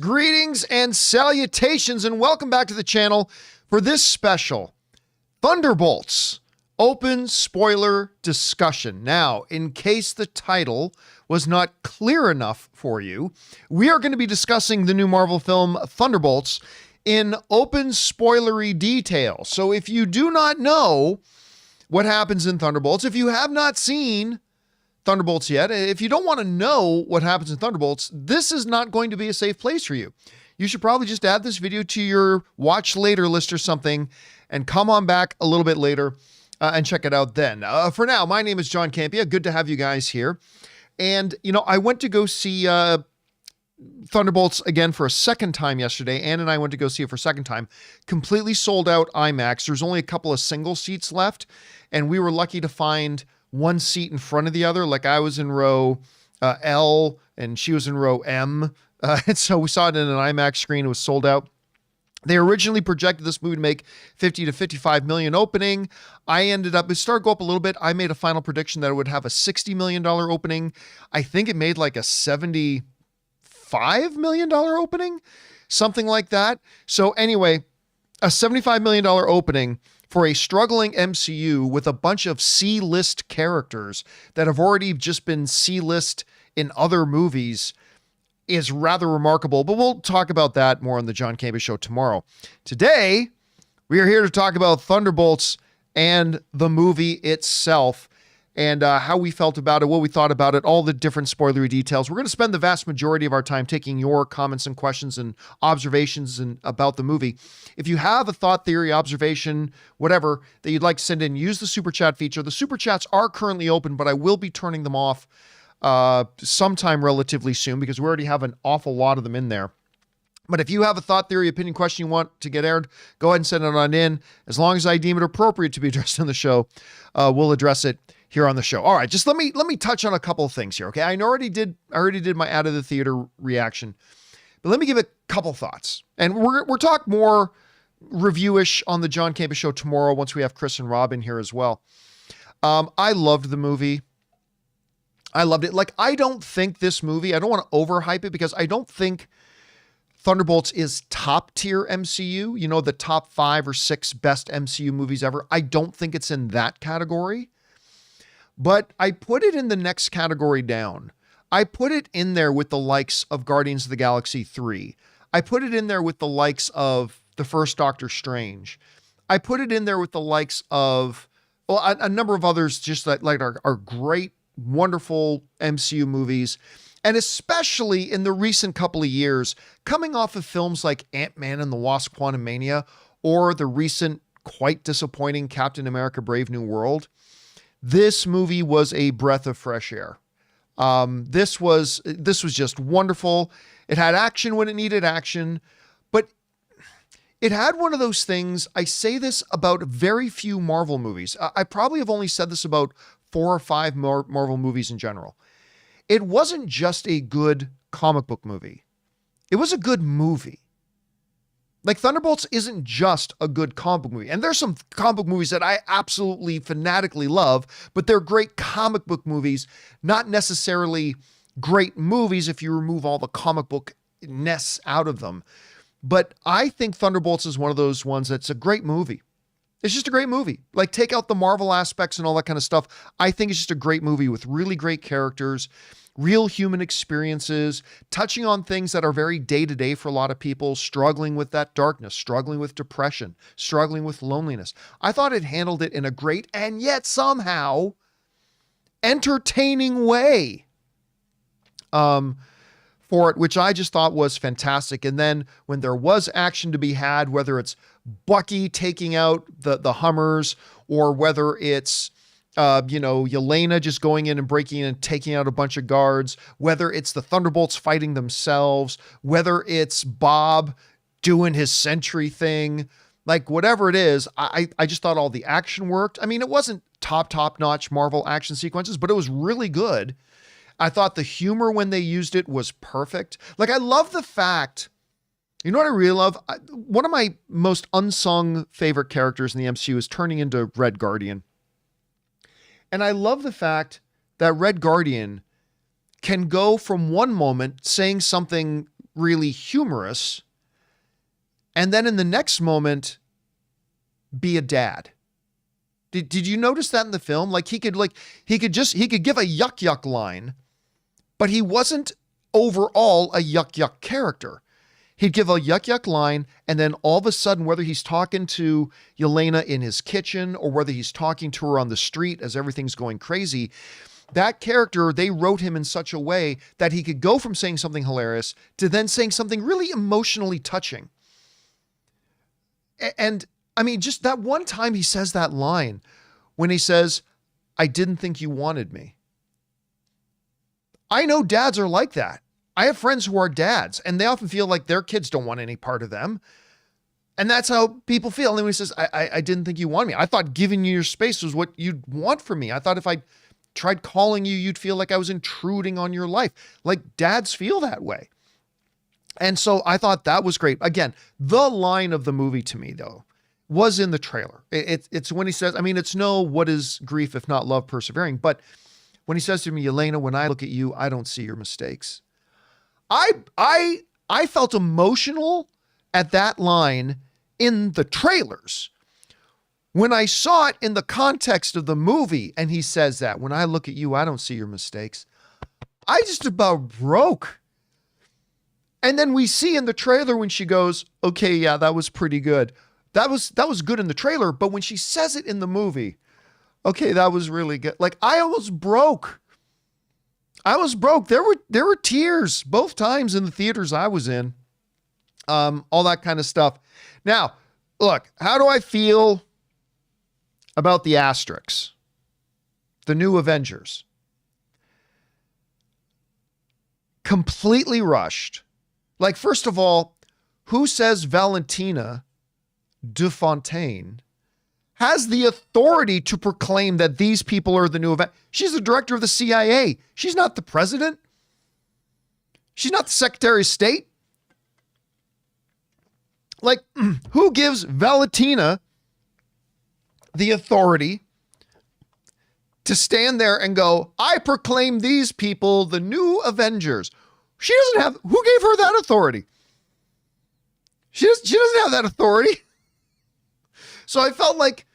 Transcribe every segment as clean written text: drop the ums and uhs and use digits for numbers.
Greetings and salutations, and welcome back to the channel for this special Thunderbolts open spoiler discussion. Now, in case the title was not clear enough for you, we are going to be discussing the new Marvel film Thunderbolts in open spoilery detail. So if you do not know what happens in Thunderbolts, if you have not seen Thunderbolts yet, if you don't want to know what happens in Thunderbolts, this is not going to be a safe place for you. You should probably just add this video to your watch later list or something and come on back a little bit later and check it out then. For now, my name is John Campea. Good to have you guys here. And, you know, I went to go see Thunderbolts again for a second time yesterday. Ann and I went to go see it for a second time. Completely sold out IMAX. There's only a couple of single seats left, and we were lucky to find one seat in front of the other. Like I was in row L and she was in row M. And so we saw it in an IMAX screen. It was sold out. They originally projected this movie to make 50 to 55 million opening. I ended up, it started to go up a little bit. I made a final prediction that it would have a $60 million opening. I think it made like a $75 million opening, something like that. So anyway, a $75 million opening for a struggling MCU with a bunch of C-list characters that have already just been C-list in other movies is rather remarkable, but we'll talk about that more on the John Campea Show tomorrow. Today, we are here to talk about Thunderbolts and the movie itself and how we felt about it, what we thought about it, all the different spoilery details. We're going to spend the vast majority of our time taking your comments and questions and observations about the movie. If you have a thought, theory, observation, whatever that you'd like to send in, use the Super Chat feature. The Super Chats are currently open, but I will be turning them off sometime relatively soon because we already have an awful lot of them in there. But if you have a thought, theory, opinion, question you want to get aired, go ahead and send it on in. As long as I deem it appropriate to be addressed on the show, we'll address it here on the show. All right, just let me touch on a couple of things here, okay? I already did my out of the theater reaction, but let me give a couple thoughts. And we're talk more reviewish on the John Campea Show tomorrow once we have Chris and Rob in here as well. I loved the movie. I loved it. Like, I don't think this movie, I don't want to overhype it because I don't think Thunderbolts is top tier MCU, you know, the top 5 or 6 best MCU movies ever. I don't think it's in that category, but I put it in the next category down. I put it in there with the likes of Guardians of the Galaxy 3. I put it in there with the likes of the first Doctor Strange. I put it in there with the likes of, well, a number of others just like are great, wonderful MCU movies, and especially in the recent couple of years, coming off of films like Ant-Man and the Wasp: Quantumania, or the recent quite disappointing Captain America: Brave New World. This movie was a breath of fresh air. This was just wonderful. It had action when it needed action, but it had one of those things. I say this about very few Marvel movies. I probably have only said this about 4 or 5 Marvel movies in general. It wasn't just a good comic book movie. It was a good movie. Like, Thunderbolts isn't just a good comic book movie. And there's some comic book movies that I absolutely fanatically love, but they're great comic book movies, not necessarily great movies if you remove all the comic book-ness out of them. But I think Thunderbolts is one of those ones that's a great movie. It's just a great movie. Like, take out the Marvel aspects and all that kind of stuff. I think it's just a great movie with really great characters, real human experiences, touching on things that are very day-to-day for a lot of people, struggling with that darkness, struggling with depression, struggling with loneliness. I thought it handled it in a great and yet somehow entertaining way for it, which I just thought was fantastic. And then when there was action to be had, whether it's Bucky taking out the Hummers, or whether it's, Yelena just going in and breaking in and taking out a bunch of guards, whether it's the Thunderbolts fighting themselves, whether it's Bob doing his Sentry thing, like whatever it is, I just thought all the action worked. I mean, it wasn't top-notch Marvel action sequences, but it was really good. I thought the humor when they used it was perfect. Like, I love the fact, you know what I really love? One of my most unsung favorite characters in the MCU is turning into Red Guardian. And I love the fact that Red Guardian can go from one moment saying something really humorous, and then in the next moment be a dad. Did you notice that in the film? Like he could give a yuck line, but he wasn't overall a yuck character. He'd give a yuck line, and then all of a sudden, whether he's talking to Yelena in his kitchen or whether he's talking to her on the street as everything's going crazy, that character, they wrote him in such a way that he could go from saying something hilarious to then saying something really emotionally touching. And I mean, just that one time he says that line when he says, "I didn't think you wanted me." I know dads are like that. I have friends who are dads, and they often feel like their kids don't want any part of them. And that's how people feel. And then when he says, I didn't think you wanted me. I thought giving you your space was what you'd want from me. I thought if I tried calling you, you'd feel like I was intruding on your life. Like dads feel that way. And so I thought that was great. Again, the line of the movie to me, though, was in the trailer. It's when he says, I mean, it's no, what is grief if not love persevering? But when he says to me, "Yelena, when I look at you, I don't see your mistakes." I felt emotional at that line in the trailers. When I saw it in the context of the movie and he says that, "When I look at you, I don't see your mistakes," I just about broke. And then we see in the trailer when she goes, "Okay, yeah, that was pretty good." That was good in the trailer, but when she says it in the movie, "Okay, that was really good." Like I almost broke. There were tears both times in the theaters I was in. All that kind of stuff. Now, look, how do I feel about the asterisks? The new Avengers. Completely rushed. Like, first of all, who says Valentina de Fontaine has the authority to proclaim that these people are the new event? She's the director of the CIA. She's not the president. She's not the Secretary of State. Like, who gives Valentina the authority to stand there and go, "I proclaim these people the new Avengers"? She doesn't have, who gave her that authority? She doesn't have that authority. So I felt like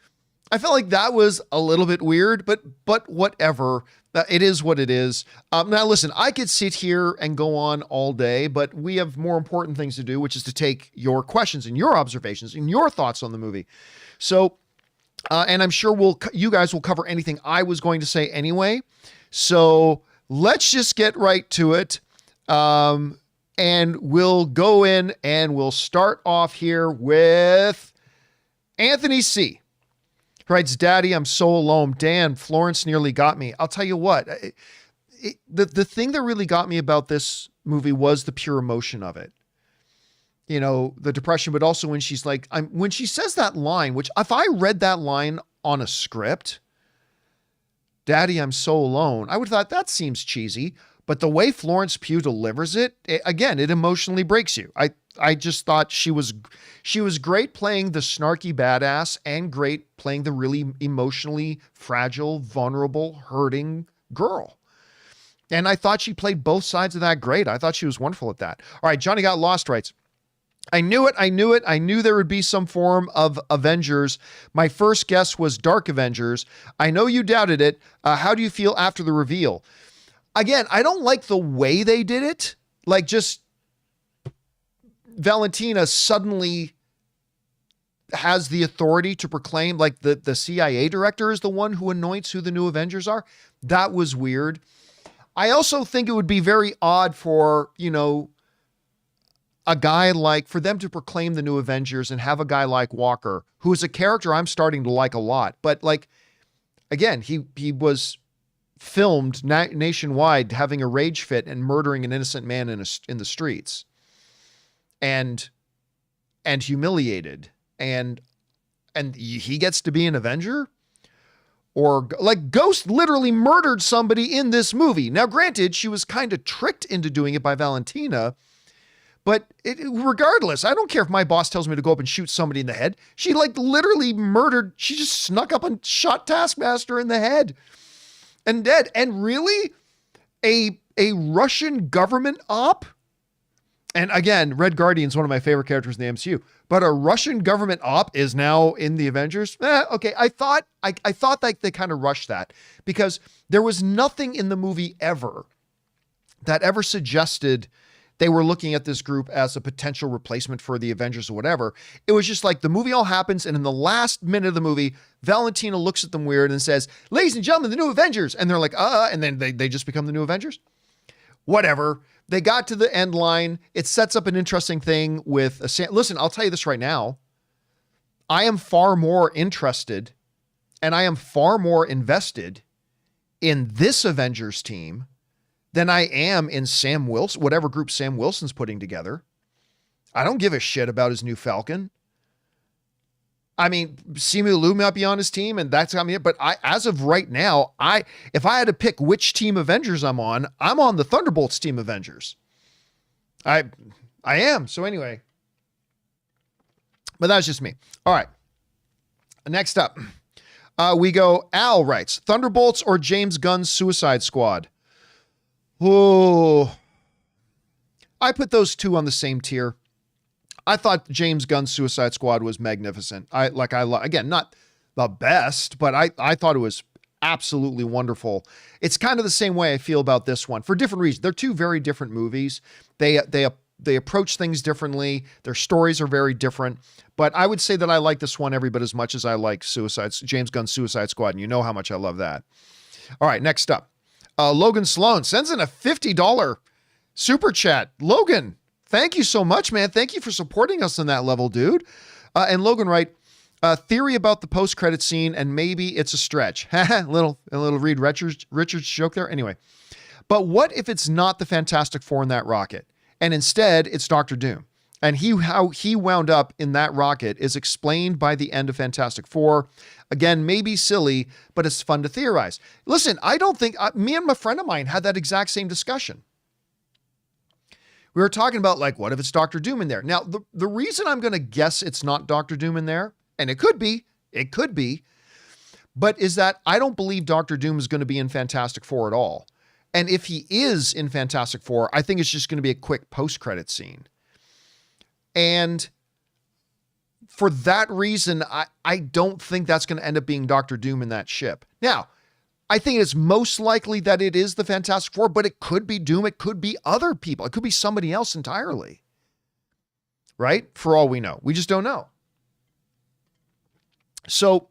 that was a little bit weird, but whatever. It is what it is. Now listen, I could sit here and go on all day, but we have more important things to do, which is to take your questions and your observations and your thoughts on the movie. So, and I'm sure you guys will cover anything I was going to say anyway. So let's just get right to it. And we'll go in and we'll start off here with Anthony C. Writes, "Daddy, I'm so alone. Dan, Florence nearly got me." I'll tell you what, the thing that really got me about this movie was the pure emotion of it. You know, the depression, but also when she's like, when she says that line, which if I read that line on a script, "Daddy, I'm so alone," I would have thought that seems cheesy. But the way Florence Pugh delivers it, again, it emotionally breaks you. I just thought she was great playing the snarky badass and great playing the really emotionally fragile, vulnerable, hurting girl. And I thought she played both sides of that great. I thought she was wonderful at that. All right, Johnny Got Lost writes, I knew it. I knew there would be some form of Avengers. My first guess was Dark Avengers. I know you doubted it. How do you feel after the reveal? Again, I don't like the way they did it. Like just Valentina suddenly has the authority to proclaim, like the CIA director is the one who anoints who the new Avengers are. That was weird. I also think it would be very odd for, a guy like, for them to proclaim the new Avengers and have a guy like Walker, who is a character I'm starting to like a lot. But like, again, he was filmed nationwide having a rage fit and murdering an innocent man in the streets and humiliated. And he gets to be an Avenger? Or like Ghost literally murdered somebody in this movie. Now, granted, she was kind of tricked into doing it by Valentina, but regardless, I don't care if my boss tells me to go up and shoot somebody in the head. She like literally murdered. She just snuck up and shot Taskmaster in the head and dead. And really a Russian government op And again, Red Guardian's one of my favorite characters in the MCU, but a Russian government op is now in the Avengers. Okay. I thought like they kind of rushed that because there was nothing in the movie ever that ever suggested they were looking at this group as a potential replacement for the Avengers or whatever. It was just like the movie all happens. And in the last minute of the movie, Valentina looks at them weird and says, ladies and gentlemen, the new Avengers. And they're like, and then they just become the new Avengers. Whatever. They got to the end line. It sets up an interesting thing with listen, I'll tell you this right now. I am far more interested and I am far more invested in this Avengers team than I am in Sam Wilson, whatever group Sam Wilson's putting together. I don't give a shit about his new Falcon. I mean, Simu Liu might be on his team, and that's got me. But as of right now, if I had to pick which team Avengers I'm on the Thunderbolts team Avengers. I am. So anyway, but that's just me. All right. Next up, we go. Al writes, Thunderbolts or James Gunn's Suicide Squad. Oh, I put those two on the same tier. I thought James Gunn's Suicide Squad was magnificent. Again, not the best, but I thought it was absolutely wonderful. It's kind of the same way I feel about this one for different reasons. They're two very different movies. They approach things differently. Their stories are very different, but I would say that I like this one every bit as much as I like James Gunn's Suicide Squad. And you know how much I love that. All right. Next up, Logan Sloan sends in a $50 super chat. Logan, thank you so much, man. Thank you for supporting us on that level, dude. And Logan writes, theory about the post-credit scene, and maybe it's a stretch. a little Reed Richards joke there. Anyway, but what if it's not the Fantastic Four in that rocket, and instead it's Doctor Doom? And how he wound up in that rocket is explained by the end of Fantastic Four. Again, maybe silly, but it's fun to theorize. Listen, I don't think me and a friend of mine had that exact same discussion. We were talking about like, what if it's Doctor Doom in there? Now, the reason I'm going to guess it's not Doctor Doom in there, and it could be, but is that I don't believe Doctor Doom is going to be in Fantastic Four at all. And if he is in Fantastic Four, I think it's just going to be a quick post-credit scene. And for that reason, I don't think that's going to end up being Doctor Doom in that ship. Now, I think it's most likely that it is the Fantastic Four, but it could be Doom. It could be other people. It could be somebody else entirely. Right? For all we know. We just don't know. So,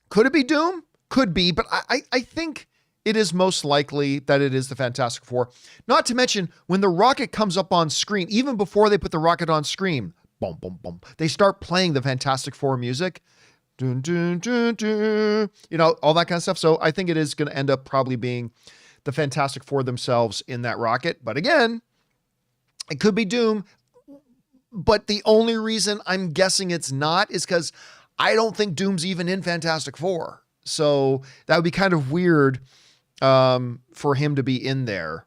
could it be Doom? Could be, but I think it is most likely that it is the Fantastic Four. Not to mention, when the rocket comes up on screen, even before they put the rocket on screen, boom, boom, boom, they start playing the Fantastic Four music. Dun, dun, dun, dun, all that kind of stuff. So I think it is going to end up probably being the Fantastic Four themselves in that rocket. But again, it could be Doom. But the only reason I'm guessing it's not is because I don't think Doom's even in Fantastic Four. So that would be kind of weird for him to be in there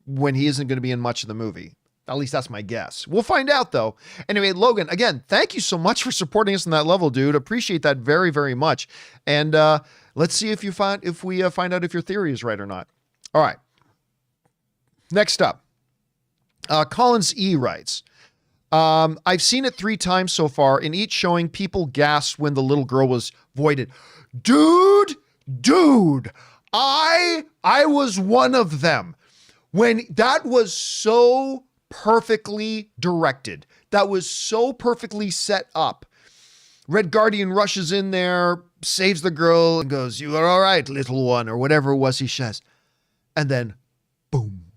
when he isn't going to be in much of the movie. At least that's my guess. We'll find out though. Anyway, Logan, again, thank you so much for supporting us on that level, dude. Appreciate that very, very much. And let's see if we find out if your theory is right or not. All right. Next up, Collins E writes, I've seen it 3 times so far. In each showing, people gasped when the little girl was voided. Dude, I was one of them. When that was so perfectly directed, that was so perfectly set up. Red Guardian rushes in there, saves the girl, and goes, "You are all right, little one," or whatever it was he says. And then, boom.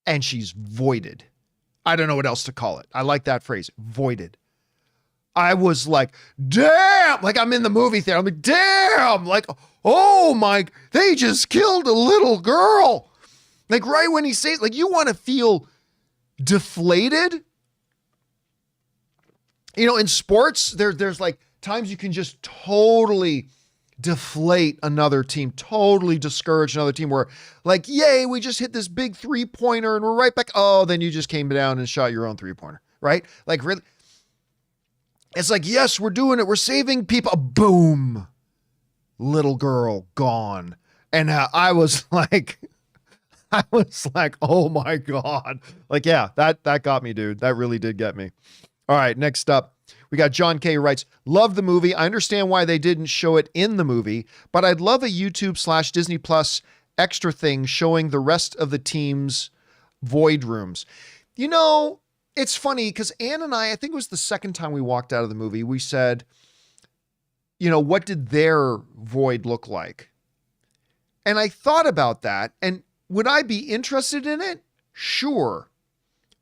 And she's voided. I don't know what else to call it. I like that phrase, voided. I was like, damn, like I'm in the movie theater. I'm like, damn, like, oh my, they just killed a little girl. Like right when he says, like, you want to feel deflated. In sports, there's like times you can just totally deflate another team, totally discourage another team where like, yay, we just hit this big 3-pointer and we're right back. Oh, then you just came down and shot your own 3-pointer, right? Like really, it's like, yes, we're doing it. We're saving people. Boom. Little girl gone. And I was like, I was like, oh my God. Like, yeah, that got me, dude. That really did get me. All right, next up, we got John K. who writes, love the movie. I understand why they didn't show it in the movie, but I'd love a YouTube/Disney Plus extra thing showing the rest of the team's void rooms. You know, it's funny because Ann and I think it was the second time we walked out of the movie, we said, you know, what did their void look like? And I thought about that. And would I be interested in it? Sure.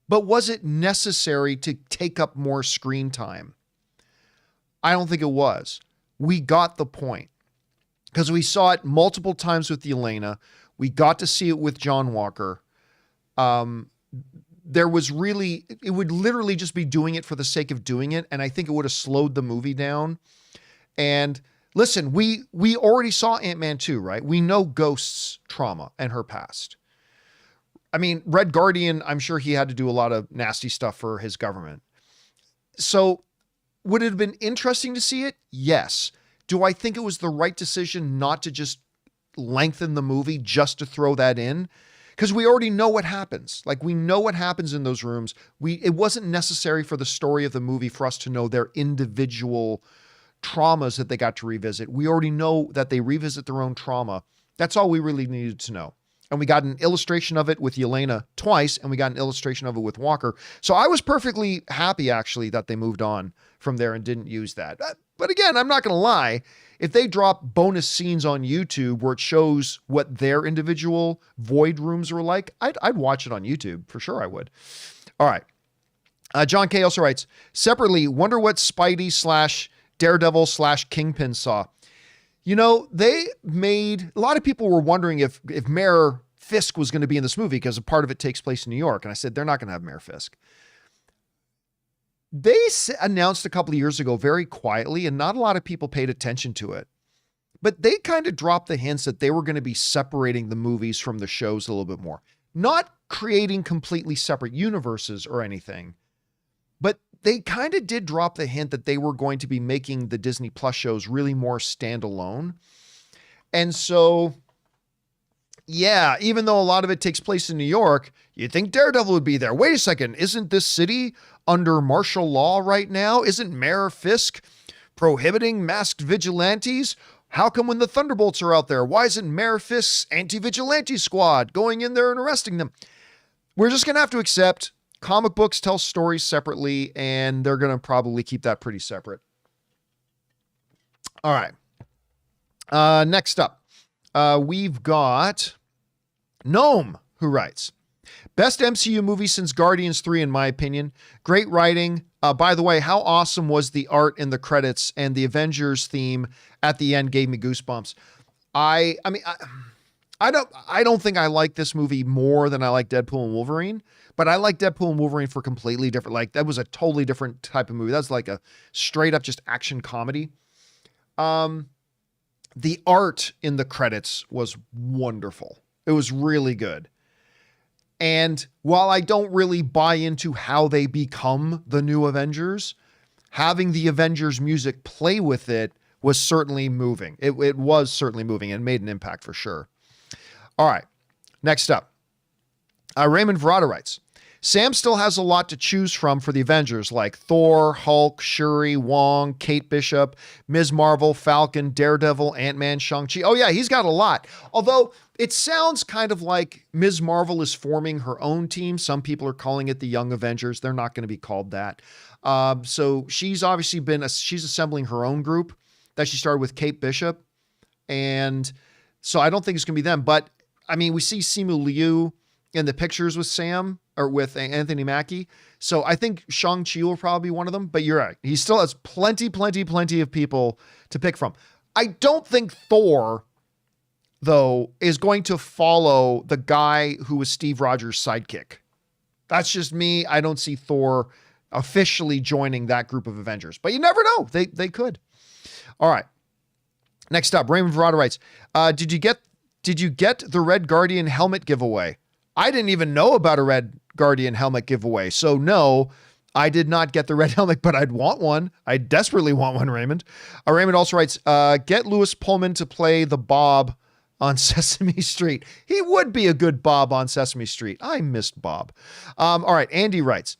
But was it necessary to take up more screen time? I don't think it was. We got the point because we saw it multiple times with Yelena. We got to see it with John Walker. There was really, it would literally just be doing it for the sake of doing it. And I think it would have slowed the movie down. And listen, we already saw Ant-Man 2, right? We know Ghost's trauma and her past. I mean, Red Guardian, I'm sure he had to do a lot of nasty stuff for his government. So would it have been interesting to see it? Yes. Do I think it was the right decision not to just lengthen the movie just to throw that in? Because we already know what happens. Like, we know what happens in those rooms. It wasn't necessary for the story of the movie for us to know their individual traumas that they got to revisit. We already know that they revisit their own trauma. That's all we really needed to know. And we got an illustration of it with Yelena twice, and we got an illustration of it with Walker. So I was perfectly happy, actually, that they moved on from there and didn't use that. But again, I'm not going to lie. If they drop bonus scenes on YouTube where it shows what their individual void rooms were like, I'd watch it on YouTube. For sure I would. All right. John K. also writes, separately, wonder what Spidey/Daredevil/Kingpin saw. You know, a lot of people were wondering if Mayor Fisk was going to be in this movie because a part of it takes place in New York. And I said, they're not going to have Mayor Fisk. They announced a couple of years ago very quietly, and not a lot of people paid attention to it. But they kind of dropped the hints that they were going to be separating the movies from the shows a little bit more. Not creating completely separate universes or anything. But they kind of did drop the hint that they were going to be making the Disney Plus shows really more standalone. And so, yeah, even though a lot of it takes place in New York, you'd think Daredevil would be there. Wait a second, isn't this city under martial law right now? Isn't Mayor Fisk prohibiting masked vigilantes? How come when the Thunderbolts are out there, why isn't Mayor Fisk's anti-vigilante squad going in there and arresting them? We're just going to have to accept comic books tell stories separately, and they're going to probably keep that pretty separate. All right. Next up, we've got Gnome, who writes, best MCU movie since Guardians 3, in my opinion. Great writing. By the way, how awesome was the art in the credits, and the Avengers theme at the end gave me goosebumps. I don't think I like this movie more than I like Deadpool and Wolverine, but I like Deadpool and Wolverine for completely different, like that was a totally different type of movie. That's like a straight up just action comedy. The art in the credits was wonderful. It was really good. And while I don't really buy into how they become the new Avengers, having the Avengers music play with it was certainly moving. It was certainly moving and made an impact for sure. All right, next up. Raymond Verrata writes, Sam still has a lot to choose from for the Avengers, like Thor, Hulk, Shuri, Wong, Kate Bishop, Ms. Marvel, Falcon, Daredevil, Ant-Man, Shang-Chi. Oh yeah, he's got a lot. Although it sounds kind of like Ms. Marvel is forming her own team. Some people are calling it the Young Avengers. They're not going to be called that. So she's obviously she's assembling her own group that she started with Kate Bishop. And so I don't think it's going to be them. But I mean, we see Simu Liu in the pictures with Sam or with Anthony Mackie. So I think Shang-Chi will probably be one of them, but you're right. He still has plenty of people to pick from. I don't think Thor, though, is going to follow the guy who was Steve Rogers' sidekick. That's just me. I don't see Thor officially joining that group of Avengers, but you never know. They could. All right. Next up, Raymond Verrata writes, did you get the Red Guardian helmet giveaway? I didn't even know about a Red Guardian helmet giveaway. So no, I did not get the red helmet, but I'd want one. I desperately want one, Raymond. Raymond also writes, get Louis Pullman to play the Bob on Sesame Street. He would be a good Bob on Sesame Street. I missed Bob. All right, Andy writes,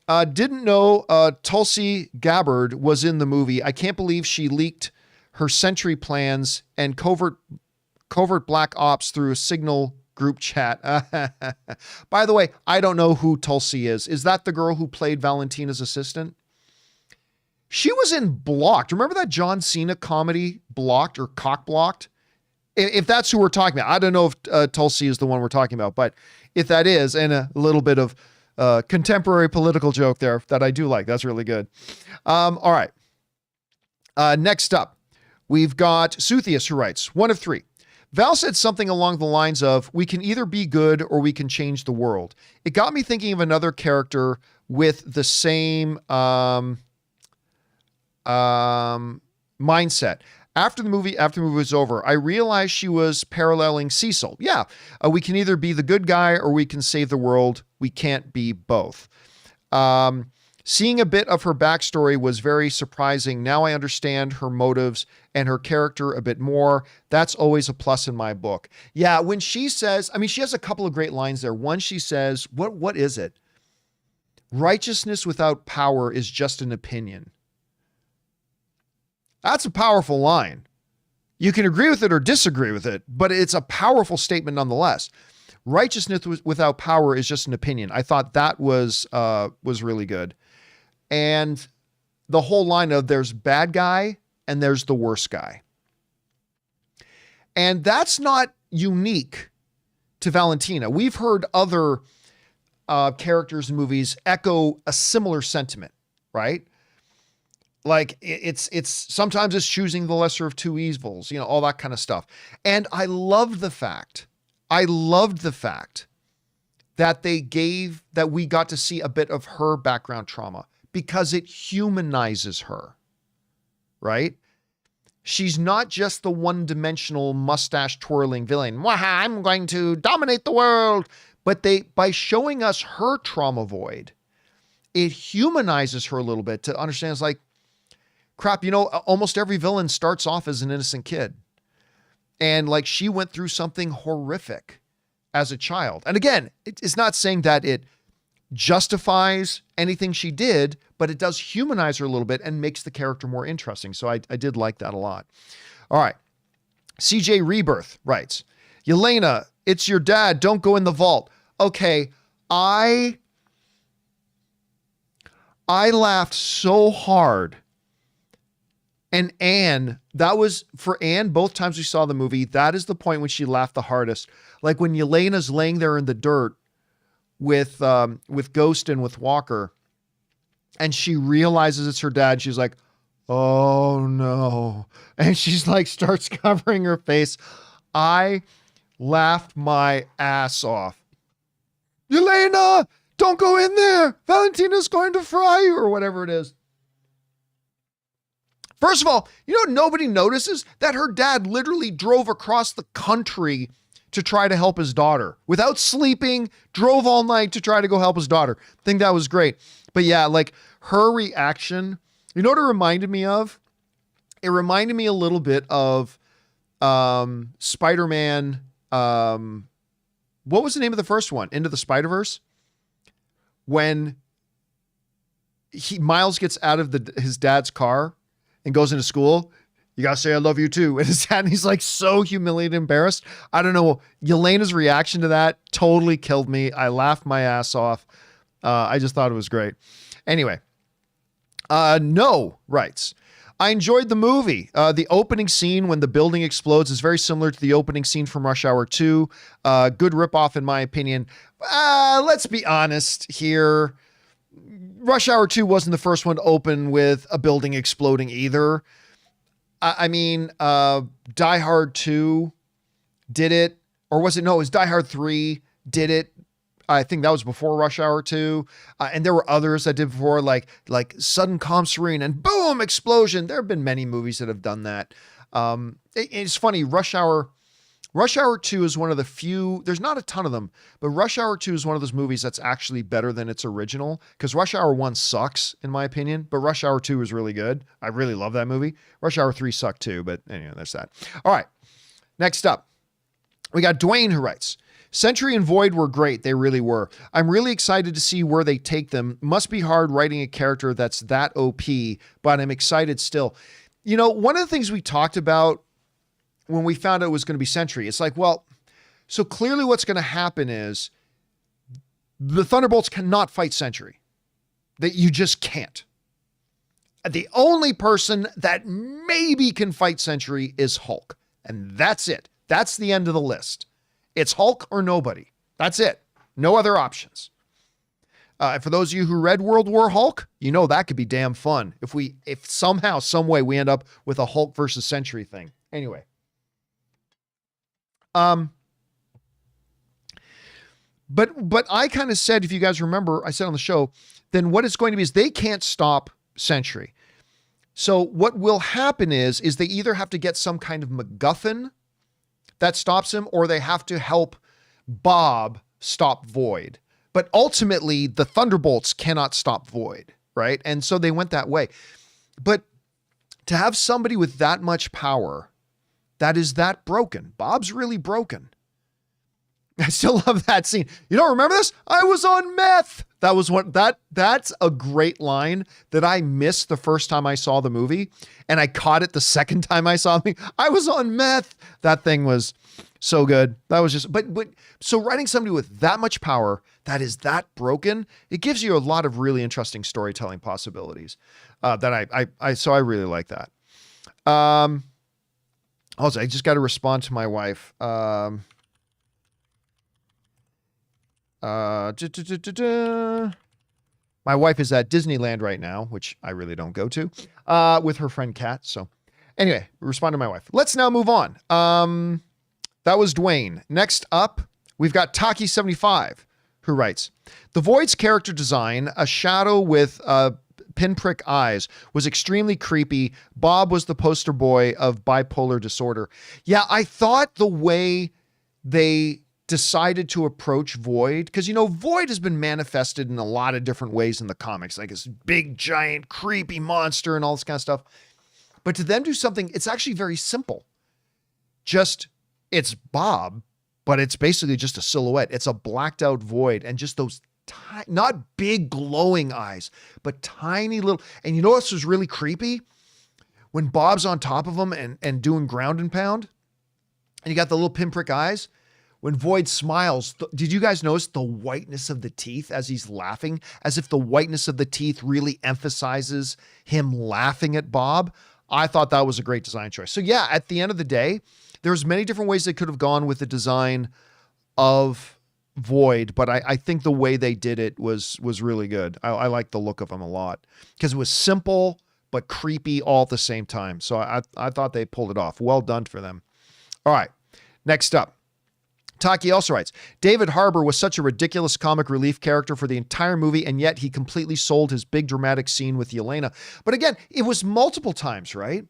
didn't know Tulsi Gabbard was in the movie. I can't believe she leaked her Sentry plans and covert black ops through a Signal group chat. By the way, I don't know who Tulsi is. Is that the girl who played Valentina's assistant? She was in Blocked. Remember that John Cena comedy, Blocked or Cock Blocked? If that's who we're talking about, I don't know if Tulsi is the one we're talking about, but if that is, and a little bit of contemporary political joke there that I do like. That's really good. All right. Next up, we've got Suthius who writes, 1 of 3. Val said something along the lines of, we can either be good or we can change the world. It got me thinking of another character with the same mindset. After the movie was over, I realized she was paralleling Cecil. Yeah, we can either be the good guy or we can save the world. We can't be both. Seeing a bit of her backstory was very surprising. Now I understand her motives and her character a bit more. That's always a plus in my book. Yeah, when she says, I mean, she has a couple of great lines there. One, she says, what is it? Righteousness without power is just an opinion. That's a powerful line. You can agree with it or disagree with it, but it's a powerful statement nonetheless. Righteousness without power is just an opinion. I thought that was really good. And the whole line of there's bad guy and there's the worst guy. And that's not unique to Valentina. We've heard other characters in movies echo a similar sentiment, right? Like it's sometimes it's choosing the lesser of two evils, you know, all that kind of stuff. And I loved the fact that that we got to see a bit of her background trauma because it humanizes her, right? She's not just the one-dimensional mustache twirling villain. I'm going to dominate the world. But by showing us her trauma void, it humanizes her a little bit to understand it's like, crap, you know, almost every villain starts off as an innocent kid. And like she went through something horrific as a child. And again, it's not saying that it justifies anything she did, but it does humanize her a little bit and makes the character more interesting. So I did like that a lot. All right. CJ Rebirth writes, Yelena, it's your dad. Don't go in the vault. Okay. I laughed so hard. And Anne, that was for Anne, both times we saw the movie, that is the point when she laughed the hardest. Like when Yelena's laying there in the dirt with Ghost and with Walker, and she realizes it's her dad. She's like, oh no. And she's like, starts covering her face. I laughed my ass off. Yelena, don't go in there. Valentina's going to fry you or whatever it is. First of all, you know what nobody notices? That her dad literally drove across the country to try to help his daughter. Without sleeping, drove all night to try to go help his daughter. I think that was great. But yeah, like her reaction, you know what it reminded me of? It reminded me a little bit of Spider-Man. What was the name of the first one? Into the Spider-Verse? When Miles gets out of his dad's car and goes into school, you gotta say, I love you too. And his dad, and he's like so humiliated, embarrassed. I don't know. Yelena's reaction to that totally killed me. I laughed my ass off. I just thought it was great. Anyway, No writes, I enjoyed the movie. The opening scene when the building explodes is very similar to the opening scene from Rush Hour 2. Good ripoff in my opinion. Let's be honest here. Rush Hour 2 wasn't the first one to open with a building exploding either. I mean, Die Hard 2 did it. Or was it? No, it was Die Hard 3 did it. I think that was before Rush Hour 2. And there were others that did before, like Sudden Calm Serene and boom, explosion. There have been many movies that have done that. It's funny, Rush Hour 2 is one of the few, there's not a ton of them, but Rush Hour 2 is one of those movies that's actually better than its original, because Rush Hour 1 sucks, in my opinion, but Rush Hour 2 is really good. I really love that movie. Rush Hour 3 sucked too, but anyway, that's that. All right, next up. We got Dwayne who writes, Sentry and Void were great. They really were. I'm really excited to see where they take them. Must be hard writing a character that's that OP, but I'm excited still. You know, one of the things we talked about when we found out it was going to be Sentry, it's like, well, so clearly what's going to happen is the Thunderbolts cannot fight Sentry. That you just can't. The only person that maybe can fight Sentry is Hulk. And that's it. That's the end of the list. It's Hulk or nobody. That's it. No other options. For those of you who read World War Hulk, you know that could be damn fun. If somehow, some way we end up with a Hulk versus Sentry thing. Anyway. But I kind of said, if you guys remember, I said on the show, then what it's going to be is they can't stop Sentry. So what will happen is they either have to get some kind of MacGuffin that stops him, or they have to help Bob stop Void. But ultimately, the Thunderbolts cannot stop Void, right? And so they went that way. But to have somebody with that much power that is that broken, Bob's really broken. I still love that scene. You don't remember this? I was on meth. That was that's a great line that I missed the first time I saw the movie. And I caught it the second time I saw it. I was on meth. That thing was so good. That was just, but so writing somebody with that much power, that is that broken, it gives you a lot of really interesting storytelling possibilities that so I really like that. Also, I just got to respond to my wife. My wife is at Disneyland right now, which I really don't go to, with her friend Kat. So anyway, respond to my wife. Let's now move on. That was Dwayne. Next up, we've got Taki75, who writes, the Void's character design, a shadow with pinprick eyes, was extremely creepy. Bob was the poster boy of bipolar disorder. Yeah, I thought the way they decided to approach Void, because, you know, Void has been manifested in a lot of different ways in the comics, like this big, giant, creepy monster and all this kind of stuff. But to them do something, it's actually very simple. Just, it's Bob, but it's basically just a silhouette. It's a blacked out Void, and just those not big glowing eyes, but tiny little, and you know what was really creepy? When Bob's on top of him and doing ground and pound, and you got the little pinprick eyes. When Void smiles, did you guys notice the whiteness of the teeth as he's laughing? As if the whiteness of the teeth really emphasizes him laughing at Bob. I thought that was a great design choice. So yeah, at the end of the day, there's many different ways they could have gone with the design of Void, but I think the way they did it was really good. I like the look of him a lot because it was simple but creepy all at the same time. So I thought they pulled it off. Well done for them. All right, next up. Taki also writes, David Harbour was such a ridiculous comic relief character for the entire movie, and yet he completely sold his big dramatic scene with Yelena. But again, it was multiple times, right?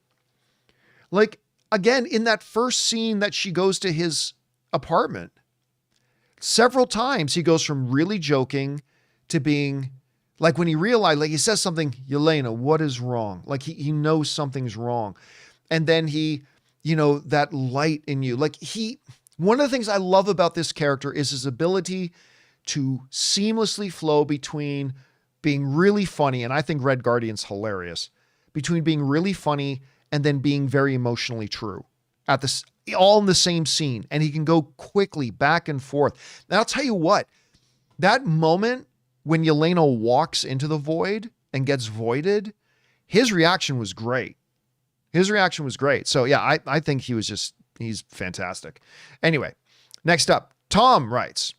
Like, again, in that first scene that she goes to his apartment, several times he goes from really joking to being, like when he realized, like he says something, Yelena, what is wrong? Like he knows something's wrong. And then he, you know, that light in you, like one of the things I love about this character is his ability to seamlessly flow between being really funny, and I think Red Guardian's hilarious, between being really funny and then being very emotionally true at this, all in the same scene. And he can go quickly back and forth. And I'll tell you what, that moment when Yelena walks into the Void and gets voided, his reaction was great. His reaction was great. So yeah, I think he's fantastic. Anyway, next up, Tom writes,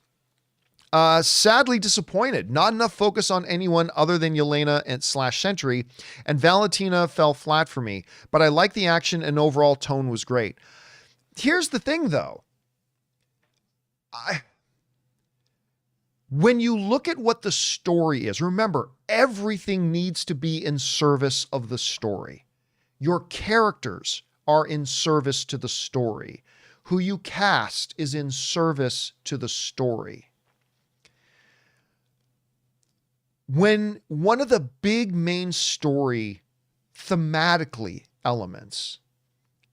sadly disappointed. Not enough focus on anyone other than Yelena and /Sentry, and Valentina fell flat for me, but I like the action and overall tone was great. Here's the thing though. When you look at what the story is, remember, everything needs to be in service of the story. Your characters are in service to the story. Who you cast is in service to the story. When one of the big main story thematically elements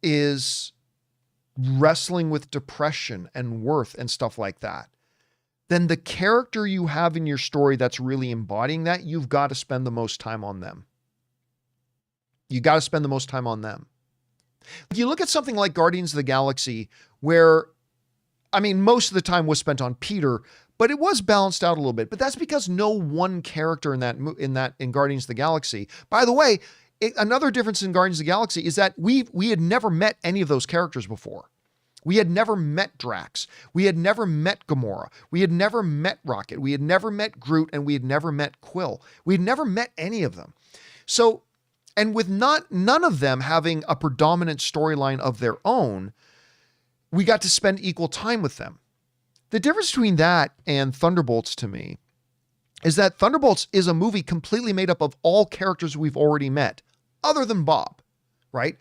is wrestling with depression and worth and stuff like that, then the character you have in your story that's really embodying that, you've got to spend the most time on them. You got to spend the most time on them. If you look at something like Guardians of the Galaxy, where, I mean, most of the time was spent on Peter, but it was balanced out a little bit. But that's because no one character in Guardians of the Galaxy. By the way, another difference in Guardians of the Galaxy is that we had never met any of those characters before. We had never met Drax. We had never met Gamora. We had never met Rocket. We had never met Groot, and we had never met Quill. We had never met any of them. So, and with none of them having a predominant storyline of their own, we got to spend equal time with them. The difference between that and Thunderbolts to me is that Thunderbolts is a movie completely made up of all characters we've already met, other than Bob, right?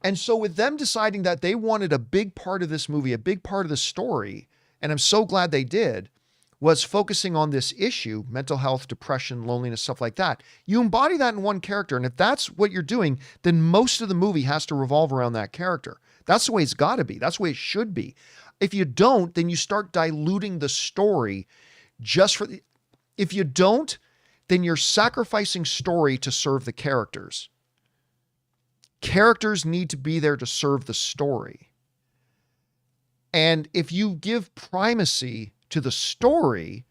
And so with them deciding that they wanted a big part of this movie, a big part of the story, and I'm so glad they did, was focusing on this issue, mental health, depression, loneliness, stuff like that. You embody that in one character. And if that's what you're doing, then most of the movie has to revolve around that character. That's the way it's got to be. That's the way it should be. If you don't, then you start diluting the story if you don't, then you're sacrificing story to serve the characters. Characters need to be there to serve the story. And if you give primacy to the story,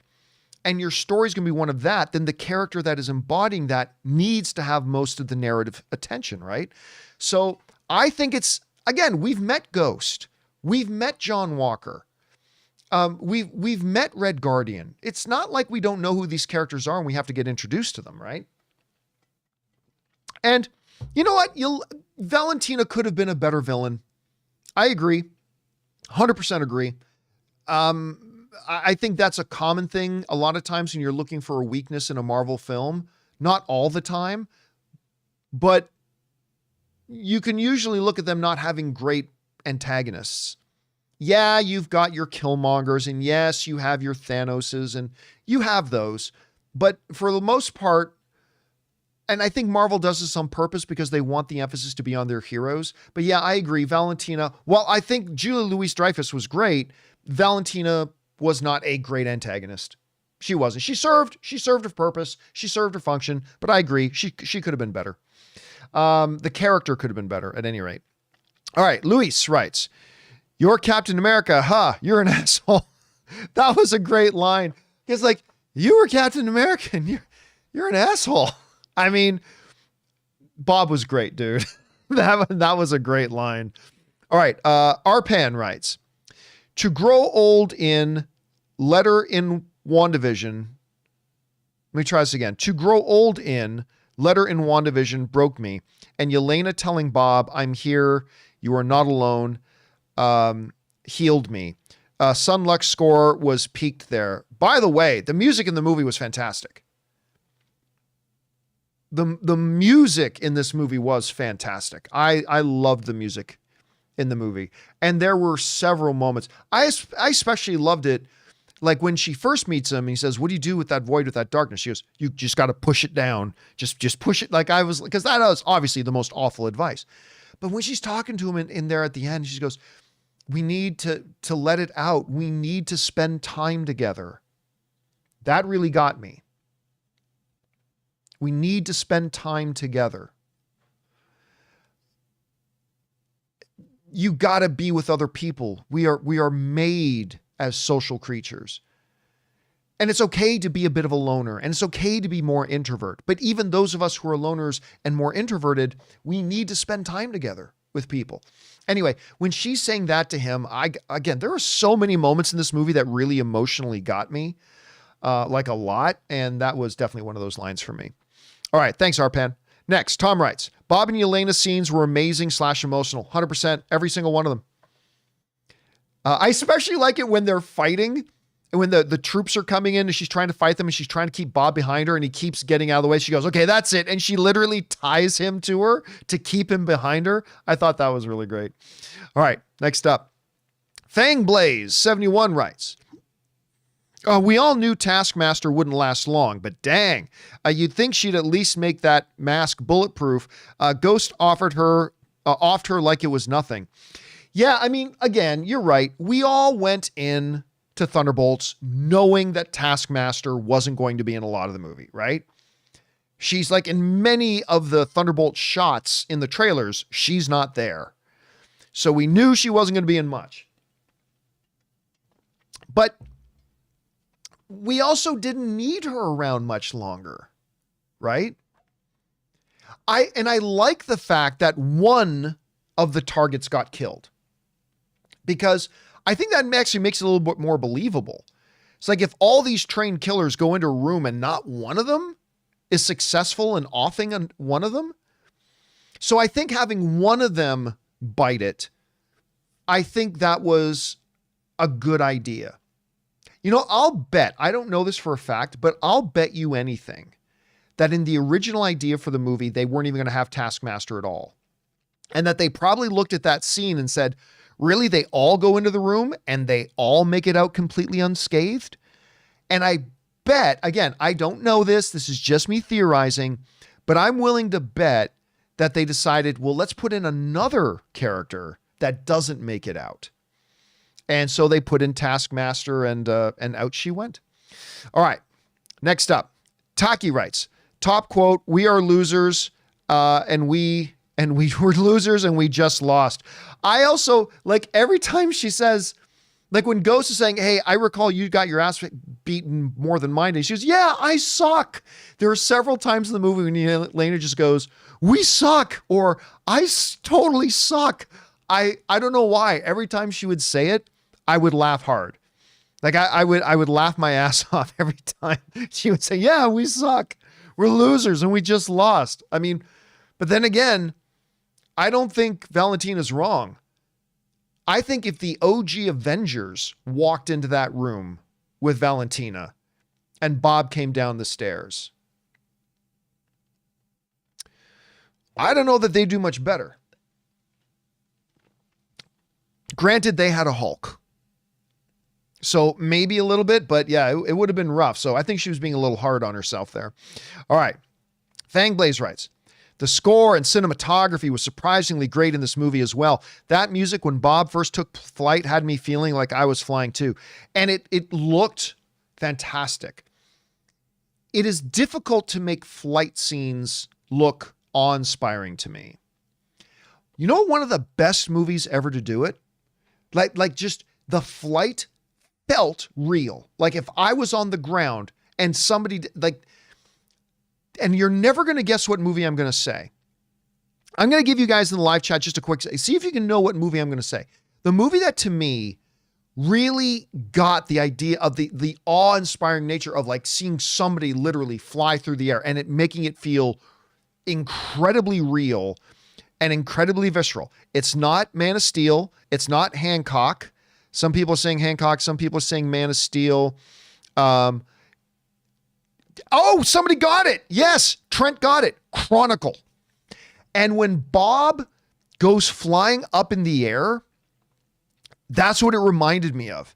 and your story is going to be one of that, then the character that is embodying that needs to have most of the narrative attention, right? So I think again, we've met Ghost. We've met John Walker. We've met Red Guardian. It's not like we don't know who these characters are and we have to get introduced to them, right? And you know what? Valentina could have been a better villain. I agree. 100% agree. I think that's a common thing a lot of times when you're looking for a weakness in a Marvel film. Not all the time, but you can usually look at them not having great antagonists. Yeah, you've got your Killmongers, and yes, you have your Thanoses, and you have those. But for the most part, and I think Marvel does this on purpose because they want the emphasis to be on their heroes. But yeah, I agree. Valentina, while I think Julia Louis-Dreyfus was great, Valentina was not a great antagonist. She wasn't. She served her purpose. She served her function. But I agree. She could have been better. The character could have been better at any rate. All right. Luis writes, "You're Captain America. Huh. You're an asshole." That was a great line. He's like, "You were Captain America and you're an asshole." I mean, Bob was great, dude. That was a great line. All right. Arpan writes, "To grow old in Letter in WandaVision." Let me try this again. "To grow old in Letter in WandaVision broke me. And Yelena telling Bob, 'I'm here. You are not alone,' healed me." Sun Lux score was peaked there. By the way, the music in the movie was fantastic. The music in this movie was fantastic. I loved the music in the movie. And there were several moments. I especially loved it. Like when she first meets him, he says, "What do you do with that void, with that darkness?" She goes, "You just got to push it down. Just push it." Because that was obviously the most awful advice. But when she's talking to him in there at the end, she goes, "We need to let it out. We need to spend time together." That really got me. We need to spend time together. You got to be with other people. We are made as social creatures. And it's okay to be a bit of a loner, and it's okay to be more introvert. But even those of us who are loners and more introverted, we need to spend time together with people. Anyway, when she's saying that to him, again, there are so many moments in this movie that really emotionally got me, like a lot. And that was definitely one of those lines for me. All right. Thanks, Arpan. Next, Tom writes, "Bob and Yelena scenes were amazing / emotional. 100%. Every single one of them." I especially like it when they're fighting and when the troops are coming in and she's trying to fight them and she's trying to keep Bob behind her and he keeps getting out of the way. She goes, "Okay, that's it." And she literally ties him to her to keep him behind her. I thought that was really great. All right. Next up, Fangblaze 71 writes, "We all knew Taskmaster wouldn't last long, but dang, you'd think she'd at least make that mask bulletproof. Ghost offed her like it was nothing." Yeah, I mean, again, you're right. We all went in to Thunderbolts knowing that Taskmaster wasn't going to be in a lot of the movie, right? She's like in many of the Thunderbolt shots in the trailers, she's not there. So we knew she wasn't going to be in much. But we also didn't need her around much longer, right? I like the fact that one of the targets got killed, because I think that actually makes it a little bit more believable. It's like if all these trained killers go into a room and not one of them is successful in offing one of them. So I think having one of them bite it, I think that was a good idea. You know, I'll bet, I don't know this for a fact, but I'll bet you anything that in the original idea for the movie, they weren't even going to have Taskmaster at all. And that they probably looked at that scene and said, really, they all go into the room and they all make it out completely unscathed? And I bet, again, I don't know this. This is just me theorizing, but I'm willing to bet that they decided, well, let's put in another character that doesn't make it out. And so they put in Taskmaster and out she went. All right. Next up, Taki writes, top quote, "We are losers and we were losers and we just lost." I also, like, every time she says, like when Ghost is saying, "Hey, I recall you got your ass beaten more than mine did." She goes, "Yeah, I suck." There are several times in the movie when Elena just goes, "We suck," or totally suck. I don't know why. Every time she would say it, I would laugh hard. Like I would laugh my ass off every time she would say, "Yeah, we suck. We're losers and we just lost." I mean, but then again, I don't think Valentina's wrong. I think if the OG Avengers walked into that room with Valentina and Bob came down the stairs, I don't know that they do much better. Granted, they had a Hulk. So maybe a little bit, but yeah, it would have been rough. So I think she was being a little hard on herself there. All right. Fangblaze writes, "The score and cinematography was surprisingly great in this movie as well. That music when Bob first took flight had me feeling like I was flying too." And it looked fantastic. It is difficult to make flight scenes look awe-inspiring to me. You know, one of the best movies ever to do it? Like just the flight felt real. Like if I was on the ground and somebody and you're never going to guess what movie I'm going to say. I'm going to give you guys in the live chat just a quick, see if you can know what movie I'm going to say. The movie that to me really got the idea of the awe-inspiring nature of like seeing somebody literally fly through the air and it making it feel incredibly real and incredibly visceral. It's not Man of Steel. It's not Hancock. Some people are saying Hancock. Some people are saying Man of Steel. Oh, somebody got it. Yes, Trent got it. Chronicle. And when Bob goes flying up in the air, that's what it reminded me of.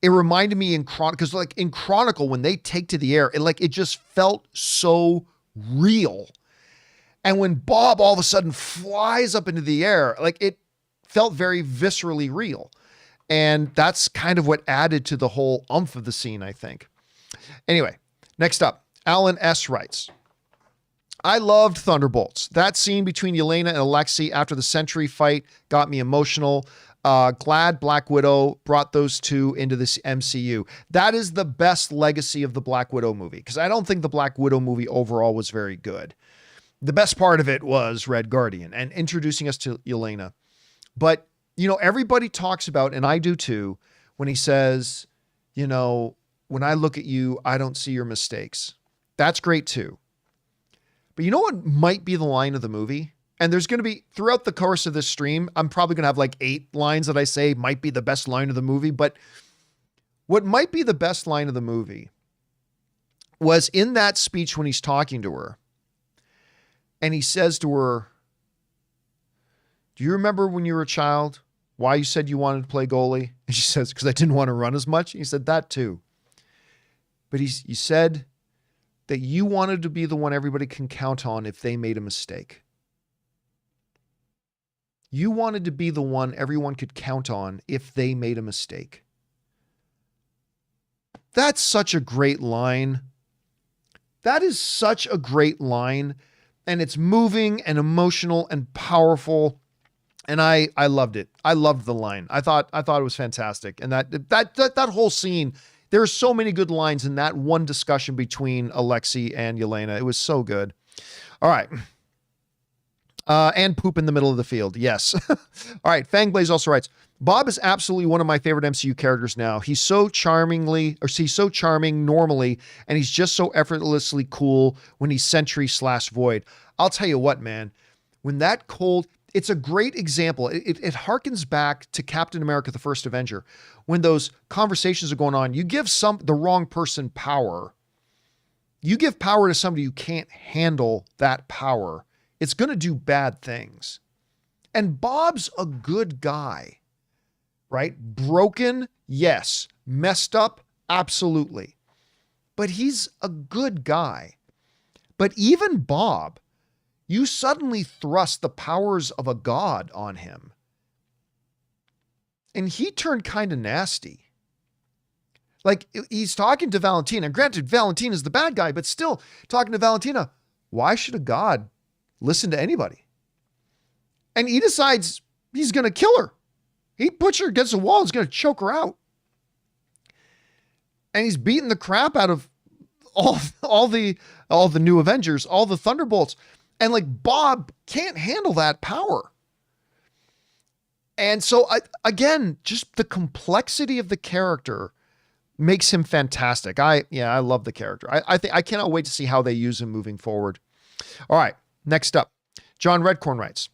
It reminded me in Chronicle, because like in Chronicle, when they take to the air, it just felt so real. And when Bob all of a sudden flies up into the air, like it felt very viscerally real. And that's kind of what added to the whole oomph of the scene, I think. Anyway, next up, Alan S. writes, "I loved Thunderbolts. That scene between Yelena and Alexei after the Sentry fight got me emotional. Glad Black Widow brought those two into this MCU. That is the best legacy of the Black Widow movie, because I don't think the Black Widow movie overall was very good. The best part of it was Red Guardian and introducing us to Yelena. But, you know, everybody talks about, and I do too, when he says, you know, when I look at you, I don't see your mistakes. That's great too. But you know what might be the line of the movie? And there's going to be, throughout the course of this stream, I'm probably going to have like 8 lines that I say might be the best line of the movie. But what might be the best line of the movie was in that speech when he's talking to her. And he says to her, "Do you remember when you were a child, why you said you wanted to play goalie?" And she says, "Because I didn't want to run as much." And he said, "That too. But you said that you wanted to be the one everybody can count on if they made a mistake. You wanted to be the one everyone could count on if they made a mistake. That's such a great line. That is such a great line. And it's moving and emotional and powerful. And I loved it. I loved the line. I thought it was fantastic. And that whole scene, there are so many good lines in that one discussion between Alexei and Yelena. It was so good. All right. And poop in the middle of the field. Yes. All right. Fangblaze also writes, Bob is absolutely one of my favorite MCU characters now. He's so charming normally, and he's just so effortlessly cool when he's Sentry/Void. I'll tell you what, man, when that cold, it's a great example. It harkens back to Captain America, the First Avenger. When those conversations are going on, you give the wrong person power. You give power to somebody who can't handle that power. It's going to do bad things. And Bob's a good guy, right? Broken, yes. Messed up, absolutely. But he's a good guy. But even Bob, you suddenly thrust the powers of a god on him. And he turned kind of nasty. Like, he's talking to Valentina. Granted, Valentina's the bad guy, but still talking to Valentina. Why should a god listen to anybody? And he decides he's going to kill her. He puts her against a wall. He's going to choke her out. And he's beating the crap out of all the new Avengers, all the Thunderbolts. And like Bob can't handle that power. And so again, just the complexity of the character makes him fantastic. I love the character. I cannot wait to see how they use him moving forward. All right, next up, John Redcorn writes,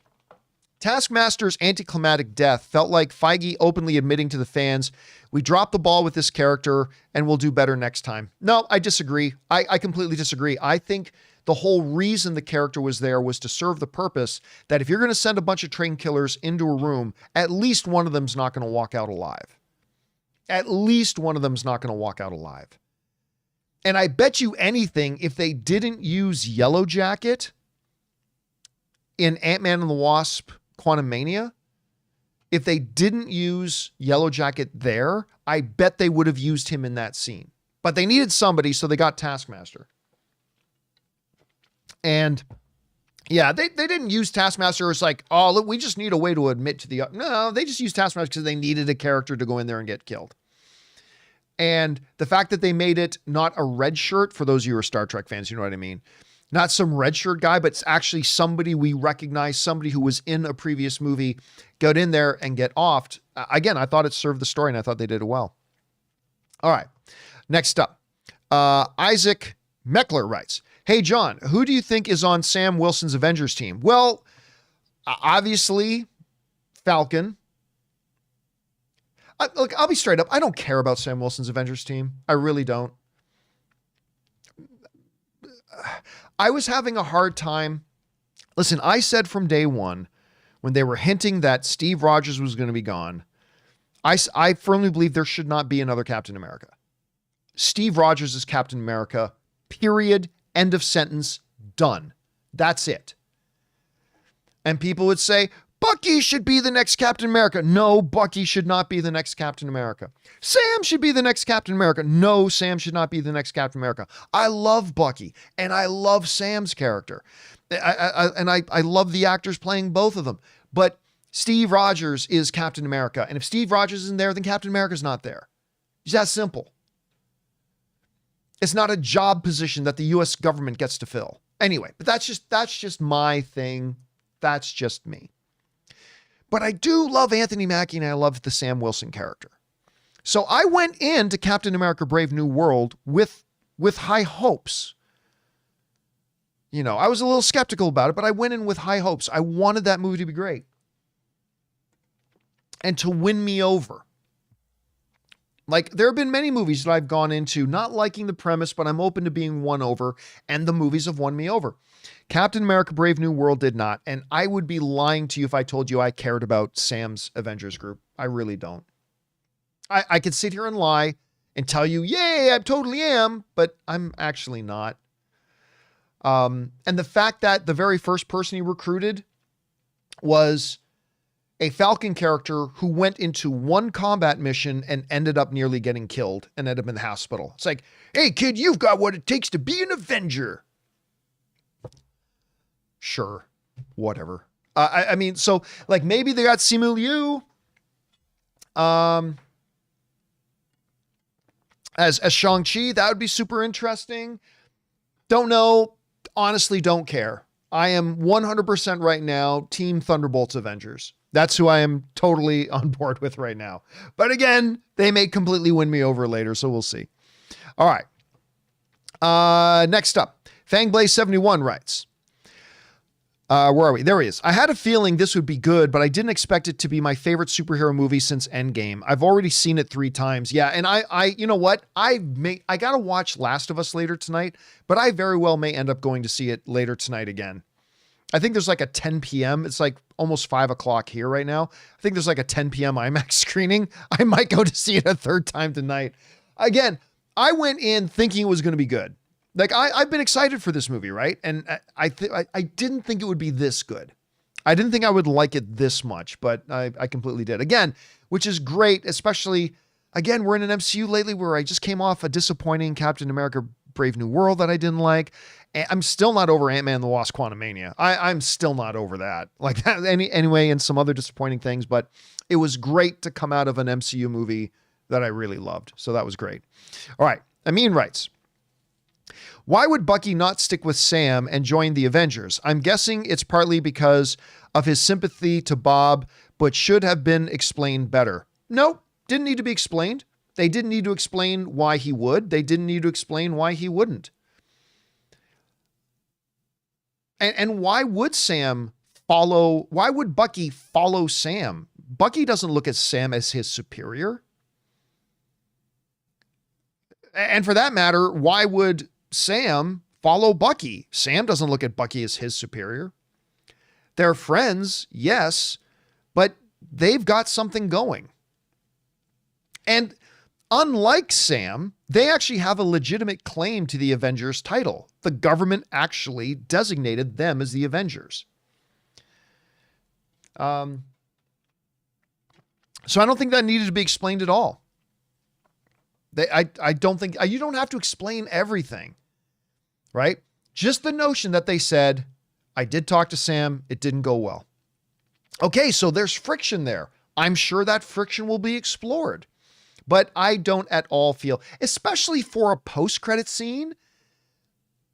Taskmaster's anticlimactic death felt like Feige openly admitting to the fans, we dropped the ball with this character and we'll do better next time. No, I disagree. I completely disagree. I think the whole reason the character was there was to serve the purpose that if you're going to send a bunch of train killers into a room, at least one of them's not going to walk out alive. At least one of them's not going to walk out alive. And I bet you anything, if they didn't use Yellow Jacket in Ant-Man and the Wasp Quantumania, if they didn't use Yellow Jacket there, I bet they would have used him in that scene. But they needed somebody, so they got Taskmaster. And yeah, they didn't use Taskmaster as like, oh, look, we just need a way to admit to the... No, they just used Taskmaster because they needed a character to go in there and get killed. And the fact that they made it not a red shirt, for those of you who are Star Trek fans, you know what I mean? Not some red shirt guy, but it's actually somebody we recognize, somebody who was in a previous movie, got in there and get offed. Again, I thought it served the story and I thought they did it well. All right, next up, Isaac Meckler writes, hey, John, who do you think is on Sam Wilson's Avengers team? Well, obviously, Falcon. Look, I'll be straight up. I don't care about Sam Wilson's Avengers team. I really don't. I was having a hard time. Listen, I said from day one, when they were hinting that Steve Rogers was going to be gone, I firmly believe there should not be another Captain America. Steve Rogers is Captain America, period. End of sentence, done. That's it. And people would say, Bucky should be the next Captain America. No, Bucky should not be the next Captain America. Sam should be the next Captain America. No, Sam should not be the next Captain America. I love Bucky and I love Sam's character. I love the actors playing both of them. But Steve Rogers is Captain America. And if Steve Rogers isn't there, then Captain America's not there. It's that simple. It's not a job position that the U.S. government gets to fill. Anyway, but that's just my thing. That's just me. But I do love Anthony Mackie and I love the Sam Wilson character. So I went into Captain America Brave New World with high hopes. You know, I was a little skeptical about it, but I went in with high hopes. I wanted that movie to be great. And to win me over. Like, there have been many movies that I've gone into not liking the premise, but I'm open to being won over, and the movies have won me over. Captain America Brave New World did not, and I would be lying to you if I told you I cared about Sam's Avengers group. I really don't. I could sit here and lie and tell you, yay, I totally am, but I'm actually not. And the fact that the very first person he recruited was a Falcon character who went into one combat mission and ended up nearly getting killed and ended up in the hospital. It's like, hey kid, you've got what it takes to be an Avenger. Sure. Whatever. I mean, so like maybe they got Simu Liu as Shang-Chi. That would be super interesting. Don't know. Honestly, don't care. I am 100% right now Team Thunderbolts Avengers. That's who I am totally on board with right now. But again, they may completely win me over later, so we'll see. All right. Next up, Fangblaze71 writes, where are we? There he is. I had a feeling this would be good, but I didn't expect it to be my favorite superhero movie since Endgame. I've already seen it 3 times. Yeah. And I you know what? I got to watch Last of Us later tonight, but I very well may end up going to see it later tonight again. I think there's like a 10 PM. It's like almost 5 o'clock here right now. I think there's like a 10 PM IMAX screening. I might go to see it a 3rd time tonight. Again, I went in thinking it was going to be good. Like I've been excited for this movie, right? And I didn't think it would be this good. I didn't think I would like it this much, but I completely did. Again, which is great, especially, again, we're in an MCU lately where I just came off a disappointing Captain America Brave New World that I didn't like. And I'm still not over Ant-Man and the Wasp Quantumania. I'm still not over that. Like that anyway, and some other disappointing things, but it was great to come out of an MCU movie that I really loved. So that was great. All right. Amin writes, why would Bucky not stick with Sam and join the Avengers? I'm guessing it's partly because of his sympathy to Bob, but should have been explained better. No, didn't need to be explained. They didn't need to explain why he would. They didn't need to explain why he wouldn't. And why would why would Bucky follow Sam? Bucky doesn't look at Sam as his superior. And for that matter, why would Sam follow Bucky? Sam doesn't look at Bucky as his superior. They're friends, yes, but they've got something going. And unlike Sam, they actually have a legitimate claim to the Avengers title. The government actually designated them as the Avengers. So I don't think that needed to be explained at all. I don't think you don't have to explain everything, right? Just the notion that they said, I did talk to Sam. It didn't go well. Okay. So there's friction there. I'm sure that friction will be explored, but I don't at all feel, especially for a post-credit scene.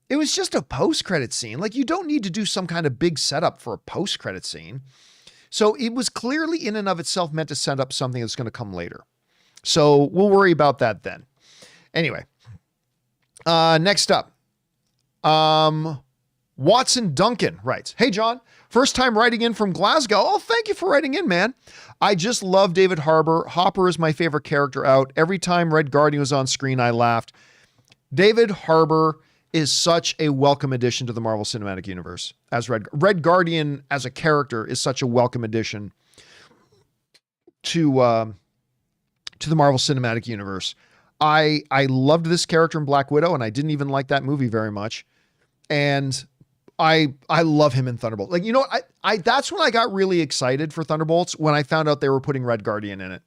It was just a post-credit scene. Like you don't need to do some kind of big setup for a post-credit scene. So it was clearly in and of itself meant to set up something that's going to come later. So we'll worry about that then. Anyway, next up, Watson Duncan writes, hey, John, first time writing in from Glasgow. Oh, thank you for writing in, man. I just love David Harbour. Hopper is my favorite character out. Every time Red Guardian was on screen, I laughed. David Harbour is such a welcome addition to the Marvel Cinematic Universe. As Red Guardian as a character is such a welcome addition to the Marvel Cinematic Universe. I loved this character in Black Widow, and I didn't even like that movie very much. And I love him in Thunderbolts. Like, you know, I that's when I got really excited for Thunderbolts, when I found out they were putting Red Guardian in it.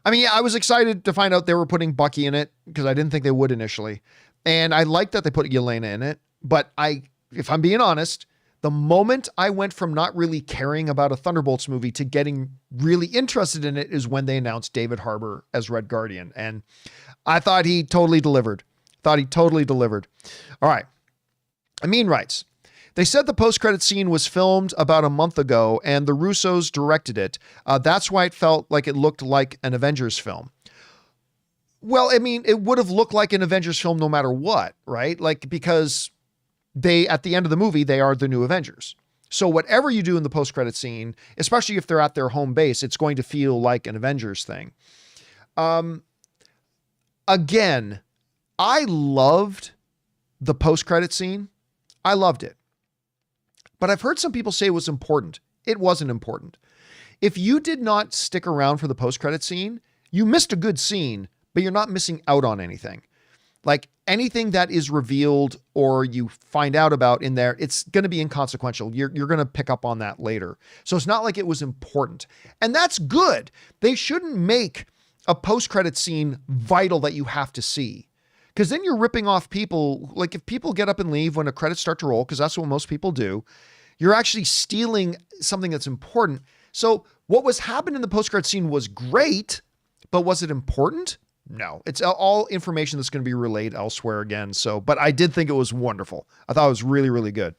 I mean, I was excited to find out they were putting Bucky in it because I didn't think they would initially. And I liked that they put Yelena in it. But if I'm being honest, the moment I went from not really caring about a Thunderbolts movie to getting really interested in it is when they announced David Harbour as Red Guardian. And I thought he totally delivered. All right. Amin writes, they said the post-credit scene was filmed about a month ago and the Russos directed it. That's why it felt like it looked like an Avengers film. Well, I mean, it would have looked like an Avengers film no matter what, right? Like, because they, at the end of the movie, they are the new Avengers. So whatever you do in the post-credit scene, especially if they're at their home base, it's going to feel like an Avengers thing. Again, I loved the post-credit scene. I loved it. But I've heard some people say it was important. It wasn't important. If you did not stick around for the post-credit scene, you missed a good scene, but you're not missing out on anything. Like anything that is revealed or you find out about in there, it's going to be inconsequential. You're going to pick up on that later. So it's not like it was important. And that's good. They shouldn't make a post-credit scene vital that you have to see. Because then you're ripping off people. Like if people get up and leave when the credits start to roll, because that's what most people do, you're actually stealing something that's important. So what was happening in the post-credit scene was great, but was it important? No, it's all information that's going to be relayed elsewhere again. So, but I did think it was wonderful. I thought it was really, really good.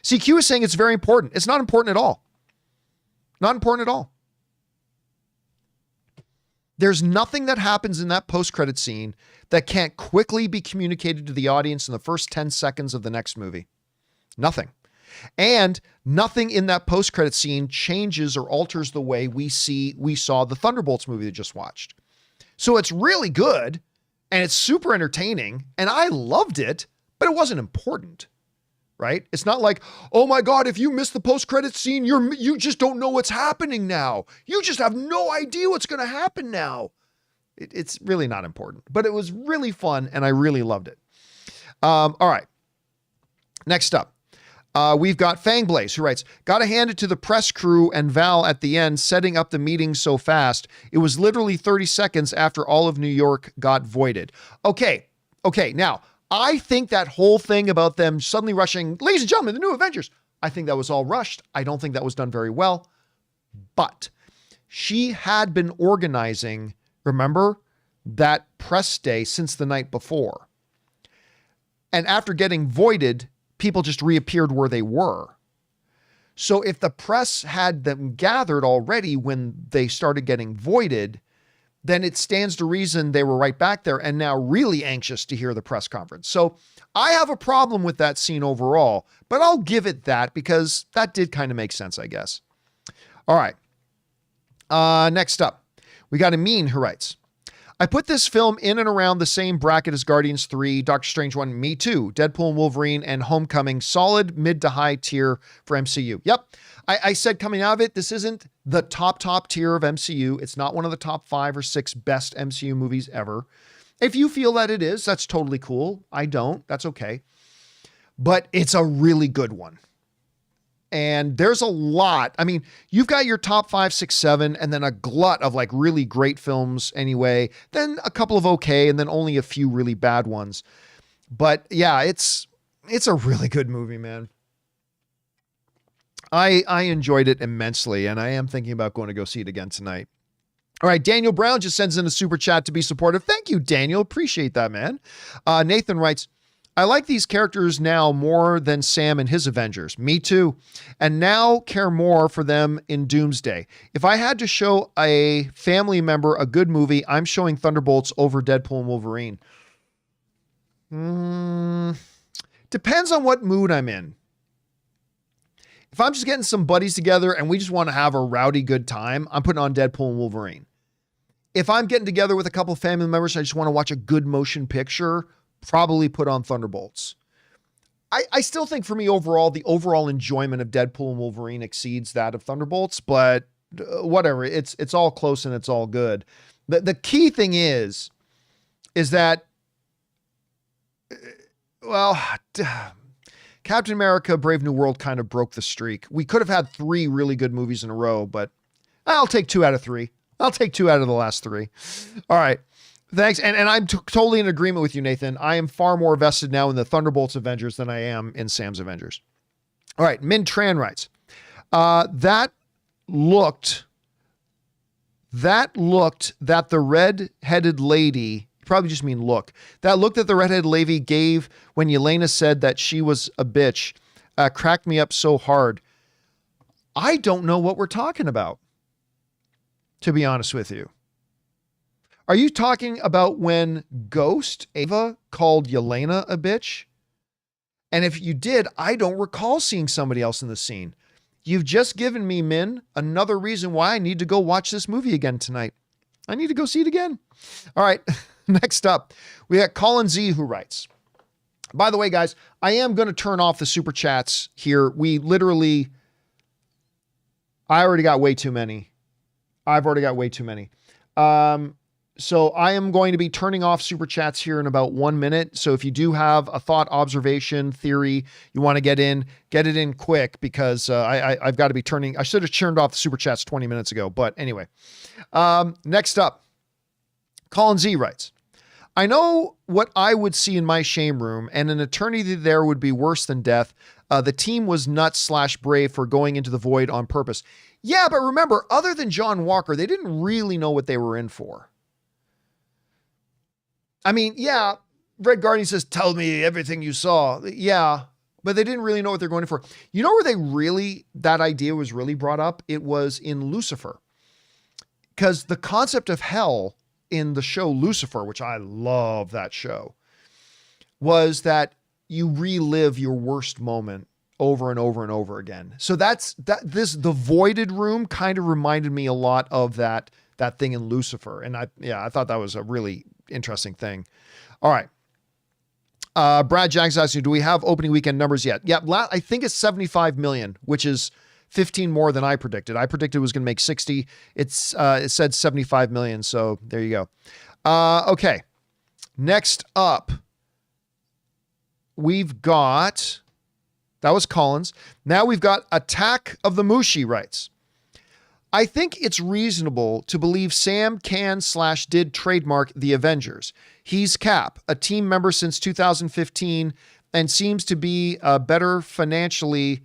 CQ is saying it's very important. It's not important at all. Not important at all. There's nothing that happens in that post-credit scene that can't quickly be communicated to the audience in the first 10 seconds of the next movie. Nothing. And nothing in that post-credit scene changes or alters the way we saw the Thunderbolts movie that just watched. So it's really good and it's super entertaining and I loved it, but it wasn't important, right? It's not like, oh my God, if you miss the post-credit scene, you just don't know what's happening now. You just have no idea what's going to happen now. It's really not important, but it was really fun and I really loved it. All right. Next up. We've got Fangblaze, who writes, "Gotta hand it to the press crew and Val at the end, setting up the meeting so fast. It was literally 30 seconds after all of New York got voided." Okay. Now, I think that whole thing about them suddenly rushing, ladies and gentlemen, the new Avengers, I think that was all rushed. I don't think that was done very well. But she had been organizing, remember, that press day since the night before. And after getting voided, people just reappeared where they were. So if the press had them gathered already when they started getting voided, then it stands to reason they were right back there and now really anxious to hear the press conference. So I have a problem with that scene overall, but I'll give it that because that did kind of make sense, I guess. All right. Next up, we got Amin who writes, "I put this film in and around the same bracket as Guardians 3, Doctor Strange 1, me too, Deadpool and Wolverine, and Homecoming. Solid mid to high tier for MCU." Yep. I said coming out of it, this isn't the top tier of MCU. It's not one of the top 5 or 6 best MCU movies ever. If you feel that it is, that's totally cool. I don't. That's okay. But it's a really good one. And there's a lot. I mean, you've got your top 5, 6, 7, and then a glut of like really great films anyway. Then a couple of okay, and then only a few really bad ones. But yeah, it's a really good movie, man. I enjoyed it immensely, and I am thinking about going to go see it again tonight. All right, Daniel Brown just sends in a super chat to be supportive. Thank you, Daniel. Appreciate that, man. Nathan writes, "I like these characters now more than Sam and his Avengers." Me too. And now care more for them in Doomsday. If I had to show a family member a good movie, I'm showing Thunderbolts over Deadpool and Wolverine. Depends on what mood I'm in. If I'm just getting some buddies together and we just want to have a rowdy good time, I'm putting on Deadpool and Wolverine. If I'm getting together with a couple of family members and I just want to watch a good motion picture, probably put on Thunderbolts. I still think for me overall, the overall enjoyment of Deadpool and Wolverine exceeds that of Thunderbolts, but whatever. It's all close and it's all good. The key thing is that, well, Captain America, Brave New World kind of broke the streak. We could have had 3 really good movies in a row, but I'll take 2 out of 3. I'll take 2 out of the last 3. All right. Thanks. And I'm totally in agreement with you, Nathan. I am far more vested now in the Thunderbolts Avengers than I am in Sam's Avengers. All right. Min Tran writes, that looked that the red-headed lady, probably just mean look, that look that the redheaded lady gave when Yelena said that she was a bitch, cracked me up so hard. I don't know what we're talking about, to be honest with you. Are you talking about when Ghost Ava called Yelena a bitch? And if you did, I don't recall seeing somebody else in the scene. You've just given me, Min, another reason why I need to go watch this movie again tonight. I need to go see it again. All right. Next up, we got Colin Z who writes, by the way, guys, I am going to turn off the super chats here. I already got way too many. I've already got way too many. So I am going to be turning off super chats here in about 1 minute. So if you do have a thought, observation, theory, you want to get it in quick, because I've got to be I should have turned off the super chats 20 minutes ago. But anyway, next up, Colin Z writes, I know what I would see in my shame room, and an eternity there would be worse than death. The team was nuts/brave for going into the void on purpose. Yeah, but remember, other than John Walker, they didn't really know what they were in for. I mean, yeah, Red Guardian says, tell me everything you saw. Yeah, but they didn't really know what they're going in for. You know where that idea was really brought up? It was in Lucifer. Because the concept of hell in the show Lucifer, which I love that show, was that you relive your worst moment over and over and over again. So the voided room kind of reminded me a lot of that thing in Lucifer. And I thought that was a really interesting thing. All right. Brad Jags asking, do we have opening weekend numbers yet? Yeah. I think it's 75 million, which is 15 more than I predicted. I predicted it was going to make 60. It said 75 million. So there you go. Okay. Next up, we've got, that was Collins. Now we've got Attack of the Mushi writes, I think it's reasonable to believe Sam can/did trademark the Avengers. He's Cap, a team member since 2015, and seems to be better financially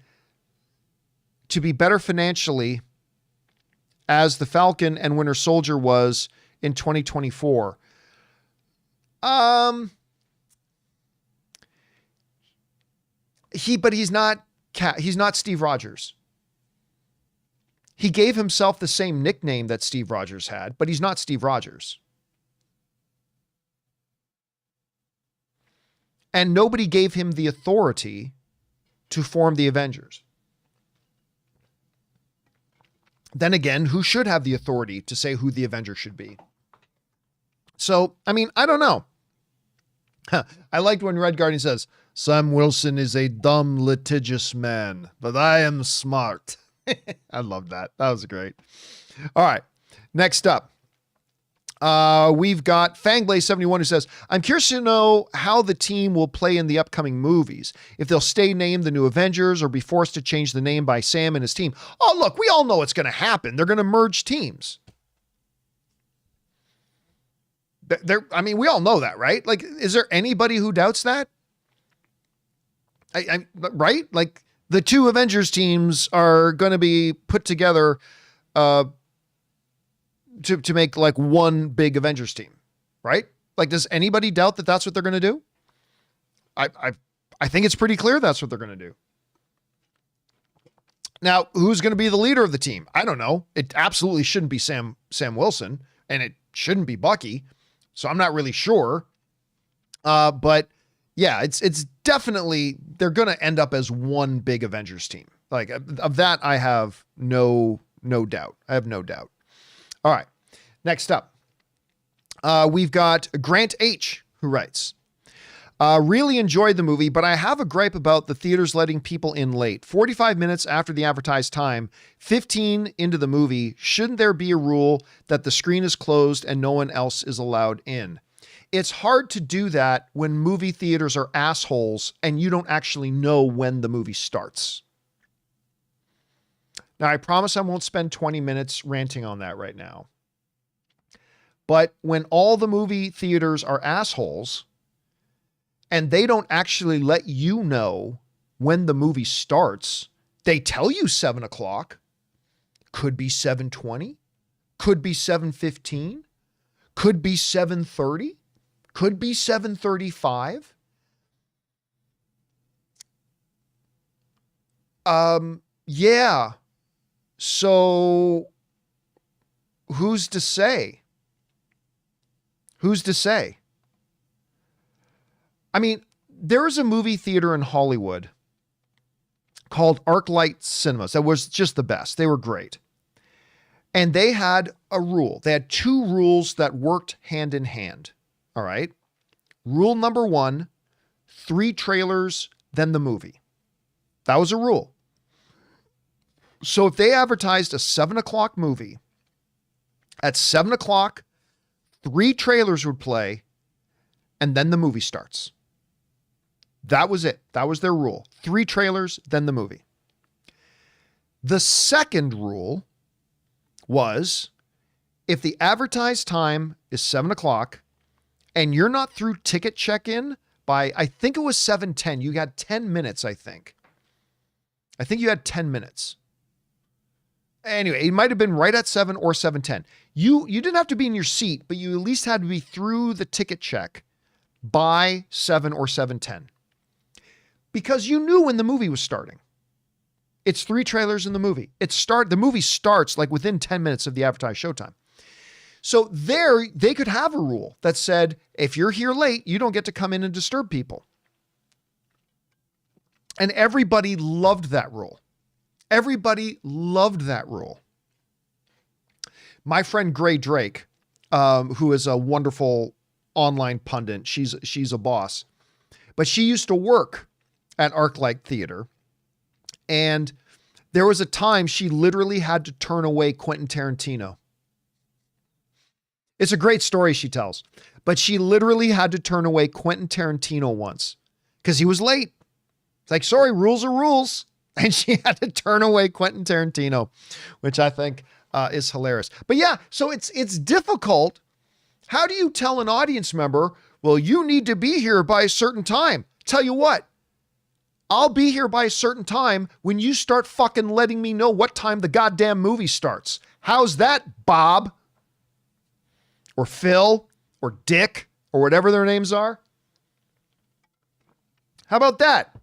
as the Falcon and Winter Soldier was in 2024. He's not Steve Rogers. He gave himself the same nickname that Steve Rogers had, but he's not Steve Rogers. And nobody gave him the authority to form the Avengers. Then again, who should have the authority to say who the Avengers should be? So, I mean, I don't know. I liked when Red Guardian says, Sam Wilson is a dumb, litigious man, but I am smart. I love that. That was great. All right. Next up, we've got Fangblaze71 who says, I'm curious to know how the team will play in the upcoming movies. If they'll stay named the New Avengers or be forced to change the name by Sam and his team. Oh, look, we all know what's going to happen. They're going to merge teams. We all know that, right? Like, is there anybody who doubts that? Right? Like, the two Avengers teams are going to be put together to make like one big Avengers team, right? Like, does anybody doubt that that's what they're going to do? I think it's pretty clear that's what they're going to do. Now, who's going to be the leader of the team? I don't know. It absolutely shouldn't be Sam Wilson, and it shouldn't be Bucky. So I'm not really sure. But yeah, it's definitely, they're going to end up as one big Avengers team. Like, of that, I have no doubt. I have no doubt. All right. Next up, we've got Grant H, who writes, really enjoyed the movie, but I have a gripe about the theaters letting people in late. 45 minutes after the advertised time, 15 into the movie. Shouldn't there be a rule that the screen is closed and no one else is allowed in? It's hard to do that when movie theaters are assholes and you don't actually know when the movie starts. Now, I promise I won't spend 20 minutes ranting on that right now. But when all the movie theaters are assholes and they don't actually let you know when the movie starts, they tell you 7 o'clock, could be 7:20, could be 7:15, could be 7:30. Could be 7:35. Yeah. So who's to say? Who's to say? I mean, there is a movie theater in Hollywood called ArcLight Cinemas that was just the best. They were great. And they had a rule. They had two rules that worked hand in hand. All right. Rule number 1, 3 trailers, then the movie. That was a rule. So if they advertised a 7 o'clock movie, at 7 o'clock, 3 trailers would play, and then the movie starts. That was it. That was their rule. 3 trailers, then the movie. The second rule was, if the advertised time is 7 o'clock and you're not through ticket check-in by, I think it was 7:10, you had 10 minutes, I think. I think you had 10 minutes. Anyway, it might have been right at 7 or 7:10. You didn't have to be in your seat, but you at least had to be through the ticket check by 7 or 7:10. Because you knew when the movie was starting. It's 3 trailers in the movie. The movie starts like within 10 minutes of the advertised showtime. So there, they could have a rule that said, if you're here late, you don't get to come in and disturb people. And everybody loved that rule. Everybody loved that rule. My friend Gray Drake, who is a wonderful online pundit, she's a boss, but she used to work at ArcLight Theater. And there was a time she literally had to turn away Quentin Tarantino. It's a great story she tells, but she literally had to turn away Quentin Tarantino once because he was late. It's like, sorry, rules are rules. And she had to turn away Quentin Tarantino, which I think is hilarious. But yeah, so it's difficult. How do you tell an audience member, well, you need to be here by a certain time? Tell you what, I'll be here by a certain time when you start fucking letting me know what time the goddamn movie starts. How's that, Bob? Or Phil? Or Dick? Or whatever their names are? How about that?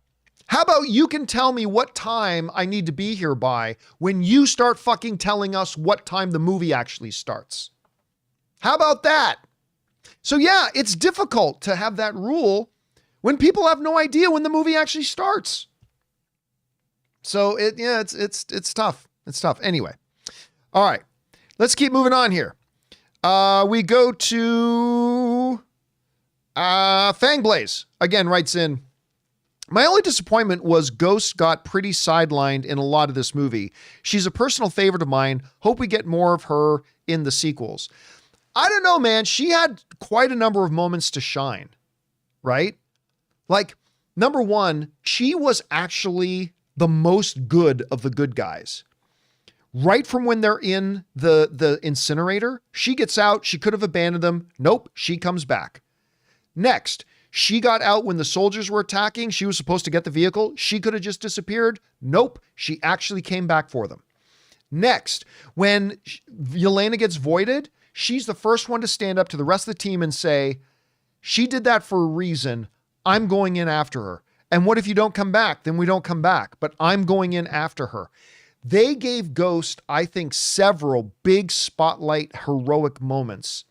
How about you can tell me what time I need to be here by when you start fucking telling us what time the movie actually starts? How about that? So yeah, it's difficult to have that rule when people have no idea when the movie actually starts. So it's tough. It's tough. Anyway. All right. Let's keep moving on here. We go to Fangblaze. Again, writes in, my only disappointment was Ghost got pretty sidelined in a lot of this movie. She's a personal favorite of mine. Hope we get more of her in the sequels. I don't know, man. She had quite a number of moments to shine, right? Like, number one, she was actually the most good of the good guys. Right from when they're in the incinerator, she gets out. She could have abandoned them. Nope, she comes back. Next, she got out when the soldiers were attacking. She was supposed to get the vehicle. She could have just disappeared. Nope, she actually came back for them. Next, when Yelena gets voided, she's the first one to stand up to the rest of the team and say, she did that for a reason. I'm going in after her. And what if you don't come back? Then we don't come back, but I'm going in after her. They gave Ghost, I think, several big spotlight heroic moments.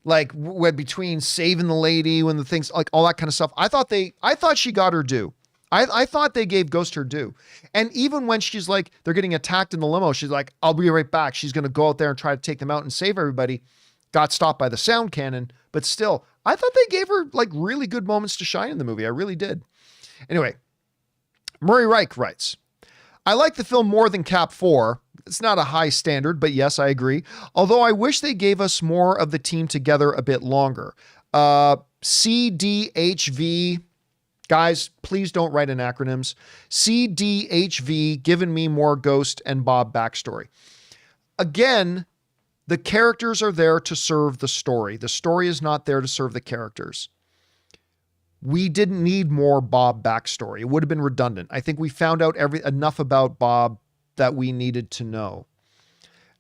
Like between saving the lady, when the things, like all that kind of stuff. I thought she got her due. I thought they gave Ghost her due. And even when she's like, they're getting attacked in the limo, she's like, I'll be right back. She's going to go out there and try to take them out and save everybody. Got stopped by the sound cannon, but still, I thought they gave her like really good moments to shine in the movie. I really did. Anyway, Murray Reich writes, I like the film more than Cap 4. It's not a high standard, but yes, I agree. Although I wish they gave us more of the team together a bit longer. CDHV, guys, please don't write in acronyms. CDHV, given me more Ghost and Bob backstory. Again, the characters are there to serve the story. The story is not there to serve the characters. We didn't need more Bob backstory. It would have been redundant. I think we found out enough about Bob that we needed to know.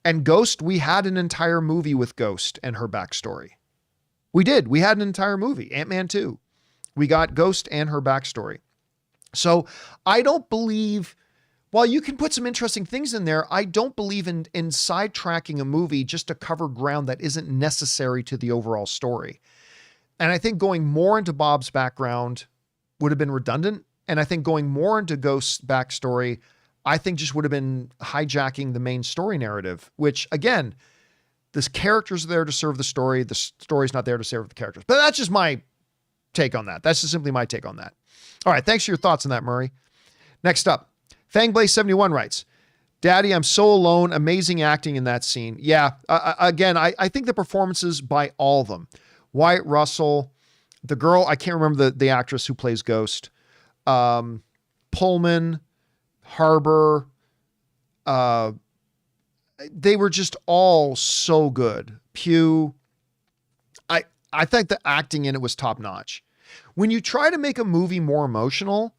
And Ghost, we had an entire movie with Ghost and her backstory. We did. We had an entire movie. Ant-Man 2. We got Ghost and her backstory. So I don't believe, while you can put some interesting things in there, I don't believe in sidetracking a movie just to cover ground that isn't necessary to the overall story. And I think going more into Bob's background would have been redundant. And I think going more into Ghost's backstory, I think just would have been hijacking the main story narrative, which again, the characters are there to serve the story. The story's not there to serve the characters. But that's just my take on that. That's just simply my take on that. All right. Thanks for your thoughts on that, Murray. Next up, Fangblaze71 writes, Daddy, I'm so alone. Amazing acting in that scene. Yeah. Again, I think the performances by all of them, Wyatt Russell, the girl, I can't remember the actress who plays Ghost, Pullman, Harbor, they were just all so good. Pugh, I think the acting in it was top notch. When you try to make a movie more emotional,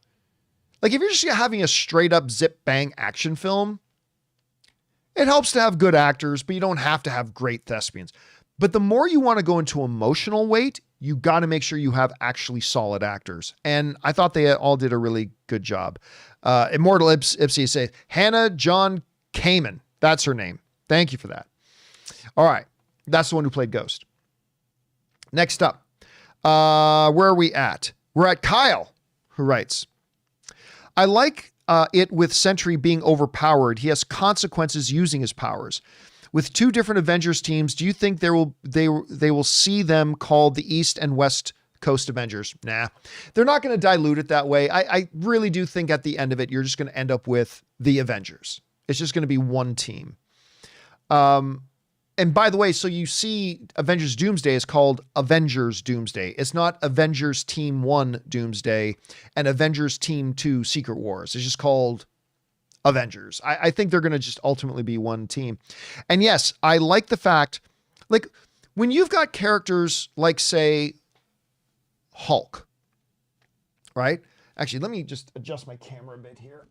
like if you're just having a straight up zip bang action film, it helps to have good actors, but you don't have to have great thespians. But the more you want to go into emotional weight, you got to make sure you have actually solid actors. And I thought they all did a really good job. Immortal Ipsy says, Hannah John Kamen. That's her name. Thank you for that. All right. That's the one who played Ghost. Next up, where are we at? We're at Kyle, who writes, I like it with Sentry being overpowered. He has consequences using his powers. With two different Avengers teams, do you think they will see them called the East and West Coast Avengers? Nah, they're not going to dilute it that way. I really do think at the end of it, you're just going to end up with the Avengers. It's just going to be one team. And by the way, so you see Avengers Doomsday is called Avengers Doomsday. It's not Avengers Team 1 Doomsday and Avengers Team 2 Secret Wars. It's just called Avengers. I think they're going to just ultimately be one team. And yes, I like the fact, like when you've got characters like, say, Hulk, right? Actually, let me just adjust my camera a bit here.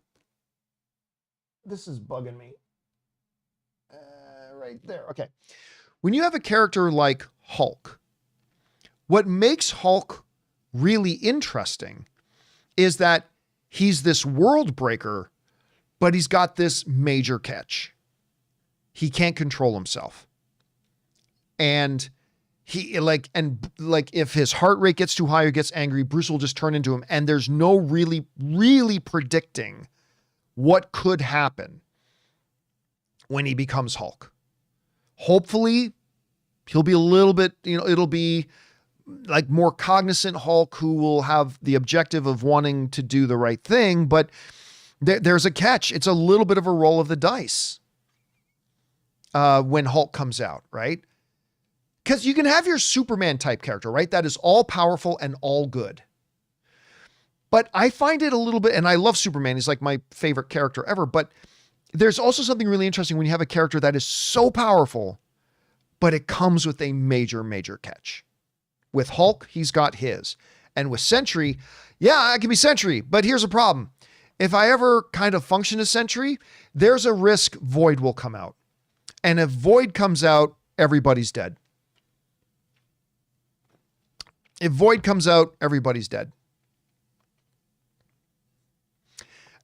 This is bugging me. Right there. Okay. When you have a character like Hulk, what makes Hulk really interesting is that he's this world breaker, but he's got this major catch. He can't control himself. And if his heart rate gets too high or gets angry, Bruce will just turn into him. And there's no really predicting what could happen when he becomes Hulk. Hopefully he'll be a little bit, it'll be like more cognizant Hulk who will have the objective of wanting to do the right thing, but there's a catch. It's a little bit of a roll of the dice when Hulk comes out, right? Because you can have your Superman type character, right? That is all powerful and all good. But I find it a little bit, and I love Superman. He's like my favorite character ever, but there's also something really interesting when you have a character that is so powerful, but it comes with a major catch. With Hulk, he's got his. And with Sentry, yeah, I can be Sentry, but here's a problem. If I ever kind of function as Sentry, there's a risk Void will come out. And if Void comes out, everybody's dead. If Void comes out, everybody's dead.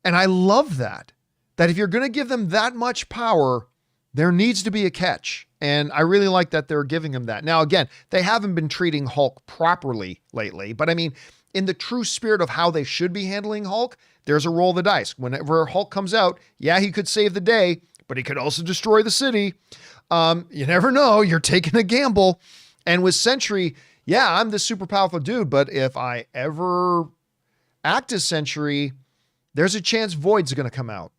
And I love that if you're going to give them that much power, there needs to be a catch. And I really like that they're giving him that. Now, again, they haven't been treating Hulk properly lately, but I mean, in the true spirit of how they should be handling Hulk, there's a roll of the dice. Whenever Hulk comes out, yeah, he could save the day, but he could also destroy the city. You never know. You're taking a gamble. And with Sentry, yeah, I'm this super powerful dude, but if I ever act as Sentry, there's a chance Void's going to come out.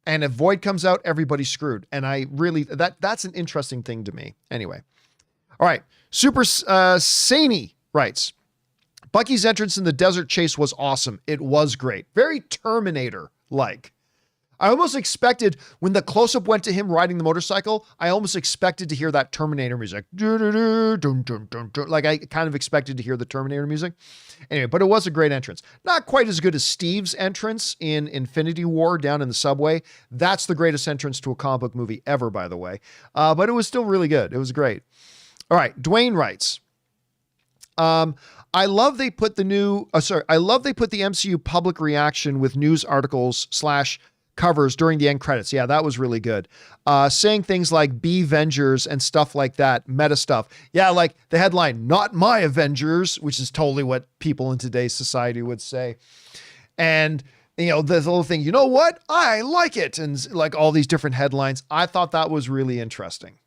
And if Void comes out, everybody's screwed. And I really, that's an interesting thing to me. Anyway. All right. Super Saney writes, Bucky's entrance in the desert chase was awesome. It was great. Very Terminator-like. I almost expected, when the close-up went to him riding the motorcycle, I almost expected to hear that Terminator music. Like I kind of expected to hear the Terminator music. Anyway, but it was a great entrance. Not quite as good as Steve's entrance in Infinity War down in the subway. That's the greatest entrance to a comic book movie ever, by the way. But it was still really good. It was great. All right, Dwayne writes, I love they put the MCU public reaction with news articles / covers during the end credits. Yeah, that was really good. Saying things like "Be Avengers" and stuff like that, meta stuff. Yeah, like the headline, "Not my Avengers," which is totally what people in today's society would say. And, there's a little thing, you know what? I like it. And like all these different headlines. I thought that was really interesting.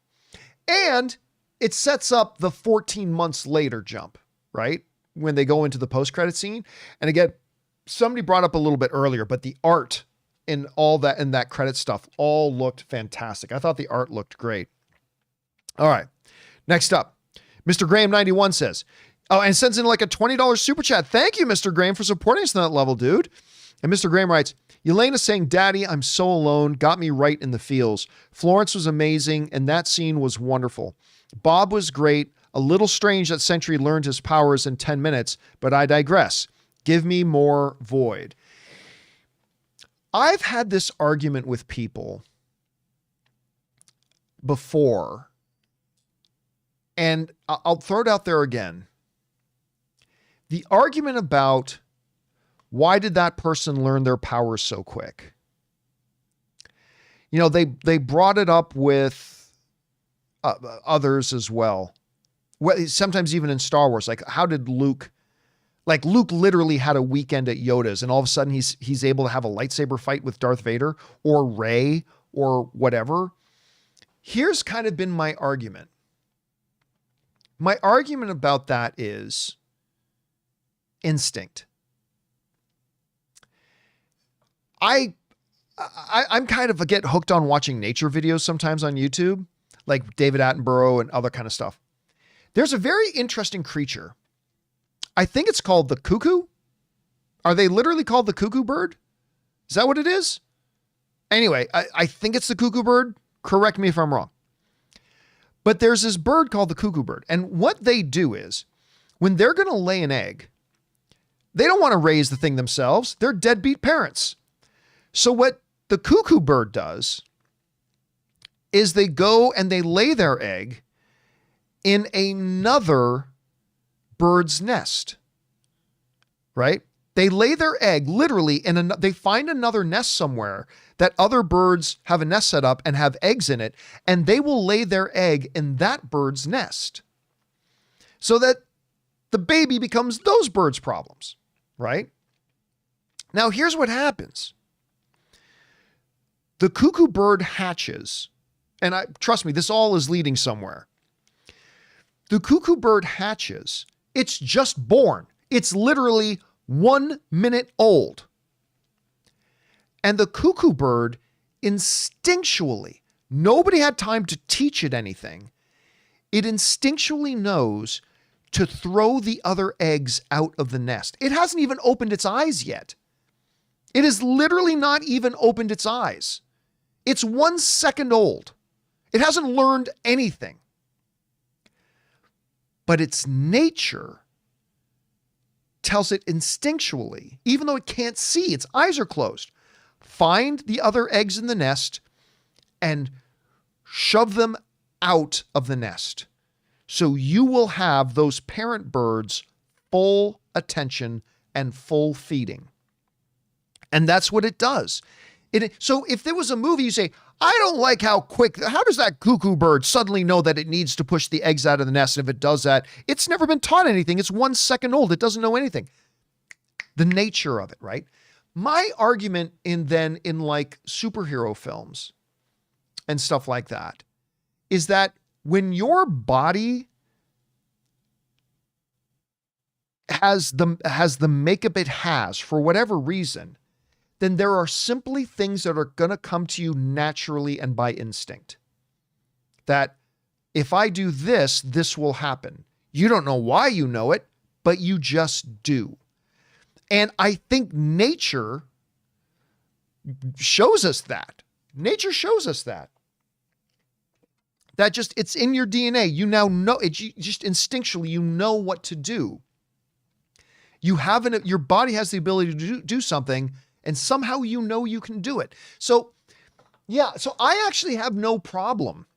And it sets up the 14 months later jump, right? When they go into the post-credit scene. And again, somebody brought up a little bit earlier, but the art in all that, and that credit stuff all looked fantastic. I thought the art looked great. All right. Next up, Mr. Graham 91 says, oh, and sends in like a $20 super chat. Thank you, Mr. Graham, for supporting us on that level, dude. And Mr. Graham writes, Yelena's saying, Daddy, I'm so alone. Got me right in the feels. Florence was amazing, and that scene was wonderful. Bob was great. A little strange that Sentry learned his powers in 10 minutes, but I digress. Give me more Void. I've had this argument with people before, and I'll throw it out there again. The argument about why did that person learn their powers so quick? You know, they brought it up with others as well. Sometimes even in Star Wars, like how did Luke literally had a weekend at Yoda's and all of a sudden he's able to have a lightsaber fight with Darth Vader or Rey or whatever. Here's kind of been my argument. My argument about that is instinct. I'm kind of get hooked on watching nature videos sometimes on YouTube, like David Attenborough and other kind of stuff. There's a very interesting creature. I think it's called the cuckoo. Are they literally called the cuckoo bird? Is that what it is? Anyway, I think it's the cuckoo bird. Correct me if I'm wrong. But there's this bird called the cuckoo bird. And what they do is when they're going to lay an egg, they don't want to raise the thing themselves. They're deadbeat parents. So what the cuckoo bird does is they go and they lay their egg in another bird's nest, right? They lay their egg literally they find another nest somewhere that other birds have a nest set up and have eggs in it, and they will lay their egg in that bird's nest so that the baby becomes those birds' problems, right? Now, here's what happens. The cuckoo bird hatches, and trust me, this all is leading somewhere. The cuckoo bird hatches. It's just born. It's literally 1 minute old. And the cuckoo bird instinctually, nobody had time to teach it anything. It instinctually knows to throw the other eggs out of the nest. It hasn't even opened its eyes yet. It has literally not even opened its eyes. It's 1 second old. It hasn't learned anything. But its nature tells it instinctually, even though it can't see, its eyes are closed, find the other eggs in the nest and shove them out of the nest. So you will have those parent birds full attention and full feeding. And that's what it does. So if there was a movie, you say, I don't like how does that cuckoo bird suddenly know that it needs to push the eggs out of the nest? And if it does that, it's never been taught anything. It's 1 second old. It doesn't know anything. The nature of it, right? My argument in like superhero films and stuff like that is that when your body has the makeup it has for whatever reason, then there are simply things that are going to come to you naturally and by instinct. That if I do this, this will happen. You don't know why you know it, but you just do. And I think nature shows us that. Nature shows us that. That just, it's in your DNA. You now know it, just instinctually, you know what to do. Your body has the ability to do something, and somehow you know you can do it. So, yeah, so I actually have no problem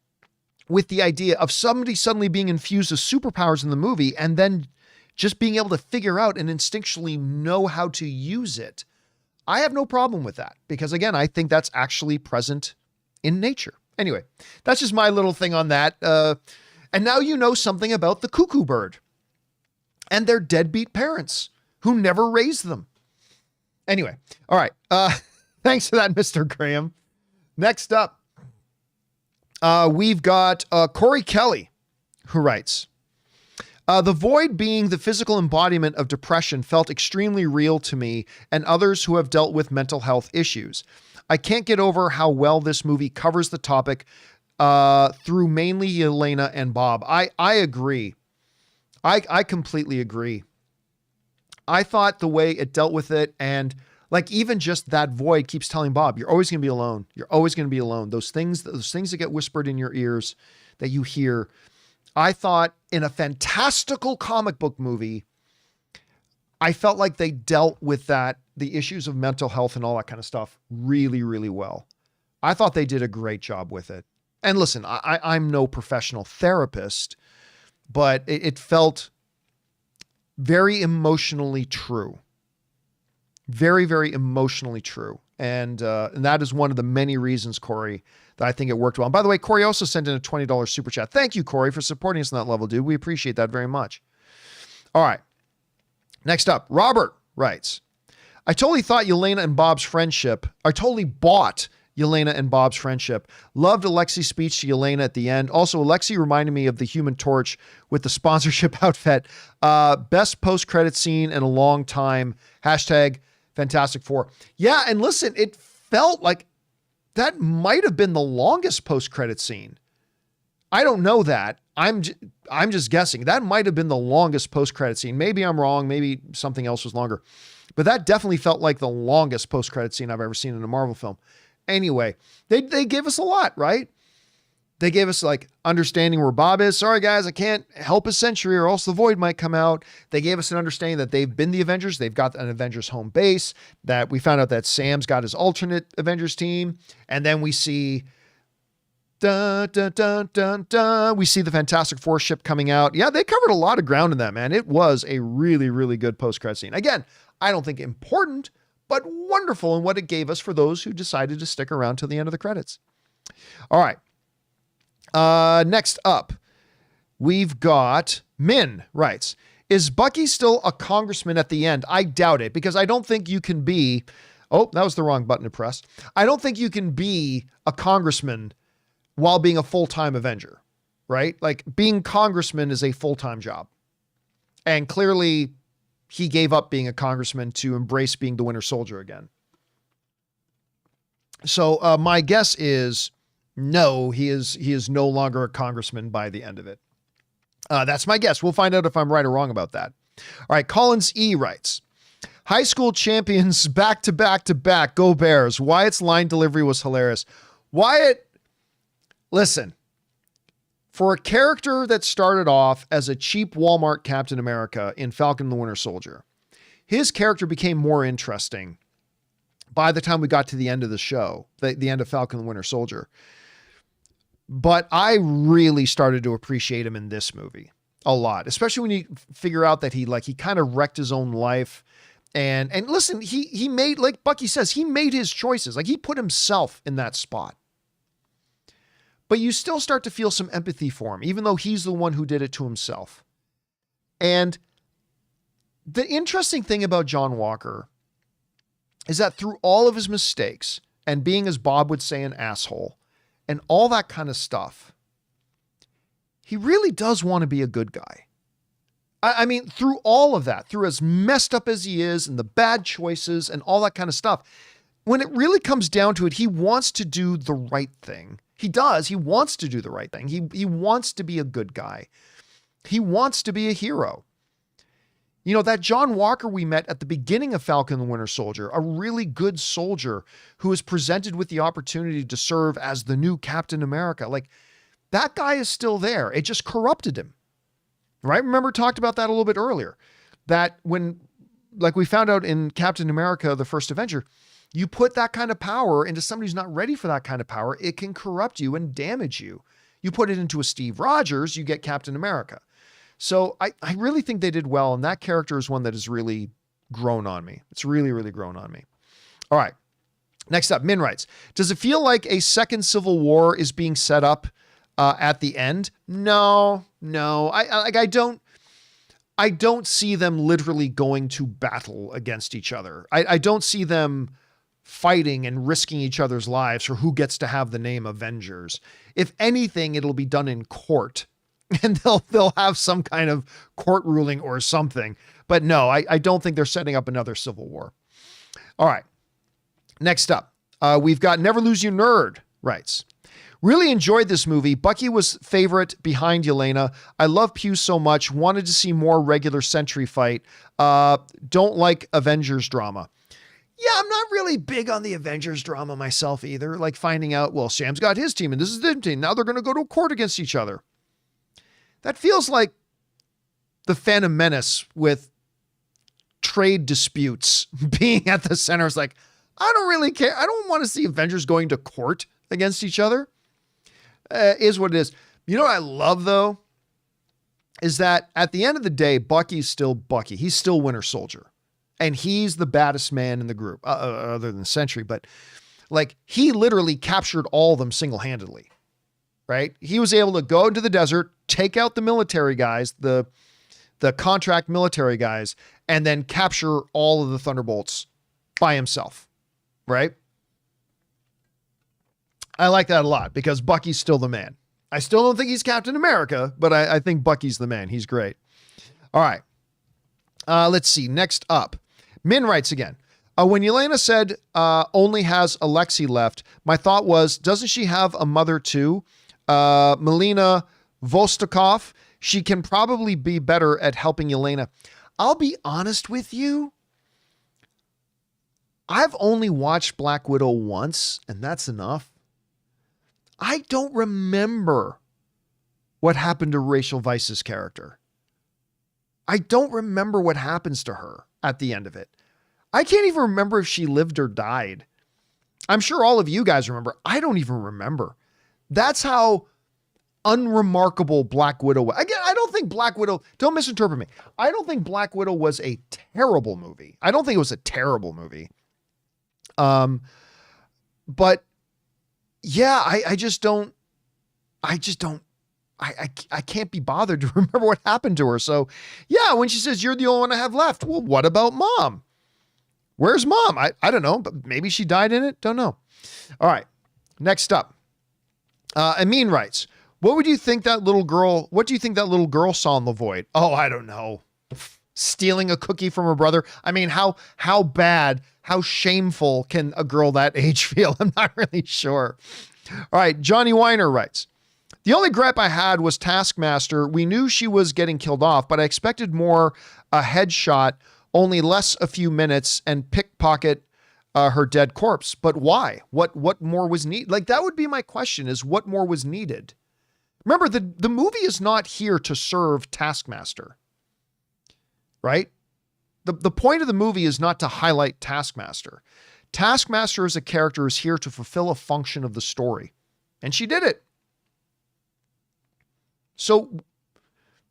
with the idea of somebody suddenly being infused with superpowers in the movie and then just being able to figure out and instinctually know how to use it. I have no problem with that because, again, I think that's actually present in nature. Anyway, that's just my little thing on that. And now you know something about the cuckoo bird and their deadbeat parents who never raised them. Anyway, all right. Thanks for that, Mr. Graham. Next up, we've got Corey Kelly, who writes, The Void, being the physical embodiment of depression, felt extremely real to me and others who have dealt with mental health issues. I can't get over how well this movie covers the topic through mainly Yelena and Bob. I agree. I completely agree. I thought the way it dealt with it, and like even just that Void keeps telling Bob, you're always going to be alone. You're always going to be alone. Those things that get whispered in your ears that you hear. I thought in a fantastical comic book movie, I felt like they dealt with that, the issues of mental health and all that kind of stuff really, really well. I thought they did a great job with it. And listen, I'm no professional therapist, but it felt very emotionally true. Very, very emotionally true. And that is one of the many reasons, Corey, that I think it worked well. And by the way, Corey also sent in a $20 super chat. Thank you, Corey, for supporting us on that level, dude. We appreciate that very much. All right. Next up, Robert writes, I totally bought Yelena and Bob's friendship. Loved Alexi's speech to Yelena at the end. Also, Alexi reminded me of the Human Torch with the sponsorship outfit. Best post-credit scene in a long time. Hashtag Fantastic Four. Yeah, and listen, it felt like that might have been the longest post-credit scene. I don't know that. I'm just guessing. That might have been the longest post-credit scene. Maybe I'm wrong. Maybe something else was longer. But that definitely felt like the longest post-credit scene I've ever seen in a Marvel film. Anyway, they gave us a lot, right? They gave us like understanding where Bob is. Sorry, guys, I can't help a Sentry or else the Void might come out. They gave us an understanding that they've been the Avengers. They've got an Avengers home base, that we found out that Sam's got his alternate Avengers team. And then we see we see the Fantastic Four ship coming out. Yeah, they covered a lot of ground in that, man. It was a really, really good post-credit scene. Again, I don't think important, but wonderful in what it gave us for those who decided to stick around till the end of the credits. All right. Next up, we've got Min writes, is Bucky still a congressman at the end? I doubt it, because I don't think you can be, oh, that was the wrong button to press. I don't think you can be a congressman while being a full-time Avenger, right? Like being congressman is a full-time job. And clearly he gave up being a congressman to embrace being the Winter Soldier again. So my guess is no, he is no longer a congressman by the end of it. That's my guess. We'll find out if I'm right or wrong about that. All right. Collins E writes, high school champions back to back to back. Go Bears. Wyatt's line delivery was hilarious. Wyatt, listen, for a character that started off as a cheap Walmart Captain America in Falcon and the Winter Soldier, his character became more interesting by the time we got to the end of the show, the end of Falcon and the Winter Soldier. But I really started to appreciate him in this movie a lot, especially when you figure out that he kind of wrecked his own life. And listen, he made, like Bucky says, he made his choices. Like he put himself in that spot. But you still start to feel some empathy for him, even though he's the one who did it to himself. And the interesting thing about John Walker is that through all of his mistakes and being, as Bob would say, an asshole and all that kind of stuff, he really does want to be a good guy. I mean, through all of that, through as messed up as he is and the bad choices and all that kind of stuff, when it really comes down to it, he wants to do the right thing. He does. He wants to do the right thing. He wants to be a good guy. He wants to be a hero. You know, that John Walker we met at the beginning of Falcon and the Winter Soldier, a really good soldier who is presented with the opportunity to serve as the new Captain America. Like, that guy is still there. It just corrupted him. Right? Remember, talked about that a little bit earlier. That when, like we found out in Captain America, the First Avenger, you put that kind of power into somebody who's not ready for that kind of power, it can corrupt you and damage you. You put it into a Steve Rogers, you get Captain America. So I really think they did well. And that character is one that has really grown on me. It's really, really grown on me. All right. Next up, Min writes, does it feel like a second Civil War is being set up at the end? No. I don't see them literally going to battle against each other. I don't see them fighting and risking each other's lives for who gets to have the name Avengers. If anything, it'll be done in court and they'll have some kind of court ruling or something. But no, I don't think they're setting up another civil war. All right. Next up, we've got Never Lose Your Nerd writes, really enjoyed this movie. Bucky was favorite behind Yelena. I love Pew so much. Wanted to see more regular Sentry fight. Don't like Avengers drama. Yeah, I'm not really big on the Avengers drama myself either. Like finding out, well, Sam's got his team and this is their team. Now they're going to go to court against each other. That feels like the Phantom Menace with trade disputes being at the center. It's like, I don't really care. I don't want to see Avengers going to court against each other. Is what it is. You know what I love, though, is that at the end of the day, Bucky's still Bucky. He's still Winter Soldier. And he's the baddest man in the group, other than Sentry. But like, he literally captured all of them single-handedly, right? He was able to go into the desert, take out the military guys, the contract military guys, and then capture all of the Thunderbolts by himself, right? I like that a lot because Bucky's still the man. I still don't think he's Captain America, but I think Bucky's the man. He's great. All right. Let's see. Next up, Min writes again. When Yelena said only has Alexei left, my thought was, doesn't she have a mother too? Melina Vostokov. She can probably be better at helping Yelena. I'll be honest with you. I've only watched Black Widow once, and that's enough. I don't remember what happened to Rachel Weisz's character. I don't remember what happens to her at the end of it. I can't even remember if she lived or died. I'm sure all of you guys remember. I don't even remember. That's how unremarkable Black Widow was. Again, I don't think Black Widow, don't misinterpret me. I don't think Black Widow was a terrible movie. I don't think it was a terrible movie. But yeah, I can't be bothered to remember what happened to her. So yeah, when she says, you're the only one I have left. Well, what about Mom? Where's Mom? I don't know, but maybe she died in it. Don't know. All right. Next up. Amin writes, what do you think that little girl saw in the void? Oh, I don't know. Stealing a cookie from her brother. I mean, how bad, how shameful can a girl that age feel? I'm not really sure. All right. Johnny Weiner writes, the only gripe I had was Taskmaster. We knew she was getting killed off, but I expected more a headshot, only less a few minutes, and pickpocket her dead corpse. But why? What more was needed? Like, that would be my question, is what more was needed? Remember, the movie is not here to serve Taskmaster, right? The point of the movie is not to highlight Taskmaster. Taskmaster as a character is here to fulfill a function of the story. And she did it. So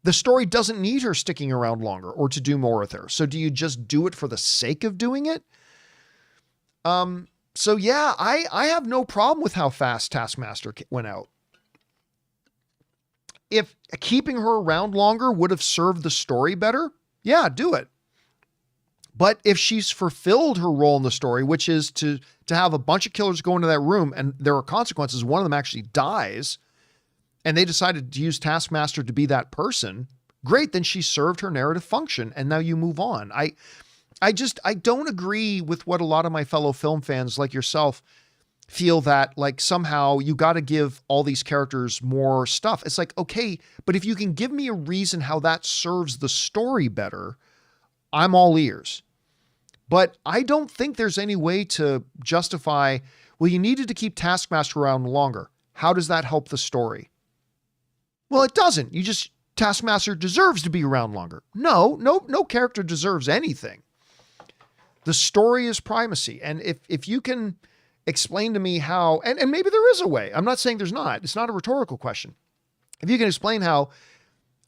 the story doesn't need her sticking around longer or to do more with her. So do you just do it for the sake of doing it? So yeah, I have no problem with how fast Taskmaster went out. If keeping her around longer would have served the story better, yeah, do it. But if she's fulfilled her role in the story, which is to have a bunch of killers go into that room and there are consequences, one of them actually dies, and they decided to use Taskmaster to be that person, great, then she served her narrative function, and now you move on. I don't agree with what a lot of my fellow film fans like yourself feel, that like somehow you got to give all these characters more stuff. It's like, okay, but if you can give me a reason how that serves the story better, I'm all ears. But I don't think there's any way to justify, well, you needed to keep Taskmaster around longer. How does that help the story? Well, it doesn't. Taskmaster deserves to be around longer. No character deserves anything. The story is primacy. And if you can explain to me how, and maybe there is a way, I'm not saying there's not, it's not a rhetorical question. If you can explain how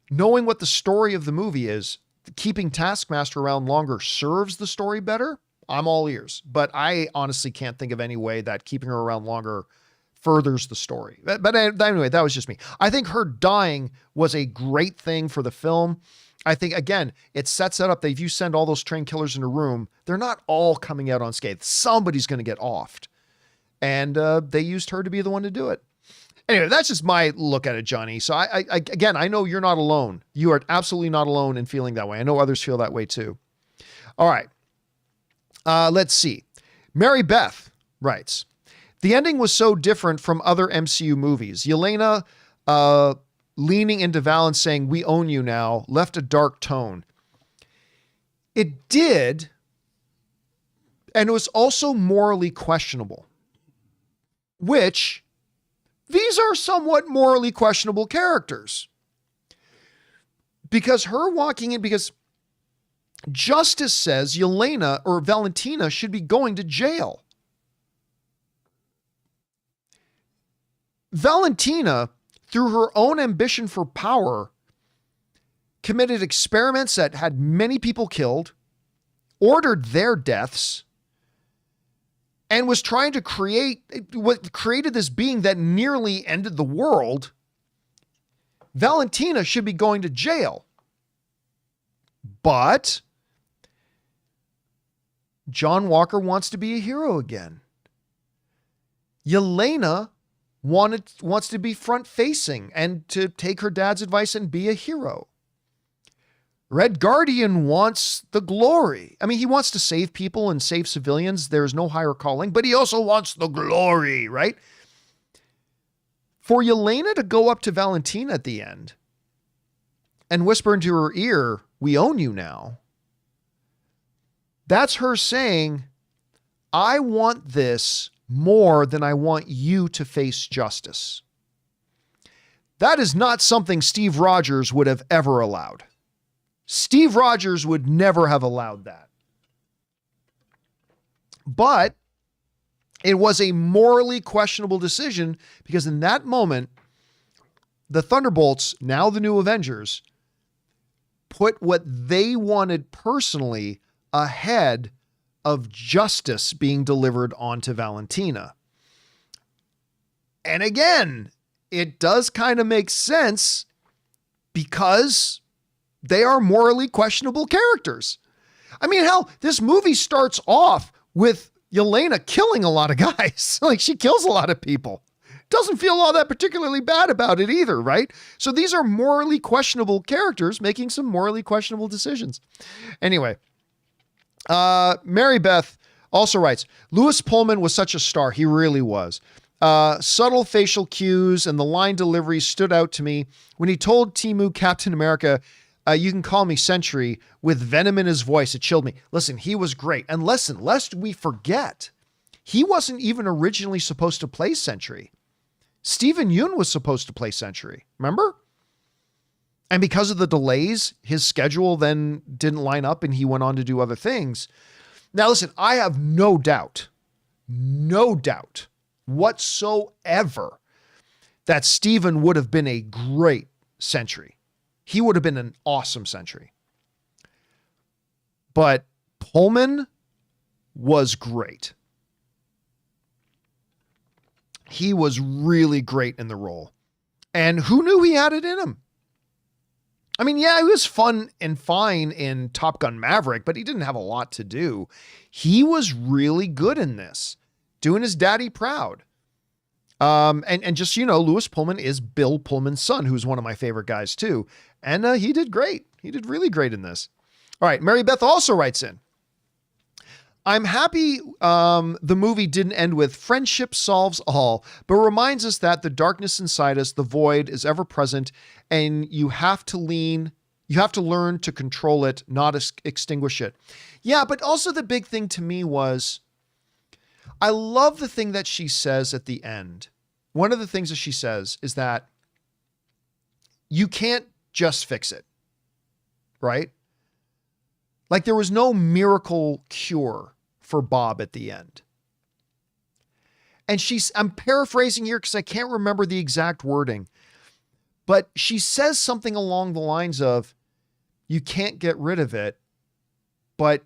knowing what the story of the movie is, keeping Taskmaster around longer serves the story better, I'm all ears. But I honestly can't think of any way that keeping her around longer furthers the story. But anyway, that was just me. I think her dying was a great thing for the film. I think, again, it sets it up that if you send all those trained killers in a room, they're not all coming out unscathed. Somebody's going to get offed. And they used her to be the one to do it. Anyway, that's just my look at it, Johnny. So again, I know you're not alone. You are absolutely not alone in feeling that way. I know others feel that way too. All right. Let's see. Mary Beth writes, the ending was so different from other MCU movies. Yelena leaning into Val and saying, "We own you now," left a dark tone. It did, and it was also morally questionable, which these are somewhat morally questionable characters. Because her walking in, because justice says Yelena or Valentina should be going to jail. Valentina, through her own ambition for power, committed experiments that had many people killed, ordered their deaths, and was trying to create what created this being that nearly ended the world. Valentina should be going to jail. But John Walker wants to be a hero again. Yelena wants to be front-facing and to take her dad's advice and be a hero. Red Guardian wants the glory. I mean, he wants to save people and save civilians. There's no higher calling, but he also wants the glory, right? For Yelena to go up to Valentina at the end and whisper into her ear, "We own you now," that's her saying, I want this more than I want you to face justice. That is not something Steve Rogers would have ever allowed. Steve Rogers would never have allowed that. But it was a morally questionable decision because in that moment, the Thunderbolts, now the new Avengers, put what they wanted personally ahead of justice being delivered onto Valentina. And again, it does kind of make sense because they are morally questionable characters. I mean, hell, this movie starts off with Yelena killing a lot of guys. Like, she kills a lot of people. Doesn't feel all that particularly bad about it either, right? So these are morally questionable characters making some morally questionable decisions. Anyway, Mary Beth also writes, Lewis Pullman was such a star. He really was. Subtle facial cues and the line delivery stood out to me. When he told Timu Captain America, you can call me Sentry, with venom in his voice, it chilled me. Listen, he was great. And listen, lest we forget, he wasn't even originally supposed to play Sentry. Steven Yeun was supposed to play Sentry. Remember? And because of the delays, his schedule then didn't line up and he went on to do other things. Now, listen, I have no doubt whatsoever that Steven would have been a great Sentry. He would have been an awesome Sentry. But Pullman was great. He was really great in the role. And who knew he had it in him? I mean, yeah, he was fun and fine in Top Gun Maverick, but he didn't have a lot to do. He was really good in this, doing his daddy proud. And just, you know, Lewis Pullman is Bill Pullman's son, who's one of my favorite guys too. And he did great. He did really great in this. All right. Mary Beth also writes in, I'm happy the movie didn't end with friendship solves all, but reminds us that the darkness inside us, the void, is ever present, and you have to learn to control it, not extinguish it. Yeah, but also the big thing to me was, I love the thing that she says at the end. One of the things that she says is that you can't just fix it, right? Like there was no miracle cure for Bob at the end. And I'm paraphrasing here because I can't remember the exact wording, but she says something along the lines of, you can't get rid of it, but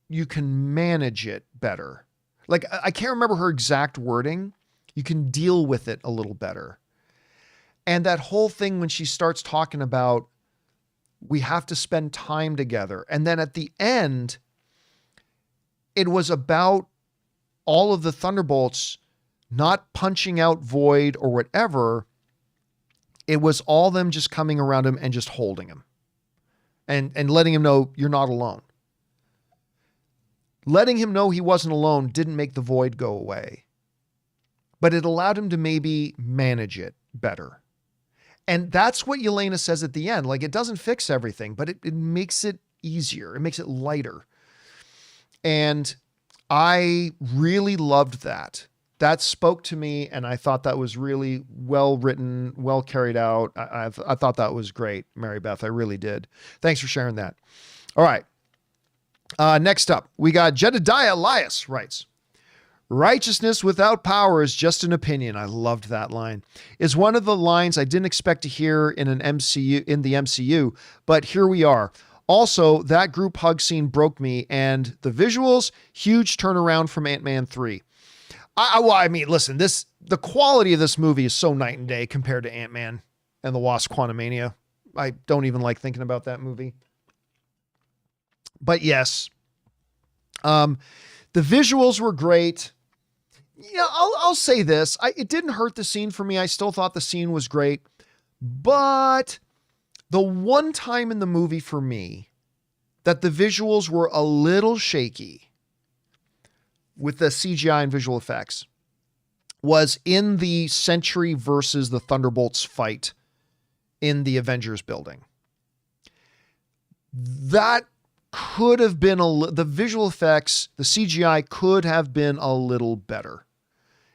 you can manage it better. Like, I can't remember her exact wording. You can deal with it a little better. And that whole thing when she starts talking about, we have to spend time together. And then at the end, it was about all of the Thunderbolts not punching out Void or whatever. It was all them just coming around him and just holding him and letting him know you're not alone. Letting him know he wasn't alone didn't make the Void go away, but it allowed him to maybe manage it better. And that's what Yelena says at the end. Like, it doesn't fix everything, but it makes it easier. It makes it lighter. And I really loved that. That spoke to me, and I thought that was really well written, well carried out. I thought that was great, Mary Beth. I really did. Thanks for sharing that. All right. Next up, we got Jedediah Elias writes, righteousness without power is just an opinion. I loved that line. Is one of the lines I didn't expect to hear in the MCU, but here we are. Also, that group hug scene broke me, and the visuals, huge turnaround from Ant-Man 3. I mean, listen, the quality of this movie is so night and day compared to Ant-Man and the Wasp: Quantumania. I don't even like thinking about that movie. But yes, the visuals were great. Yeah, I'll say this. It didn't hurt the scene for me. I still thought the scene was great. But the one time in the movie for me that the visuals were a little shaky with the CGI and visual effects was in the Sentry versus the Thunderbolts fight in the Avengers building. That could have been the visual effects, the CGI could have been a little better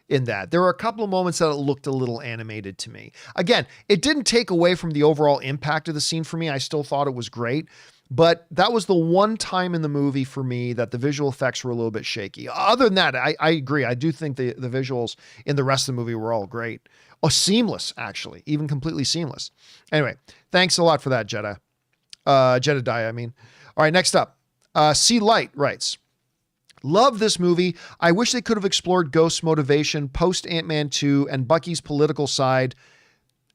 in that. There were a couple of moments that it looked a little animated to me. Again, it didn't take away from the overall impact of the scene for me. I still thought it was great, but that was the one time in the movie for me that the visual effects were a little bit shaky. Other than that, I agree. I do think the visuals in the rest of the movie were all great. Oh, seamless, actually, even completely seamless. Anyway, thanks a lot for that, Jedediah, I mean. All right, next up, C Light writes, love this movie. I wish they could have explored Ghost's motivation post Ant-Man 2 and Bucky's political side.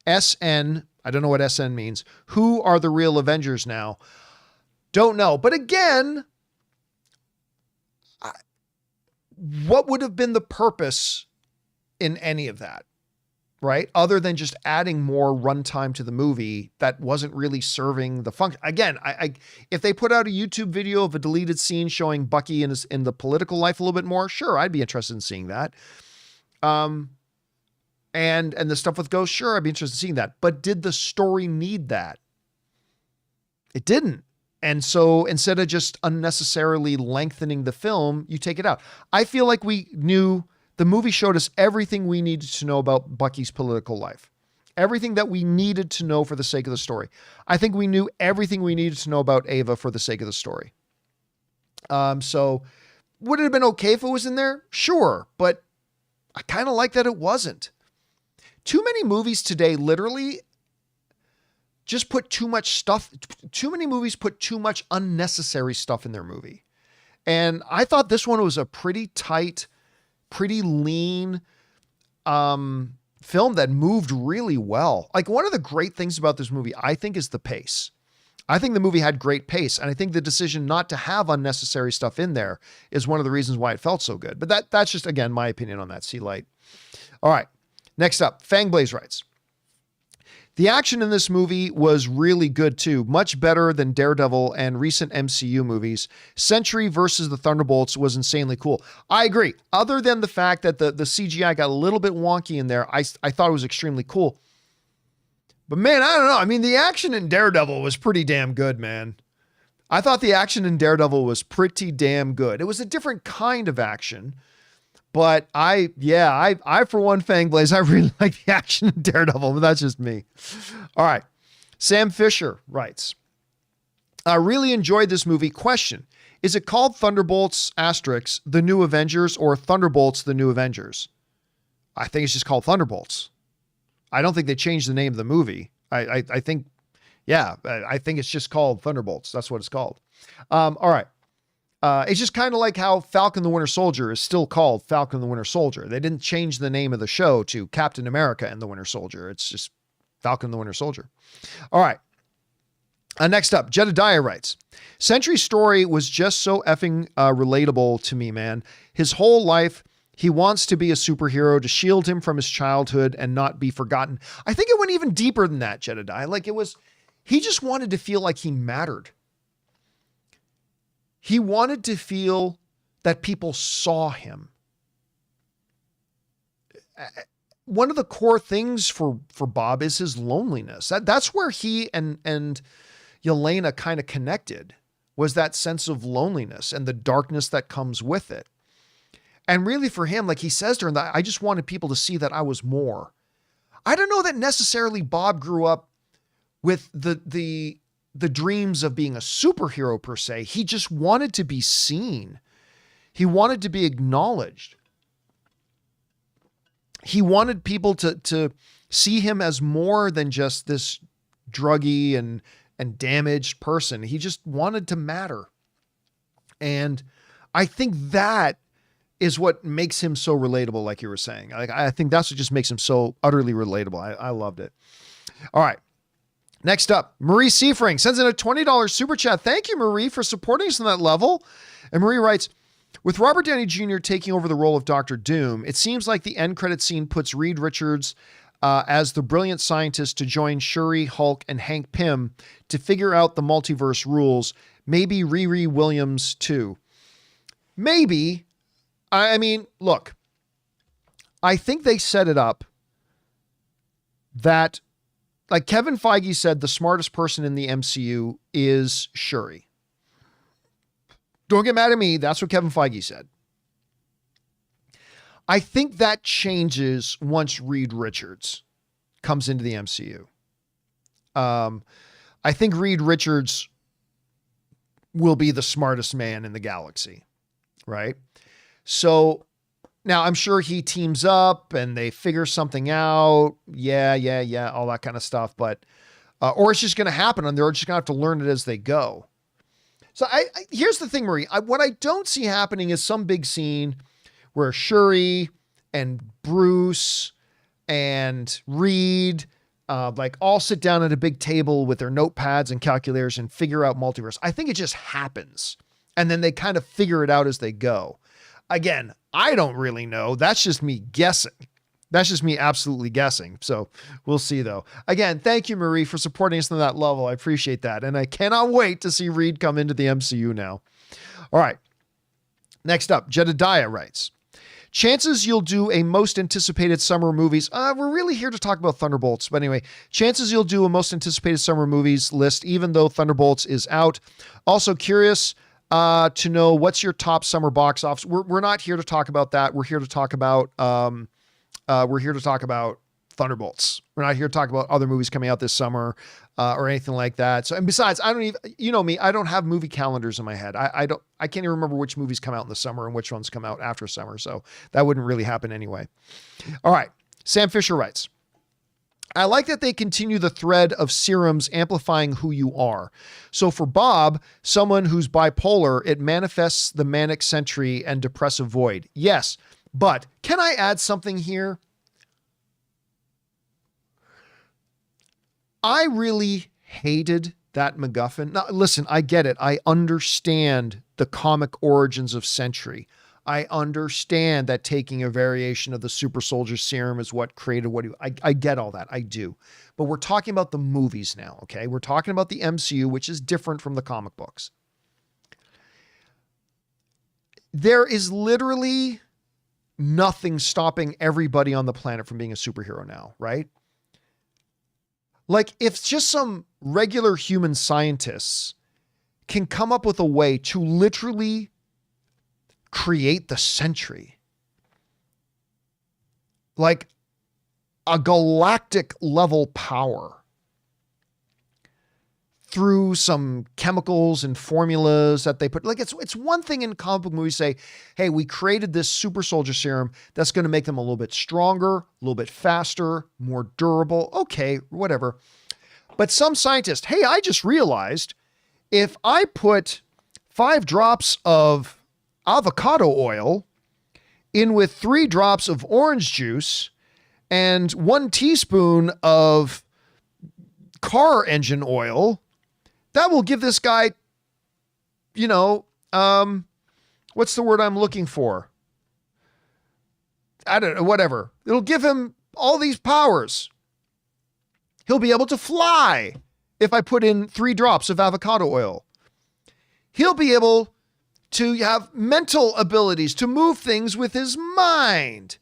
SN, I don't know what SN means. Who are the real Avengers now? Don't know. But again, what would have been the purpose in any of that? Right? Other than just adding more runtime to the movie that wasn't really serving the function. Again, if they put out a YouTube video of a deleted scene showing Bucky in the political life a little bit more, sure, I'd be interested in seeing that. And the stuff with Ghost, sure, I'd be interested in seeing that. But did the story need that? It didn't. And so instead of just unnecessarily lengthening the film, you take it out. I feel like the movie showed us everything we needed to know about Bucky's political life. Everything that we needed to know for the sake of the story. I think we knew everything we needed to know about Ava for the sake of the story. So would it have been okay if it was in there? Sure. But I kind of like that it wasn't. Too many movies today literally just put too much stuff. Too many movies put too much unnecessary stuff in their movie. And I thought this one was a pretty tight, pretty lean film that moved really well. Like, one of the great things about this movie, I think, is the pace. I think the movie had great pace, and I think the decision not to have unnecessary stuff in there is one of the reasons why it felt so good. But that's just, again, my opinion on that. C Light. All right. Next up, Fangblaze writes, the action in this movie was really good too, much better than Daredevil and recent MCU movies. Sentry versus the Thunderbolts was insanely cool. I agree. Other than the fact that the CGI got a little bit wonky in there, I thought it was extremely cool. But man, I don't know. I mean, the action in Daredevil was pretty damn good, man. I thought the action in Daredevil was pretty damn good. It was a different kind of action. But I for one, Fangblaze, I really like the action in Daredevil, but that's just me. All right. Sam Fisher writes, I really enjoyed this movie. Question, is it called Thunderbolts *, The New Avengers, or Thunderbolts, The New Avengers? I think it's just called Thunderbolts. I don't think they changed the name of the movie. I think it's just called Thunderbolts. That's what it's called. All right. It's just kind of like how Falcon the Winter Soldier is still called Falcon the Winter Soldier. They didn't change the name of the show to Captain America and the Winter Soldier. It's just Falcon the Winter Soldier. All right. Next up, Jedediah writes, Sentry's story was just so effing relatable to me, man. His whole life He wants to be a superhero to shield him from his childhood and not be forgotten. I think it went even deeper than that, Jedediah. Like he just wanted to feel like he mattered. He wanted to feel that people saw him. One of the core things for Bob is his loneliness. That's where he and Yelena kind of connected, was that sense of loneliness and the darkness that comes with it. And really for him, like he says to her, that I just wanted people to see that I was more. I don't know that necessarily Bob grew up with the dreams of being a superhero per se. He just wanted to be seen. He wanted to be acknowledged. He wanted people to see him as more than just this druggy and damaged person. He just wanted to matter. And I think that is what makes him so relatable, like you were saying. Like, I think that's what just makes him so utterly relatable. I loved it. All right. Next up, Marie Seafring sends in a $20 super chat. Thank you, Marie, for supporting us on that level. And Marie writes, with Robert Downey Jr. taking over the role of Dr. Doom, it seems like the end credit scene puts Reed Richards as the brilliant scientist to join Shuri, Hulk, and Hank Pym to figure out the multiverse rules. Maybe Riri Williams too. Maybe. I mean, look, I think they set it up that, like Kevin Feige said, the smartest person in the MCU is Shuri. Don't get mad at me. That's what Kevin Feige said. I think that changes once Reed Richards comes into the MCU. I think Reed Richards will be the smartest man in the galaxy, right? So now I'm sure he teams up and they figure something out. Yeah, all that kind of stuff. But, or it's just going to happen and they're just going to have to learn it as they go. So here's the thing, Marie. What I don't see happening is some big scene where Shuri and Bruce and Reed like all sit down at a big table with their notepads and calculators and figure out multiverse. I think it just happens. And then they kind of figure it out as they go. Again, I don't really know. That's just me guessing. That's just me absolutely guessing. So we'll see though. Again, thank you, Marie, for supporting us on that level. I appreciate that. And I cannot wait to see Reed come into the MCU now. All right. Next up, Jedediah writes, chances you'll do a most anticipated summer movies. We're really here to talk about Thunderbolts. But anyway, chances you'll do a most anticipated summer movies list, even though Thunderbolts is out. Also curious to know what's your top summer box office. We're not here to talk about that. We're here to talk about, Thunderbolts. We're not here to talk about other movies coming out this summer or anything like that. So, and besides, I don't even, you know me, I don't have movie calendars in my head. I can't even remember which movies come out in the summer and which ones come out after summer. So that wouldn't really happen anyway. All right. Sam Fisher writes, I like that they continue the thread of serums amplifying who you are. So for Bob, someone who's bipolar, it manifests the manic Sentry and depressive Void. Yes. But can I add something here? I really hated that MacGuffin. Now, listen, I get it. I understand the comic origins of Sentry. I understand that taking a variation of the super soldier serum is what created what he, I get all that. I do. But we're talking about the movies now, okay? We're talking about the MCU, which is different from the comic books. There is literally nothing stopping everybody on the planet from being a superhero now, right? Like if just some regular human scientists can come up with a way to literally create the Sentry, like a galactic level power through some chemicals and formulas that they put, like it's one thing in comic book movies say, hey, we created this super soldier serum that's going to make them a little bit stronger, a little bit faster, more durable. Okay, whatever. But some scientists, hey, I just realized if I put 5 drops of avocado oil in with 3 drops of orange juice and 1 teaspoon of car engine oil, that will give this guy, you know, what's the word I'm looking for? I don't know, whatever. It'll give him all these powers. He'll be able to fly if I put in 3 drops of avocado oil. He'll be able to have mental abilities to move things with his mind.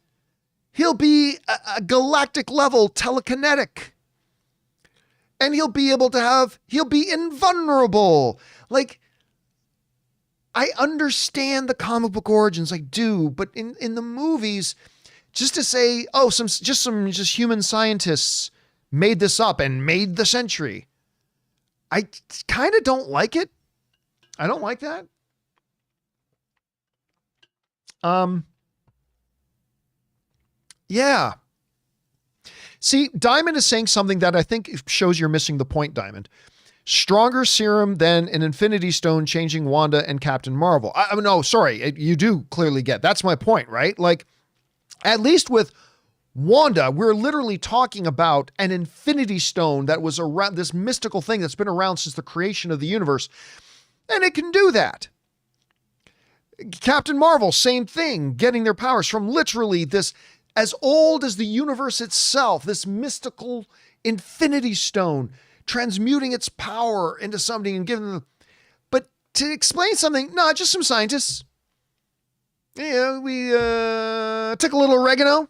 He'll be a galactic level telekinetic. And he'll be invulnerable. Like, I understand the comic book origins, I do, but in the movies, just to say, oh, some human scientists made this up and made the Sentry. I kind of don't like it. I don't like that. Yeah. See, Diamond is saying something that I think shows you're missing the point, Diamond. Stronger serum than an Infinity Stone changing Wanda and Captain Marvel. No, sorry. You do clearly get. That's my point, right? Like, at least with Wanda, we're literally talking about an Infinity Stone that was around, this mystical thing that's been around since the creation of the universe. And it can do that. Captain Marvel, same thing, getting their powers from literally this, as old as the universe itself, this mystical Infinity Stone, transmuting its power into something and giving them. But to explain something, no, just some scientists. Yeah, we took a little oregano,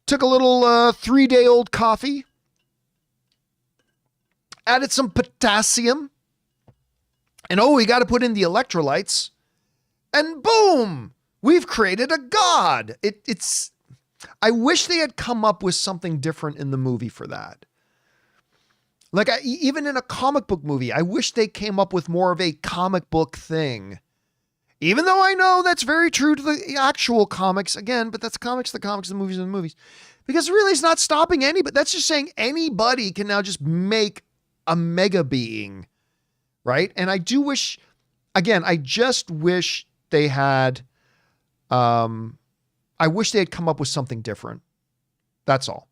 took a little 3-day-old coffee, added some potassium, and we got to put in the electrolytes, and boom, we've created a god. It's. I wish they had come up with something different in the movie for that. Like, even in a comic book movie, I wish they came up with more of a comic book thing. Even though I know that's very true to the actual comics, again, but that's comics, the movies, and the movies. Because really, it's not stopping anybody. That's just saying anybody can now just make a mega being, right? And I do wish, again, I just wish they had, I wish they had come up with something different. That's all.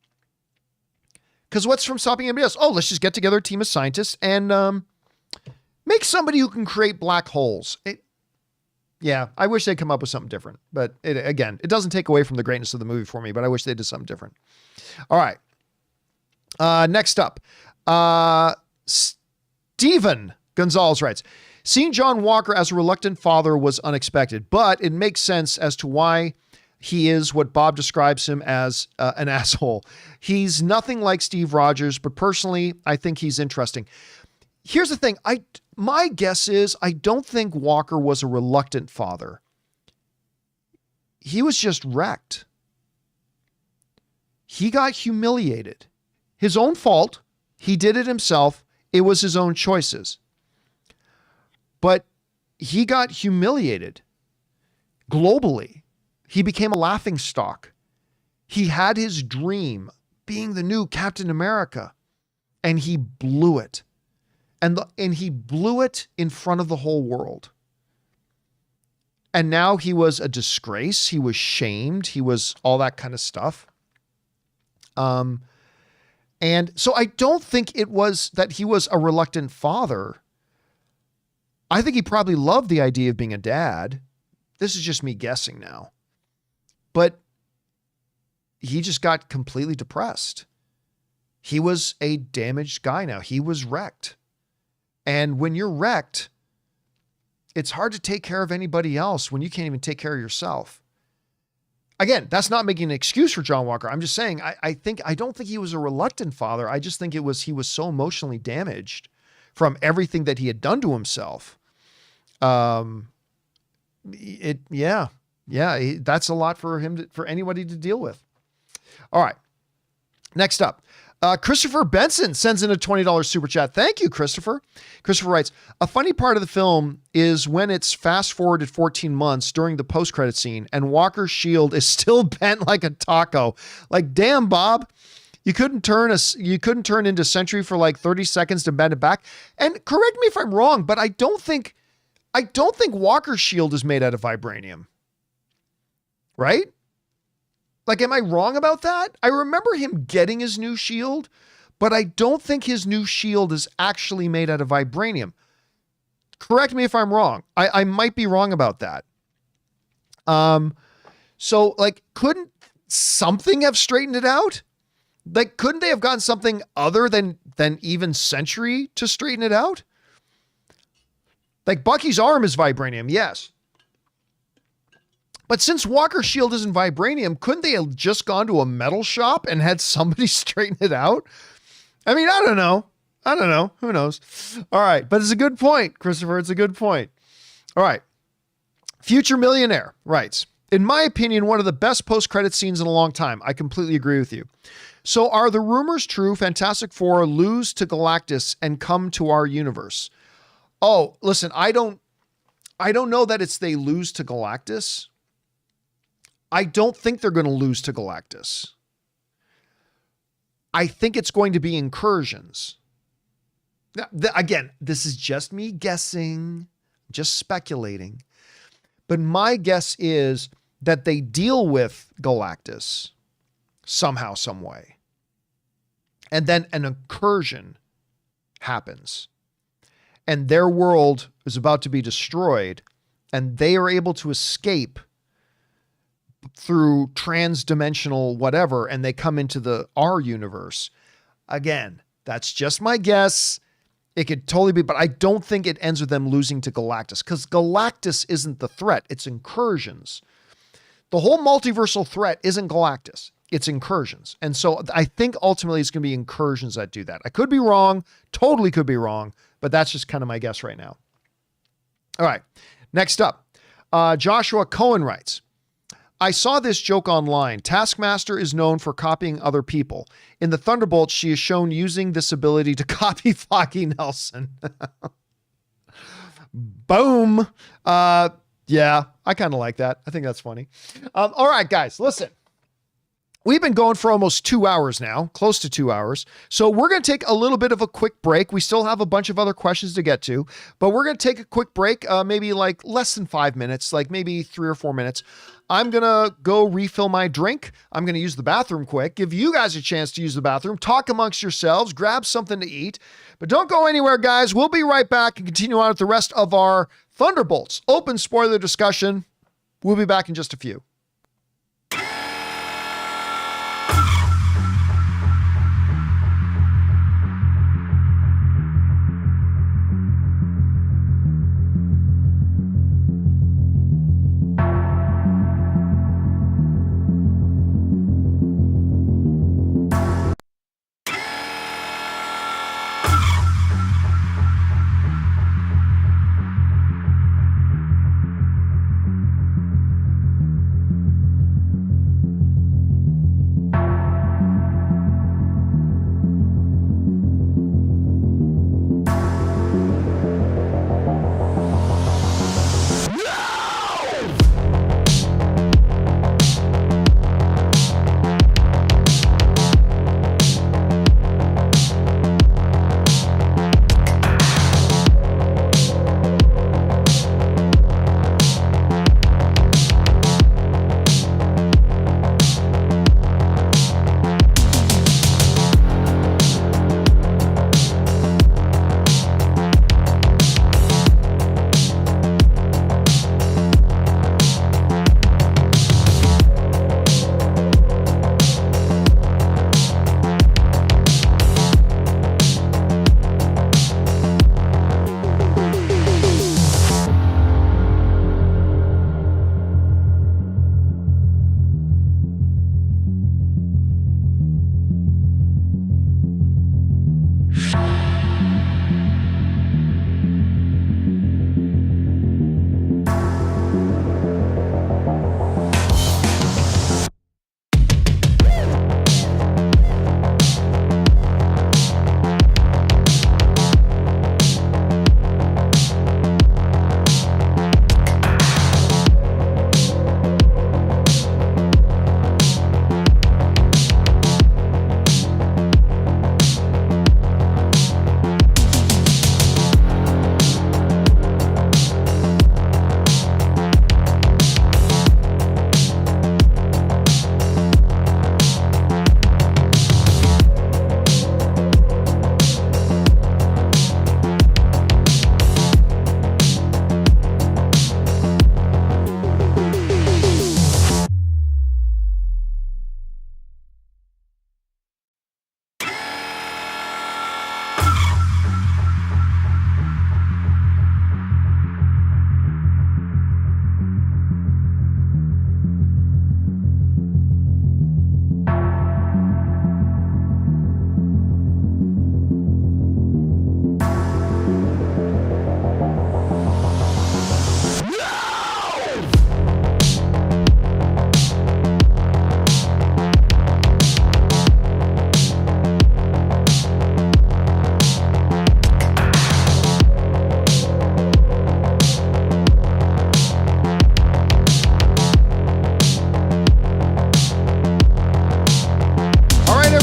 Because what's from stopping anybody else? Oh, let's just get together a team of scientists and make somebody who can create black holes. Yeah, I wish they'd come up with something different. But again, it doesn't take away from the greatness of the movie for me, but I wish they did something different. All right. Next up. Steven Gonzalez writes, seeing John Walker as a reluctant father was unexpected, but it makes sense as to why he is what Bob describes him as an asshole. He's nothing like Steve Rogers, but personally, I think he's interesting. Here's the thing. My guess is I don't think Walker was a reluctant father. He was just wrecked. He got humiliated. His own fault. He did it himself. It was his own choices. But he got humiliated globally. He became a laughingstock. He had his dream being the new Captain America, and he blew it. And he blew it in front of the whole world. And now he was a disgrace. He was shamed. He was all that kind of stuff. And so I don't think it was that he was a reluctant father. I think he probably loved the idea of being a dad. This is just me guessing now. But he just got completely depressed. He was a damaged guy now. He was wrecked. And when you're wrecked, it's hard to take care of anybody else when you can't even take care of yourself. Again, that's not making an excuse for John Walker. I'm just saying, I don't think he was a reluctant father. I just think he was so emotionally damaged from everything that he had done to himself. That's a lot for him, for anybody to deal with. All right. Next up. Christopher Benson sends in a $20 super chat. Thank you, Christopher. Christopher writes, a funny part of the film is when it's fast forwarded 14 months during the post-credit scene and Walker's shield is still bent like a taco. Like, damn, Bob, you couldn't turn into Sentry for like 30 seconds to bend it back. And correct me if I'm wrong, but I don't think Walker's shield is made out of vibranium. Right? Like, am I wrong about that? I remember him getting his new shield, but I don't think his new shield is actually made out of vibranium. Correct me if I'm wrong. I might be wrong about that. So, like, couldn't something have straightened it out? Like, couldn't they have gotten something other than even Sentry to straighten it out? Like, Bucky's arm is vibranium, yes. But since Walker's shield isn't vibranium, couldn't they have just gone to a metal shop and had somebody straighten it out? I mean, I don't know. Who knows? All right. But it's a good point, Christopher. It's a good point. All right. Future Millionaire writes, in my opinion, one of the best post-credit scenes in a long time. I completely agree with you. So are the rumors true? Fantastic Four lose to Galactus and come to our universe. Oh, listen, I don't know that it's they lose to Galactus. I don't think they're going to lose to Galactus. I think it's going to be incursions. Now, again, this is just me guessing, just speculating. But my guess is that they deal with Galactus somehow, some way. And then an incursion happens. And their world is about to be destroyed. And they are able to escape through trans-dimensional whatever. And they come into our universe. Again, that's just my guess. It could totally be, but I don't think it ends with them losing to Galactus, because Galactus isn't the threat. It's incursions. The whole multiversal threat isn't Galactus. It's incursions. And so I think ultimately it's going to be incursions that do that. I could be wrong, totally could be wrong, but that's just kind of my guess right now. All right. Next up, Joshua Cohen writes, I saw this joke online. Taskmaster is known for copying other people. In the Thunderbolts, she is shown using this ability to copy Foggy Nelson. Boom. Yeah, I kind of like that. I think that's funny. All right, guys, listen. We've been going for almost 2 hours now, close to 2 hours. So we're going to take a little bit of a quick break. We still have a bunch of other questions to get to, but we're going to take a quick break, maybe like less than 5 minutes, like maybe 3 or 4 minutes. I'm going to go refill my drink. I'm going to use the bathroom quick, give you guys a chance to use the bathroom, talk amongst yourselves, grab something to eat, but don't go anywhere, guys. We'll be right back and continue on with the rest of our Thunderbolts open spoiler discussion. We'll be back in just a few.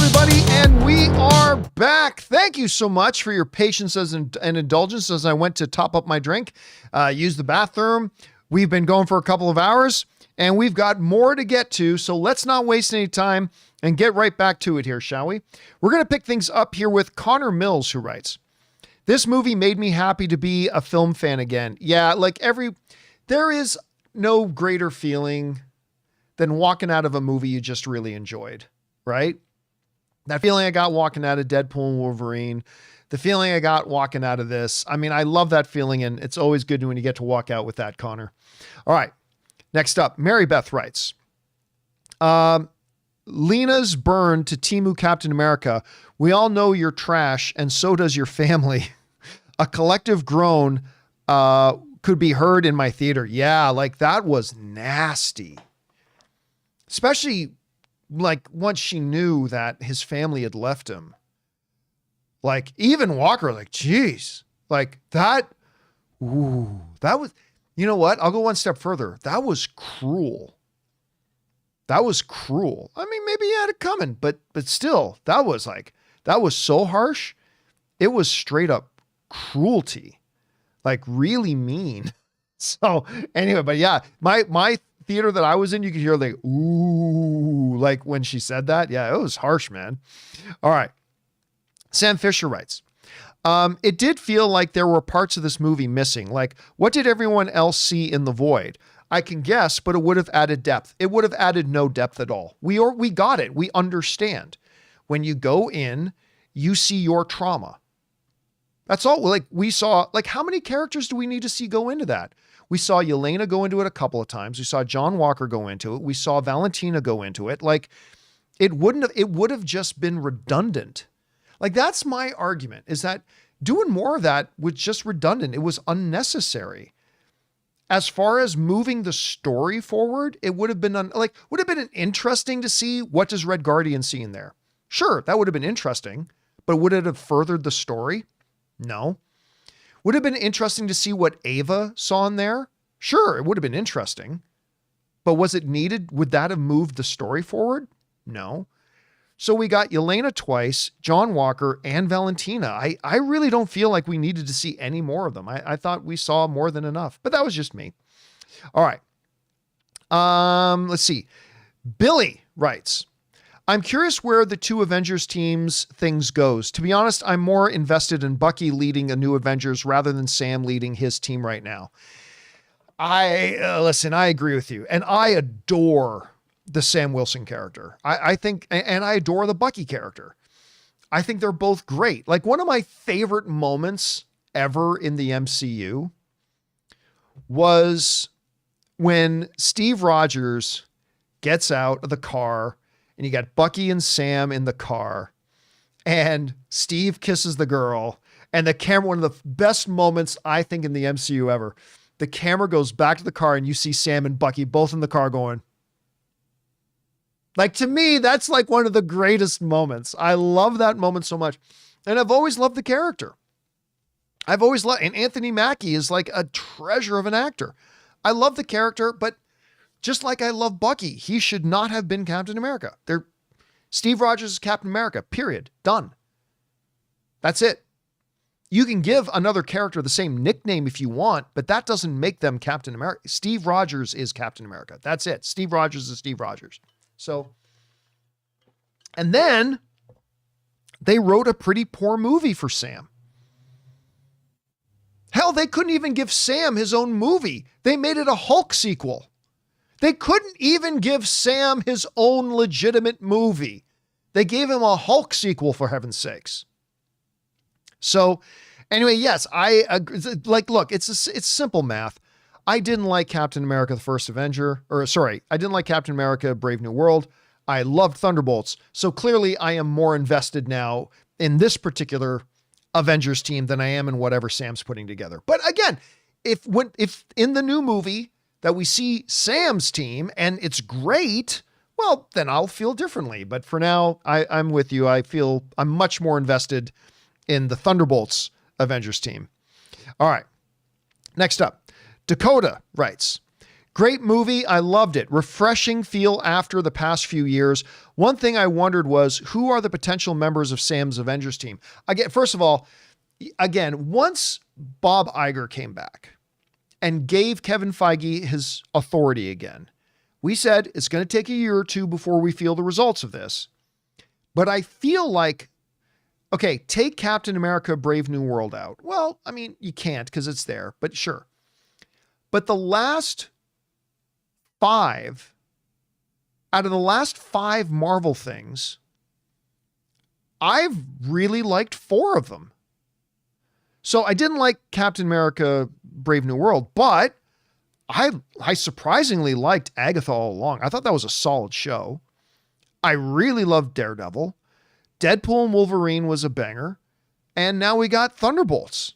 everybody, and we are back. Thank you so much for your patience and indulgence as I went to top up my drink, use the bathroom. We've been going for a couple of hours, and we've got more to get to, so let's not waste any time and get right back to it here, shall we? We're going to pick things up here with Connor Mills, who writes, "This movie made me happy to be a film fan again." Yeah, there is no greater feeling than walking out of a movie you just really enjoyed, right? That feeling I got walking out of Deadpool and Wolverine, the feeling I got walking out of this. I mean, I love that feeling, and it's always good when you get to walk out with that, Connor. All right. Next up, Mary Beth writes, Lena's burn to Temu Captain America. "We all know you're trash, and so does your family." A collective groan could be heard in my theater. Yeah, that was nasty. Especially once she knew that his family had left him. Even Walker, geez, that was, you know what? I'll go one step further. That was cruel. That was cruel. I mean, maybe he had it coming, but still, that was so harsh. It was straight up cruelty, really mean. So anyway, but yeah, my theater that I was in, you could hear ooh, when she said that. Yeah, it was harsh, man. All right. Sam Fisher writes, "It did feel like there were parts of this movie missing. What did everyone else see in the void? I can guess, but it would have added depth. It would have added no depth at all. We got it. We understand. When you go in, you see your trauma. That's all. We saw, how many characters do we need to see go into that? We saw Yelena go into it a couple of times. We saw John Walker go into it. We saw Valentina go into it. It would have just been redundant. That's my argument, is that doing more of that was just redundant. It was unnecessary. As far as moving the story forward, it would have been would have been interesting to see what does Red Guardian see in there. Sure, that would have been interesting, but would it have furthered the story? No. Would it have been interesting to see what Ava saw in there? Sure, it would have been interesting. But was it needed? Would that have moved the story forward? No. So we got Yelena twice, John Walker, and Valentina. I really don't feel like we needed to see any more of them. I thought we saw more than enough, but that was just me. All right. Let's see. Billy writes, "I'm curious where the two Avengers teams things goes. To be honest, I'm more invested in Bucky leading a new Avengers rather than Sam leading his team right now." Listen, I agree with you. And I adore the Sam Wilson character. I think, and I adore the Bucky character. I think they're both great. One of my favorite moments ever in the MCU was when Steve Rogers gets out of the car and you got Bucky and Sam in the car and Steve kisses the girl and the camera, one of the best moments I think in the MCU ever, the camera goes back to the car and you see Sam and Bucky both in the car going, to me, that's one of the greatest moments. I love that moment so much. And I've always loved the character. I've always loved, and Anthony Mackie is a treasure of an actor. I love the character, but just like I love Bucky, he should not have been Captain America. Steve Rogers is Captain America, period. Done. That's it. You can give another character the same nickname if you want, but that doesn't make them Captain America. Steve Rogers is Captain America. That's it. Steve Rogers is Steve Rogers. So, and then they wrote a pretty poor movie for Sam. Hell, they couldn't even give Sam his own movie. They made it a Hulk sequel. They couldn't even give Sam his own legitimate movie. They gave him a Hulk sequel, for heaven's sakes. So anyway, yes, I agree. Look, it's simple math. I didn't like Captain America, the First Avenger, I didn't like Captain America, Brave New World. I loved Thunderbolts. So clearly I am more invested now in this particular Avengers team than I am in whatever Sam's putting together. But again, if in the new movie that we see Sam's team and it's great, well, then I'll feel differently. But for now, I'm with you. I'm much more invested in the Thunderbolts Avengers team. All right. Next up. Dakota writes, Great movie. I loved it. Refreshing feel after the past few years. One thing I wondered was, who are the potential members of Sam's Avengers team? Again, first of all, once Bob Iger came back and gave Kevin Feige his authority again, we said it's going to take a year or two before we feel the results of this. But I feel like, okay, take Captain America Brave New World out. Well, I mean, you can't because it's there, but sure. But the last 5, out of the last 5 Marvel things, I've really liked 4 of them. So I didn't like Captain America Brave New World, but I surprisingly liked Agatha all along. I thought that was a solid show. I really loved Daredevil. Deadpool and Wolverine was a banger. And now we got Thunderbolts.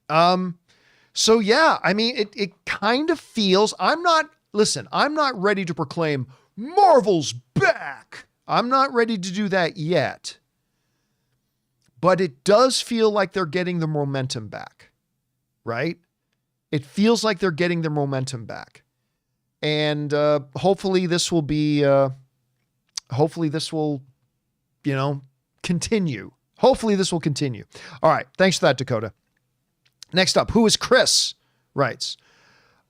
So yeah, I mean, it kind of feels, I'm not ready to proclaim Marvel's back. I'm not ready to do that yet. But it does feel like they're getting the momentum back, right? It feels like they're getting the momentum back. And hopefully this will be, continue. Hopefully this will continue. All right. Thanks for that, Dakota. Next up, who is Chris? Writes,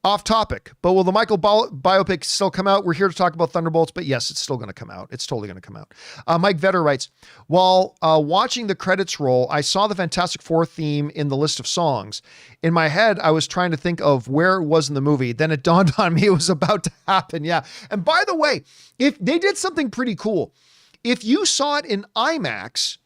off topic, but will the Michael biopic still come out? We're here to talk about Thunderbolts, but yes, it's still going to come out. It's totally going to come out. Mike Vetter writes, while watching the credits roll, I saw the Fantastic Four theme in the list of songs. In my head, I was trying to think of where it was in the movie. Then it dawned on me it was about to happen. Yeah. And by the way, if they did something pretty cool, if you saw it in IMAX,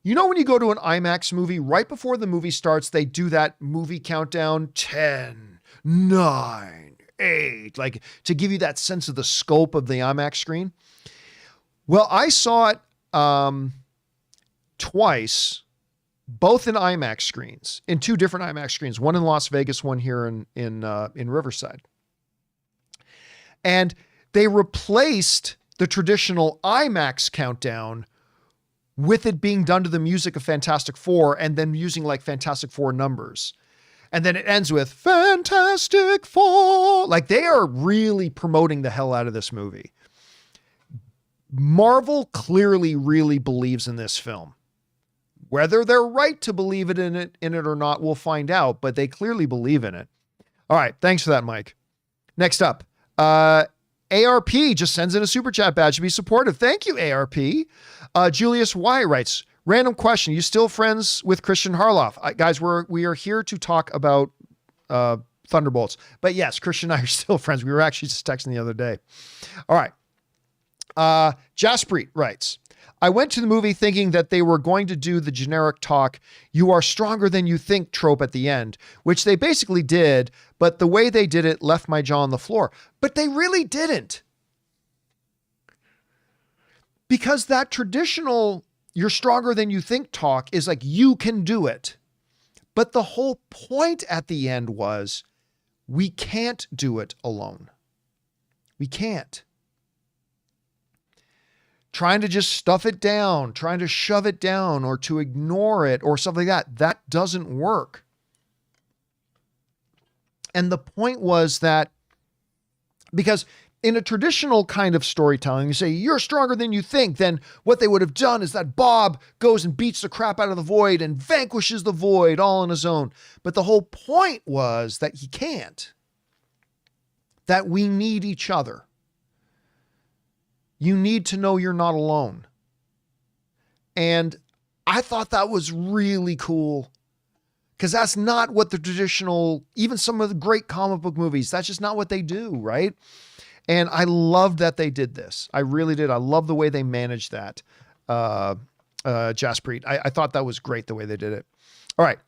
you know, when you go to an IMAX movie, right before the movie starts, they do that movie countdown, 10, 9, 8, like to give you that sense of the scope of the IMAX screen. Well, I saw it twice, both in IMAX screens, in 2 different IMAX screens, one in Las Vegas, one here in Riverside. And they replaced the traditional IMAX countdown with it being done to the music of Fantastic Four and then using like Fantastic Four numbers. And then it ends with Fantastic Four. Like they are really promoting the hell out of this movie. Marvel clearly really believes in this film. Whether they're right to believe in it or not, we'll find out, but they clearly believe in it. All right. Thanks for that, Mike. Next up, ARP just sends in a super chat badge to be supportive. Thank you, ARP. Julius Y writes, random question. You still friends with Christian Harloff? Guys, we are here to talk about Thunderbolts. But yes, Christian and I are still friends. We were actually just texting the other day. All right. Jaspreet writes, I went to the movie thinking that they were going to do the generic talk, you are stronger than you think trope at the end, which they basically did, but the way they did it left my jaw on the floor. But they really didn't. Because that traditional, you're stronger than you think talk is like, you can do it. But the whole point at the end was, we can't do it alone. We can't. Trying to just stuff it down, trying to shove it down or to ignore it or something like that, that doesn't work. And the point was that, because in a traditional kind of storytelling, you say, you're stronger than you think, then what they would have done is that Bob goes and beats the crap out of the Void and vanquishes the Void all on his own. But the whole point was that he can't. That we need each other. You need to know you're not alone. And I thought that was really cool. Because that's not what the traditional, even some of the great comic book movies, that's just not what they do, right? And I loved that they did this. I really did. I love the way they managed that, Jaspreet. I thought that was great the way they did it. All right.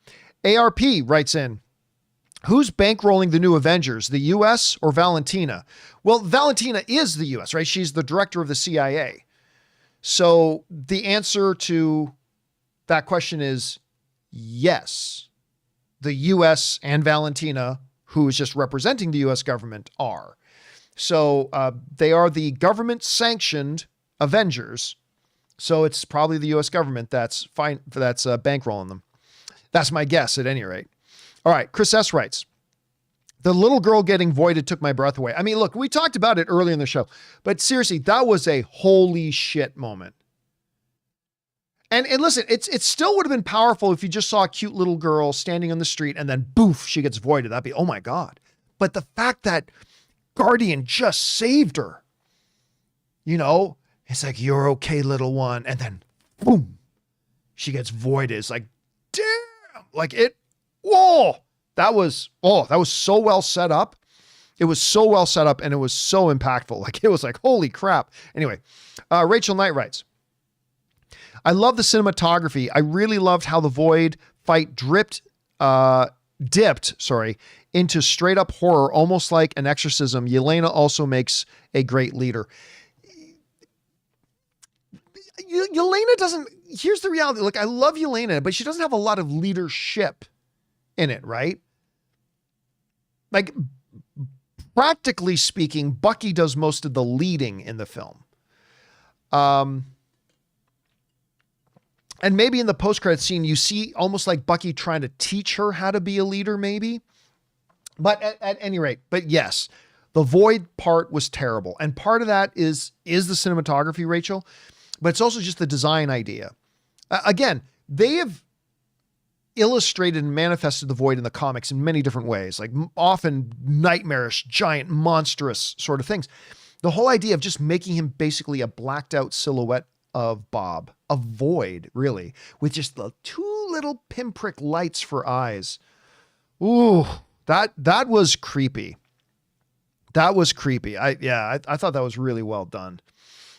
ARP writes in, who's bankrolling the new Avengers, the U.S. or Valentina? Well, Valentina is the U.S., right? She's the director of the CIA. So the answer to that question is yes. The U.S. and Valentina, who is just representing the U.S. government, are. So they are the government-sanctioned Avengers. So it's probably the U.S. government that's bankrolling them. That's my guess at any rate. All right, Chris S. writes, The little girl getting voided took my breath away. I mean, look, we talked about it earlier in the show, but seriously, that was a holy shit moment. And listen, it still would have been powerful if you just saw a cute little girl standing on the street and then boof, she gets voided. That'd be, oh my God. But the fact that Guardian just saved her, you know, it's like, you're okay, little one. And then boom, she gets voided. It's like, damn, like it, whoa, that was so well set up. It was so well set up and it was so impactful. Like it was like, holy crap. Anyway, Rachel Knight writes, I love the cinematography. I really loved how the Void fight dipped into straight up horror, almost like an exorcism. Yelena also makes a great leader. Yelena doesn't, here's the reality. Look, I love Yelena, but she doesn't have a lot of leadership in it, right? Like, practically speaking, Bucky does most of the leading in the film. And maybe in the post-credit scene, you see almost like Bucky trying to teach her how to be a leader, maybe. But at any rate, but yes, the Void part was terrible. And part of that is the cinematography, Rachel, but it's also just the design idea. Again, they have illustrated and manifested the Void in the comics in many different ways, like often nightmarish, giant, monstrous sort of things. The whole idea of just making him basically a blacked out silhouette of Bob, a Void, really, with just the two little pinprick lights for eyes. Ooh, that was creepy. That was creepy. I thought that was really well done.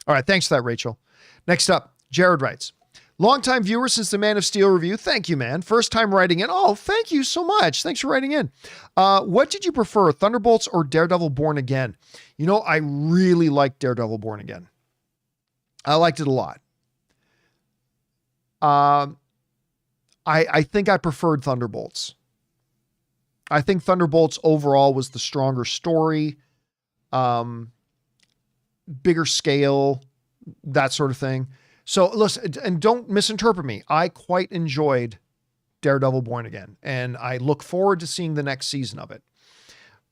All right. Thanks for that, Rachel. Next up, Jared writes, longtime viewer since the Man of Steel review. Thank you, man. First time writing in. Oh, thank you so much. Thanks for writing in. What did you prefer, Thunderbolts or Daredevil Born Again? You know, I really liked Daredevil Born Again. I liked it a lot. I think I preferred Thunderbolts. I think Thunderbolts overall was the stronger story, bigger scale, that sort of thing. So listen, and don't misinterpret me. I quite enjoyed Daredevil Born Again, and I look forward to seeing the next season of it.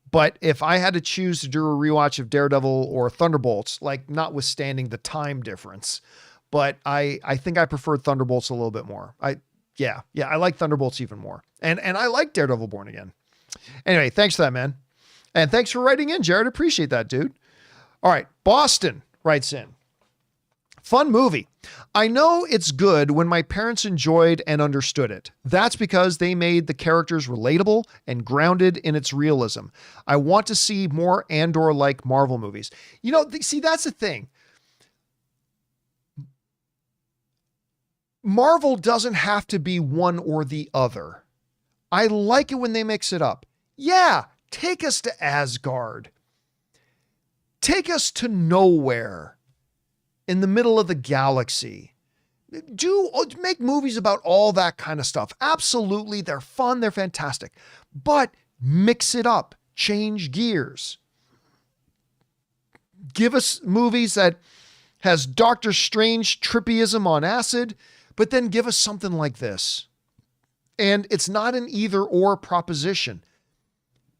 But if I had to choose to do a rewatch of Daredevil or Thunderbolts, like notwithstanding the time difference, but I think I preferred Thunderbolts a little bit more. I like Thunderbolts even more. And I like Daredevil Born Again. Anyway, thanks for that, man. And thanks for writing in, Jared. Appreciate that, dude. All right. Boston writes in. Fun movie. I know it's good when my parents enjoyed and understood it. That's because they made the characters relatable and grounded in its realism. I want to see more Andor-like Marvel movies. You know, see, that's the thing. Marvel doesn't have to be one or the other. I like it when they mix it up. Yeah, take us to Asgard. Take us to nowhere. In the middle of the galaxy. Make movies about all that kind of stuff. Absolutely. They're fun. They're fantastic. But mix it up. Change gears. Give us movies that has Doctor Strange trippyism on acid, but then give us something like this. And it's not an either or proposition.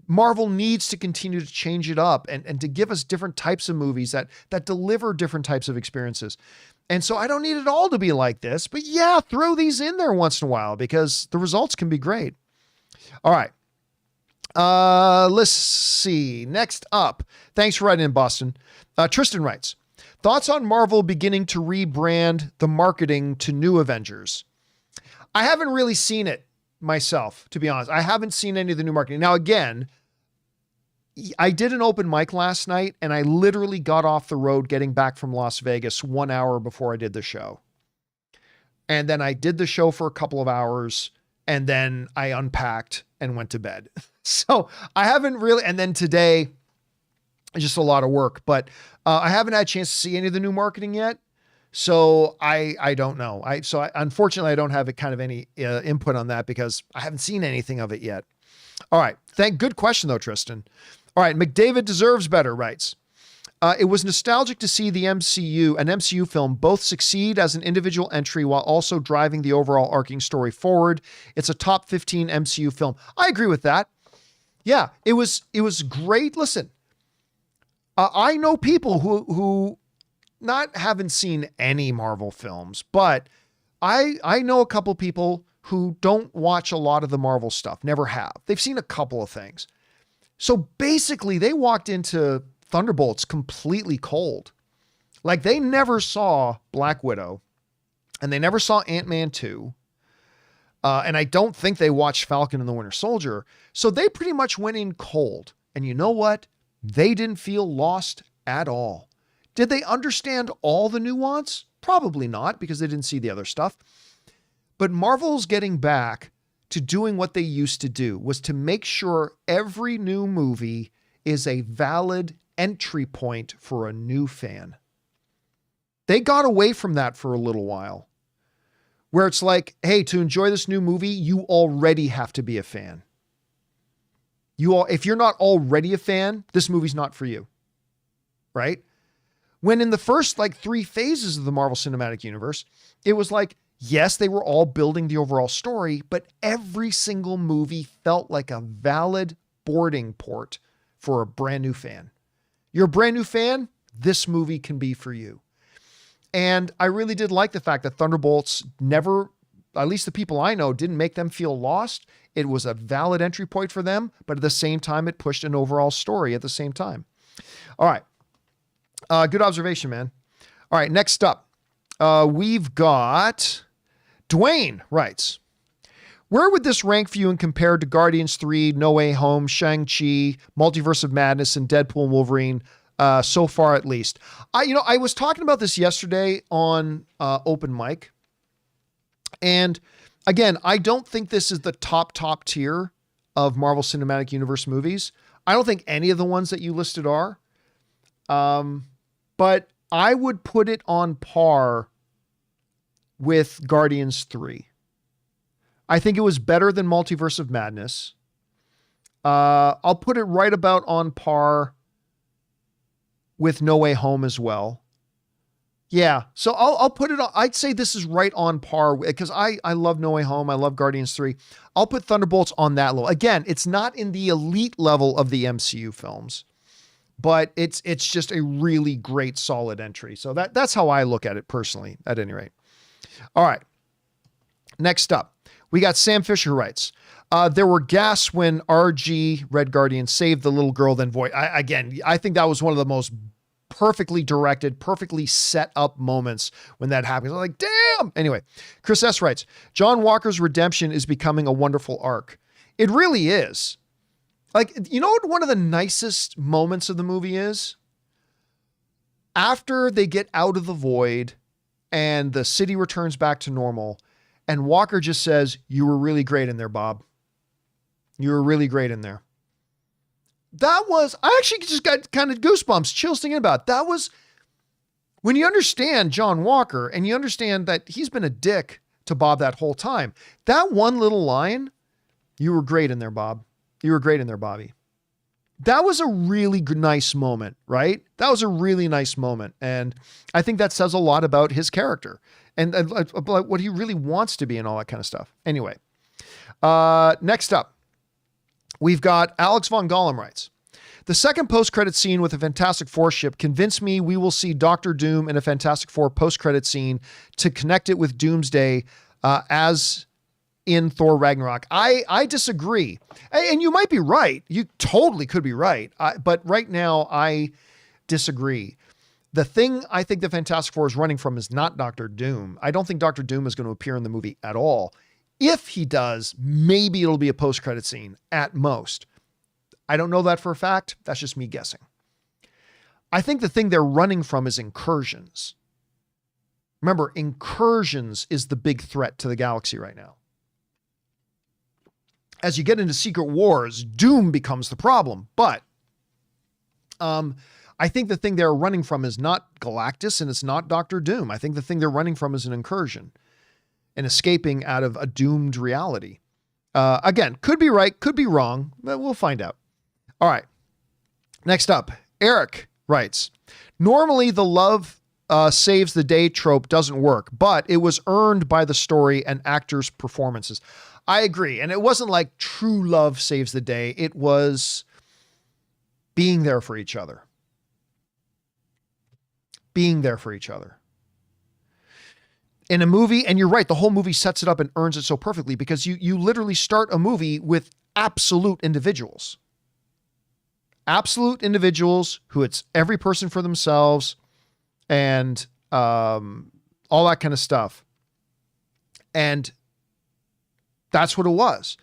Marvel needs to continue to change it up and to give us different types of movies that deliver different types of experiences. And so I don't need it all to be like this, but yeah, throw these in there once in a while because the results can be great. All right. Let's see. Next up. Thanks for writing in, Boston. Tristan writes, thoughts on Marvel beginning to rebrand the marketing to New Avengers? I haven't really seen it myself, to be honest. I haven't seen any of the new marketing. Now, again, I did an open mic last night and I literally got off the road getting back from Las Vegas 1 hour before I did the show. And then I did the show for a couple of hours and then I unpacked and went to bed. So I haven't really, and then today, just a lot of work, but I haven't had a chance to see any of the new marketing yet. So I don't know. Unfortunately, I don't have any input on that because I haven't seen anything of it yet. All right. Good question though, Tristan. All right. McDavid Deserves Better writes, it was nostalgic to see an MCU film both succeed as an individual entry while also driving the overall arcing story forward. It's a top 15 MCU film. I agree with that. Yeah, it was great. Listen, I know people who not haven't seen any Marvel films, but I know a couple people who don't watch a lot of the Marvel stuff, never have. They've seen a couple of things. So basically, they walked into Thunderbolts completely cold. Like, they never saw Black Widow, and they never saw Ant-Man 2. And I don't think they watched Falcon and the Winter Soldier. So they pretty much went in cold. And you know what? They didn't feel lost at all. Did they understand all the nuance? Probably not, because they didn't see the other stuff. But Marvel's getting back to doing what they used to do, was to make sure every new movie is a valid entry point for a new fan. They got away from that for a little while, where it's like, hey, to enjoy this new movie, you already have to be a fan. If you're not already a fan, this movie's not for you. Right? When in the first 3 phases of the Marvel Cinematic Universe, it was like, yes, they were all building the overall story, but every single movie felt like a valid boarding port for a brand new fan. You're a brand new fan, this movie can be for you. And I really did like the fact that Thunderbolts never, at least the people I know, didn't make them feel lost. It was a valid entry point for them, but at the same time, it pushed an overall story at the same time. All right. Good observation, man. All right. Next up, we've got Dwayne writes, where would this rank for you in compared to Guardians 3, No Way Home, Shang-Chi, Multiverse of Madness, and Deadpool and Wolverine? So far, at least. I was talking about this yesterday on open mic. And again, I don't think this is the top tier of Marvel Cinematic Universe movies. I don't think any of the ones that you listed are. But I would put it on par with Guardians 3. I think it was better than Multiverse of Madness. I'll put it right about on par with No Way Home as well. Yeah. So I'll put it on. I'd say this is right on par because I love No Way Home. I love Guardians 3. I'll put Thunderbolts on that level. Again, it's not in the elite level of the MCU films, but it's just a really great solid entry. So that's how I look at it personally, at any rate. All right. Next up, we got Sam Fisher writes, there were gasps when RG Red Guardian saved the little girl, then Void. I think that was one of the most perfectly directed, perfectly set up moments when that happens. I'm like, damn. Anyway, Chris S writes, John Walker's redemption is becoming a wonderful arc. It really is. Like, you know what one of the nicest moments of the movie is? After they get out of the void and the city returns back to normal, and Walker just says, you were really great in there, Bob. You were really great in there. I actually just got kind of goosebumps, chills thinking about it. That was, when you understand John Walker and you understand that he's been a dick to Bob that whole time, that one little line, you were great in there, Bob. You were great in there, Bobby. That was a really nice moment, right? That was a really nice moment. And I think that says a lot about his character and about what he really wants to be and all that kind of stuff. Anyway, next up, we've got Alex Von Gollum writes, the second post-credit scene with a Fantastic Four ship convinced me we will see Doctor Doom in a Fantastic Four post-credit scene to connect it with Doomsday as in Thor Ragnarok. I disagree. And you might be right. You totally could be right. But right now, I disagree. The thing I think the Fantastic Four is running from is not Doctor Doom. I don't think Doctor Doom is going to appear in the movie at all. If he does, maybe it'll be a post-credit scene at most. I don't know that for a fact. That's just me guessing. I think the thing they're running from is incursions. Remember, incursions is the big threat to the galaxy right now. As you get into Secret Wars, Doom becomes the problem. But I think the thing they're running from is not Galactus and it's not Doctor Doom. I think the thing they're running from is an incursion and escaping out of a doomed reality. Again, could be right, could be wrong, but we'll find out. All right. Next up, Eric writes, normally the love saves the day trope doesn't work, but it was earned by the story and actors' performances. I agree. And it wasn't like true love saves the day. It was being there for each other. Being there for each other. In a movie, and you're right, the whole movie sets it up and earns it so perfectly because you literally start a movie with absolute individuals. Absolute individuals who it's every person for themselves and all that kind of stuff. And that's what it was.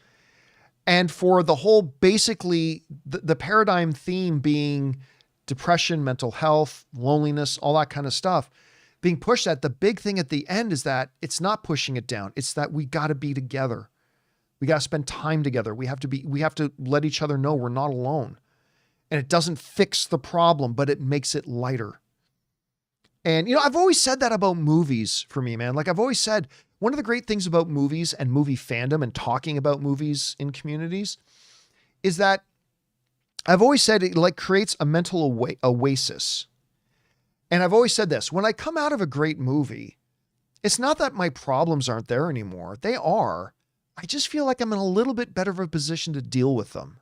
And for the whole, basically, the paradigm theme being depression, mental health, loneliness, all that kind of stuff, being pushed at, the big thing at the end is that it's not pushing it down. It's that we got to be together. We got to spend time together. We have to let each other know we're not alone. And it doesn't fix the problem, but it makes it lighter. And, I've always said that about movies for me, man. Like I've always said, one of the great things about movies and movie fandom and talking about movies in communities is that I've always said it like creates a mental oasis. And I've always said this, when I come out of a great movie, it's not that my problems aren't there anymore. They are. I just feel like I'm in a little bit better of a position to deal with them.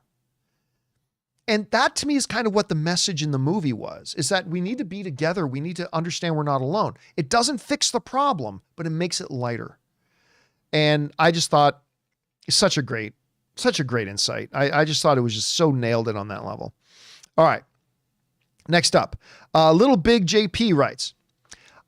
And that to me is kind of what the message in the movie was, is that we need to be together. We need to understand we're not alone. It doesn't fix the problem, but it makes it lighter. And I just thought it's such a great insight. I just thought it was just so nailed it on that level. All right. Next up, Little Big JP writes,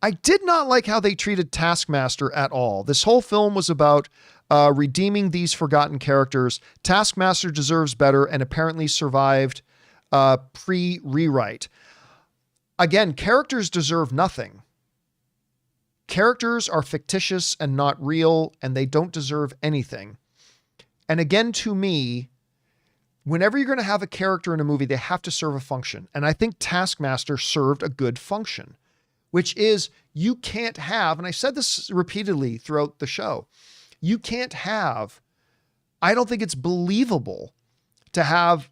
I did not like how they treated Taskmaster at all. This whole film was about redeeming these forgotten characters. Taskmaster deserves better and apparently survived pre-rewrite. Again, characters deserve nothing. Characters are fictitious and not real, and they don't deserve anything. And again, to me, whenever you're going to have a character in a movie, they have to serve a function. And I think Taskmaster served a good function, which is you can't have, and I said this repeatedly throughout the show, you can't have, I don't think it's believable to have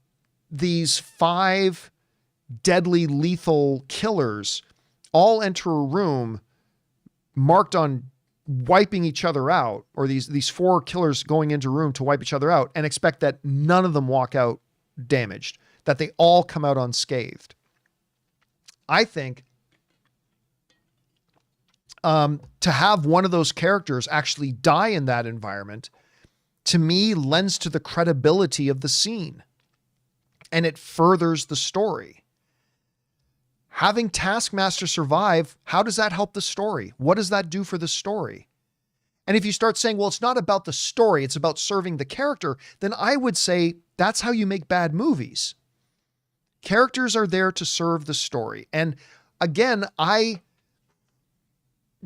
these 5 deadly lethal killers all enter a room marked on wiping each other out, or these 4 killers going into a room to wipe each other out, and expect that none of them walk out damaged, that they all come out unscathed. I think to have one of those characters actually die in that environment, to me, lends to the credibility of the scene, and it furthers the story. Having Taskmaster survive, how does that help the story? What does that do for the story? And if you start saying, well, it's not about the story, it's about serving the character, then I would say that's how you make bad movies. Characters are there to serve the story. And again,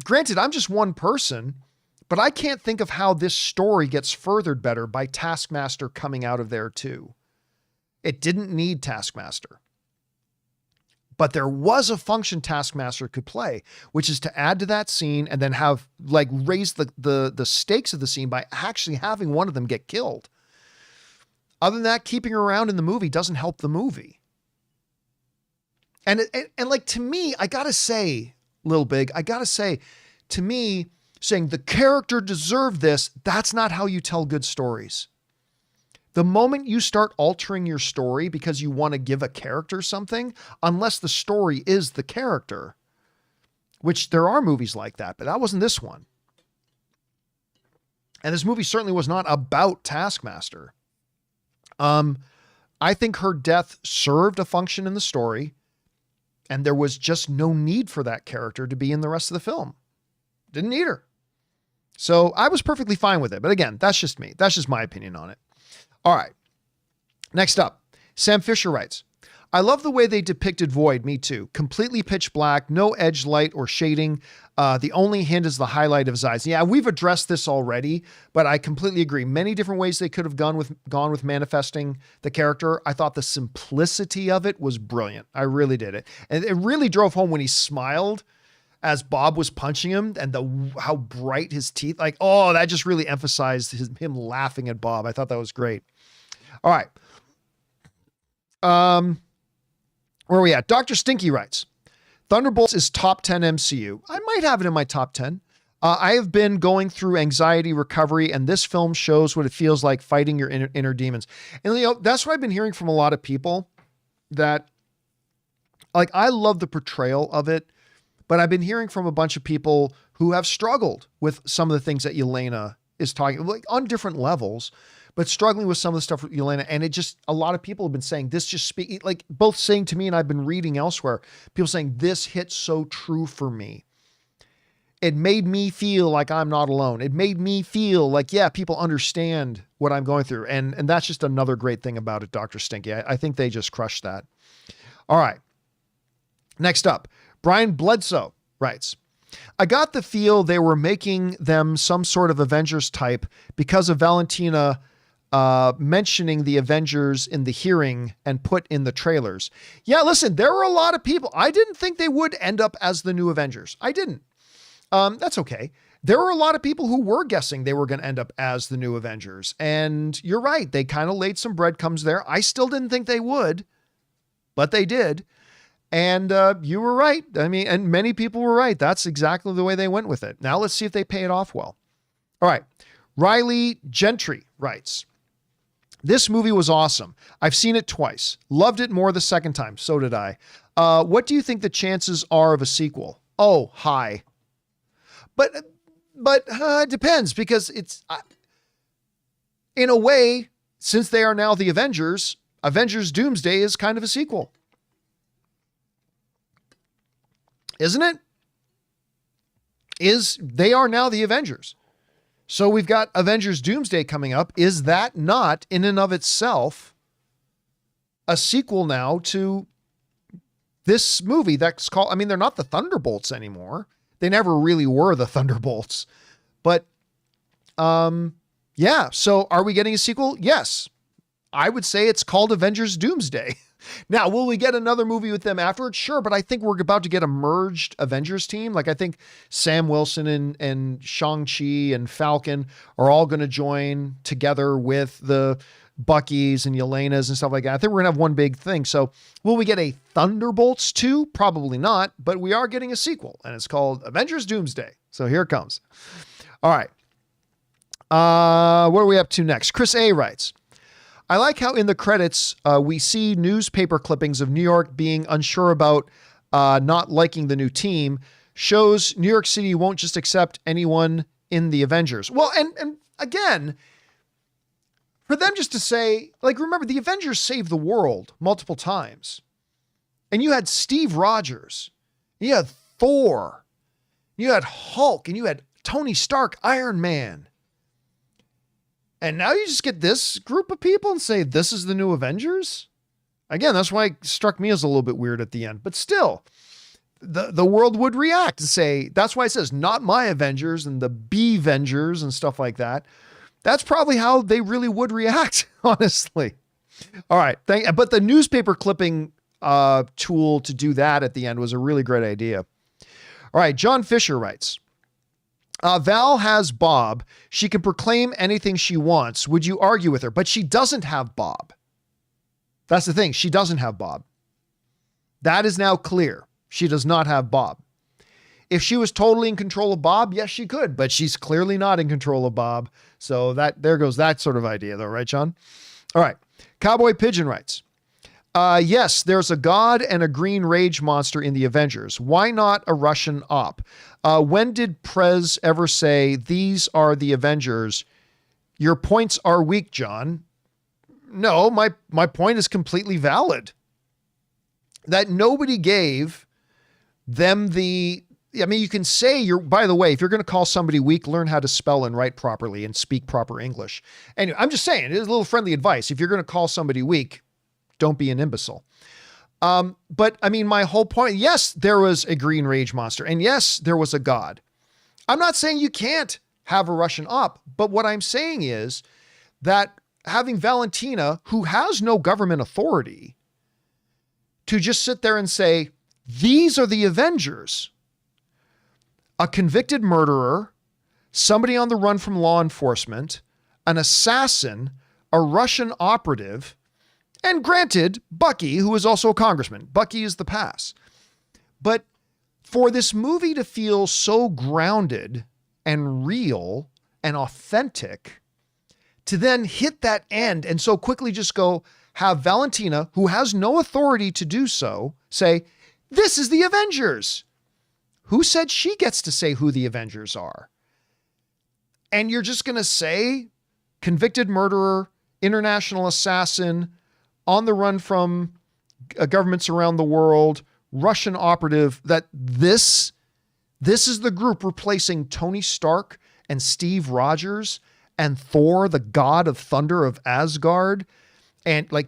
granted, I'm just one person, but I can't think of how this story gets furthered better by Taskmaster coming out of there too. It didn't need Taskmaster. But there was a function Taskmaster could play, which is to add to that scene and then have raise the stakes of the scene by actually having one of them get killed. Other than that, keeping her around in the movie doesn't help the movie. And to me, I gotta say, Lil Big, to me, saying the character deserved this, that's not how you tell good stories. The moment you start altering your story because you want to give a character something, unless the story is the character, which there are movies like that, but that wasn't this one. And this movie certainly was not about Taskmaster. I think her death served a function in the story, and there was just no need for that character to be in the rest of the film. Didn't need her. So I was perfectly fine with it. But again, that's just me. That's just my opinion on it. All right. Next up, Sam Fisher writes, I love the way they depicted Void. Me too. Completely pitch black, no edge light or shading. The only hint is the highlight of his eyes. Yeah, we've addressed this already, but I completely agree. Many different ways they could have gone with manifesting the character. I thought the simplicity of it was brilliant. I really did it. And it really drove home when he smiled as Bob was punching him, and how bright his teeth, that just really emphasized him laughing at Bob. I thought that was great. All right. Where are we at? Dr. Stinky writes, Thunderbolts is top 10 MCU. I might have it in my top 10. I have been going through anxiety recovery, and this film shows what it feels like fighting your inner demons. And that's what I've been hearing from a lot of people, that like, I love the portrayal of it, but I've been hearing from a bunch of people who have struggled with some of the things that Yelena is talking, like on different levels, but struggling with some of the stuff with Yelena. And it just, a lot of people have been saying this, just speak, like both saying to me, and I've been reading elsewhere, people saying this hits so true for me. It made me feel like I'm not alone. It made me feel like, yeah, people understand what I'm going through. And that's just another great thing about it, Dr. Stinky. I think they just crushed that. All right. Next up, Brian Bledsoe writes, I got the feel they were making them some sort of Avengers type because of Valentina mentioning the Avengers in the hearing and put in the trailers. Yeah, listen, there were a lot of people. I didn't think they would end up as the new Avengers. I didn't. That's okay. There were a lot of people who were guessing they were going to end up as the new Avengers. And you're right. They kind of laid some breadcrumbs there. I still didn't think they would, but they did. And you were right. I mean, and many people were right. That's exactly the way they went with it. Now let's see if they pay it off well. All right. Riley Gentry writes, this movie was awesome. I've seen it twice. Loved it more the second time. So did I. What do you think the chances are of a sequel? Oh, high. But it depends, because it's, in a way, since they are now the Avengers, Avengers Doomsday is kind of a sequel. Isn't it? They are now the Avengers. So we've got Avengers Doomsday coming up. Is that not in and of itself a sequel now to this movie that's called, I mean, they're not the Thunderbolts anymore. They never really were the Thunderbolts, but, yeah. So are we getting a sequel? Yes. I would say it's called Avengers Doomsday. Now, will we get another movie with them afterwards? Sure. But I think we're about to get a merged Avengers team. Like, I think Sam Wilson and Shang-Chi and Falcon are all going to join together with the Bucky's and Yelena's and stuff like that. I think we're gonna have one big thing. So will we get a Thunderbolts 2? Probably not, but we are getting a sequel, and it's called Avengers Doomsday. So here it comes. All right. What are we up to next? Chris A writes, I like how in the credits, we see newspaper clippings of New York being unsure about not liking the new team. Shows New York City won't just accept anyone in the Avengers. Well, and again, for them just to say, like, remember, the Avengers saved the world multiple times. And you had Steve Rogers, you had Thor, you had Hulk, and you had Tony Stark, Iron Man. And now you just get this group of people and say, this is the new Avengers? Again, that's why it struck me as a little bit weird at the end. But still, the world would react and say, that's why it says, not my Avengers and the B-Vengers and stuff like that. That's probably how they really would react, honestly. All right. But the newspaper clipping tool to do that at the end was a really great idea. All right. John Fisher writes, Val has Bob. She can proclaim anything she wants. Would you argue with her? But she doesn't have Bob. That's the thing. She doesn't have Bob. That is now clear. She does not have Bob. If she was totally in control of Bob, yes, she could, but she's clearly not in control of Bob. So there goes that sort of idea though, right, John? All right. Cowboy Pigeon writes, yes, there's a god and a green rage monster in the Avengers. Why not a Russian op? When did Prez ever say, these are the Avengers? Your points are weak, John. No, my point is completely valid. That nobody gave them I mean, you can say by the way, if you're going to call somebody weak, learn how to spell and write properly and speak proper English. Anyway, I'm just saying, it is a little friendly advice. If you're going to call somebody weak, don't be an imbecile. But I mean, my whole point, yes, there was a green rage monster, and yes, there was a god. I'm not saying you can't have a Russian op, but what I'm saying is that having Valentina, who has no government authority, to just sit there and say, these are the Avengers, a convicted murderer, somebody on the run from law enforcement, an assassin, a Russian operative, and granted, Bucky, who is also a congressman. Bucky is the pass. But for this movie to feel so grounded and real and authentic to then hit that end and so quickly just go have Valentina, who has no authority to do so, say, this is the Avengers. Who said she gets to say who the Avengers are? And you're just going to say convicted murderer, international assassin, on the run from governments around the world, Russian operative, that this is the group replacing Tony Stark and Steve Rogers and Thor, the god of thunder of Asgard. And like,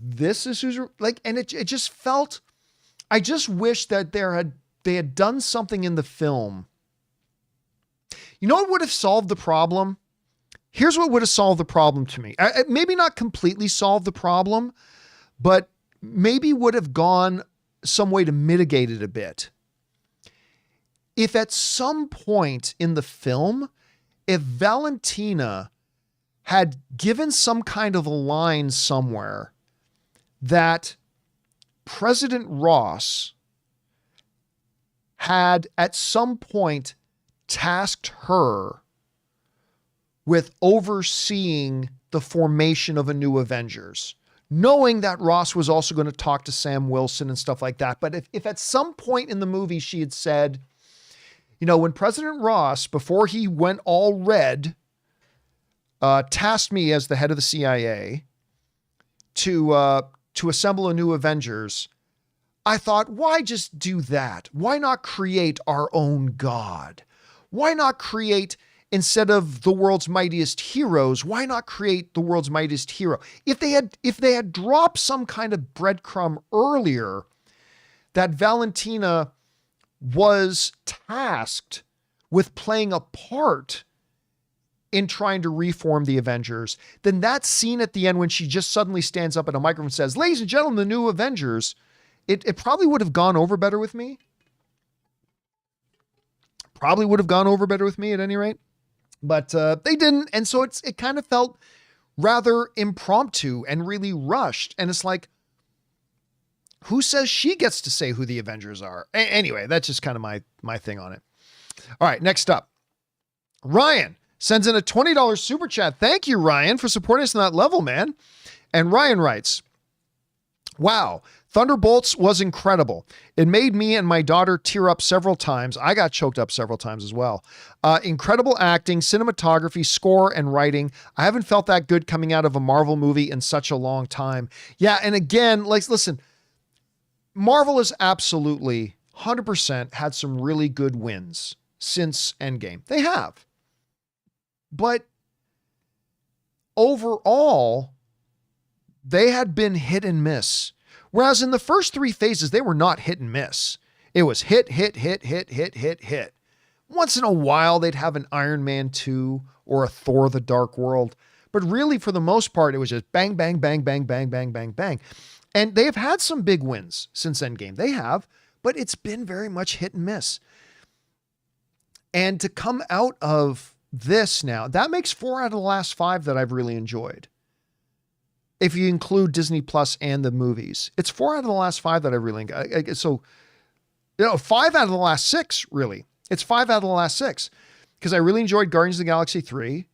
this is who's like, and it just felt, I just wish that they had done something in the film. You know what would have solved the problem? Here's what would have solved the problem to me. Maybe not completely solved the problem, but maybe would have gone some way to mitigate it a bit. If at some point in the film, if Valentina had given some kind of a line somewhere that President Ross had at some point tasked her with overseeing the formation of a new Avengers, knowing that Ross was also going to talk to Sam Wilson and stuff like that. But if at some point in the movie she had said, you know, when President Ross, before he went all red, tasked me as the head of the CIA to assemble a new Avengers, I thought, why just do that? Why not create our own God? Why not create, instead of the world's mightiest heroes, why not create the world's mightiest hero? If they had dropped some kind of breadcrumb earlier that Valentina was tasked with playing a part in trying to reform the Avengers, then that scene at the end when she just suddenly stands up at a microphone and says, ladies and gentlemen, the new Avengers, it probably would have gone over better with me. Probably would have gone over better with me at any rate, but they didn't. And so it kind of felt rather impromptu and really rushed. And it's like, who says she gets to say who the Avengers are? Anyway, that's just kind of my thing on it. All right, next up, Ryan sends in a $20 super chat. Thank you, Ryan, for supporting us on that level, man. And Ryan writes, wow, Thunderbolts was incredible. It made me and my daughter tear up several times. I got choked up several times as well. Incredible acting, cinematography, score, and writing. I haven't felt that good coming out of a Marvel movie in such a long time. Yeah, and again, like, listen, Marvel has absolutely 100% had some really good wins since Endgame. They have. But overall, they had been hit and miss. Whereas in the first three phases, they were not hit and miss. It was hit. Once in a while, they'd have an Iron Man 2 or a Thor the Dark World. But really, for the most part, it was just bang, bang, bang, bang, bang, bang, bang, bang. And they've had some big wins since Endgame. They have, but it's been very much hit and miss. And to come out of this now, that makes 4 out of the last 5 that I've really enjoyed. If you include Disney Plus and the movies, it's 4 out of the last 5 that I really enjoyed. So, 5 out of the last 6, really. It's 5 out of the last 6 because I really enjoyed Guardians of the Galaxy 3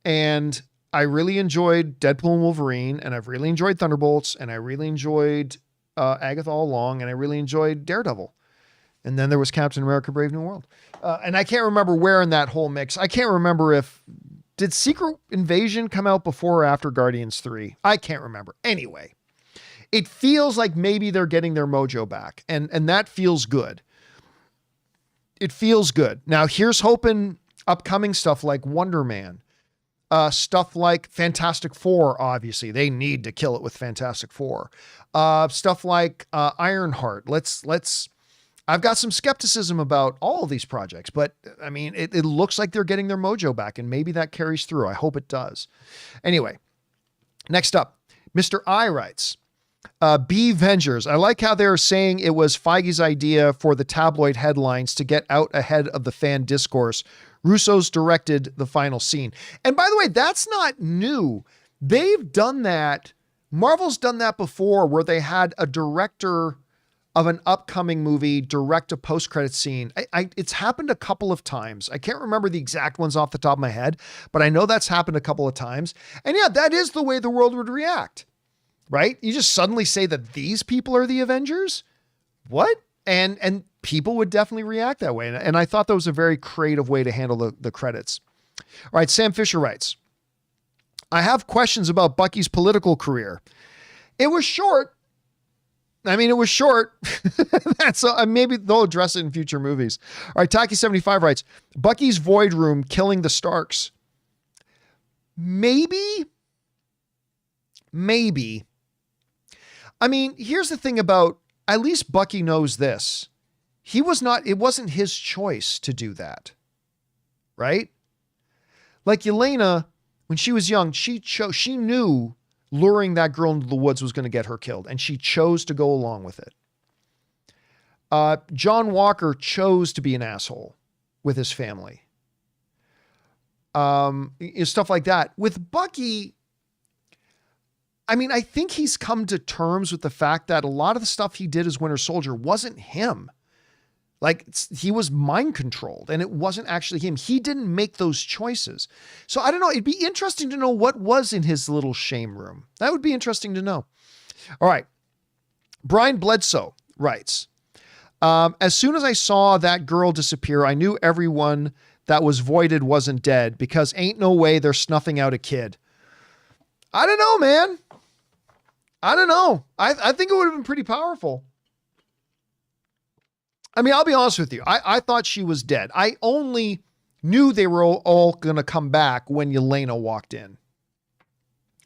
and I really enjoyed Deadpool and Wolverine, and I've really enjoyed Thunderbolts, and I really enjoyed Agatha All Along, and I really enjoyed Daredevil. And then there was Captain America Brave New World. And I can't remember where in that whole mix. I can't remember did Secret Invasion come out before or after Guardians 3? I can't remember. Anyway, it feels like maybe they're getting their mojo back, and that feels good. It feels good. Now, here's hoping upcoming stuff like Wonder Man, stuff like Fantastic Four, obviously. They need to kill it with Fantastic Four. Stuff like Ironheart. I've got some skepticism about all of these projects, but I mean, it looks like they're getting their mojo back, and maybe that carries through. I hope it does. Anyway, next up, Mr. I writes, B Vengers. I like how they're saying it was Feige's idea for the tabloid headlines to get out ahead of the fan discourse. Russo's directed the final scene. And by the way, that's not new. They've done that. Marvel's done that before, where they had a director of an upcoming movie direct a post-credit scene. It's happened a couple of times. I can't remember the exact ones off the top of my head, but I know that's happened a couple of times. And yeah, that is the way the world would react, right? You just suddenly say that these people are the Avengers? What? And people would definitely react that way. And I thought that was a very creative way to handle the credits. All right, Sam Fisher writes, I have questions about Bucky's political career. It was short. It was short. Maybe they'll address it in future movies. All right, Taki75 writes, Bucky's Void Room killing the Starks. Maybe. Here's the thing about, at least Bucky knows this. It wasn't his choice to do that. Right? Like Yelena, when she was young, she knew luring that girl into the woods was going to get her killed, and she chose to go along with it. John Walker chose to be an asshole with his family. Stuff like that. With Bucky, I think he's come to terms with the fact that a lot of the stuff he did as Winter Soldier wasn't him. Like, he was mind controlled, and it wasn't actually him. He didn't make those choices. So I don't know. It'd be interesting to know what was in his little shame room. That would be interesting to know. All right. Brian Bledsoe writes, as soon as I saw that girl disappear, I knew everyone that was voided wasn't dead, because ain't no way they're snuffing out a kid. I don't know, man. I don't know. I think it would have been pretty powerful. I'll be honest with you. I thought she was dead. I only knew they were all going to come back when Yelena walked in.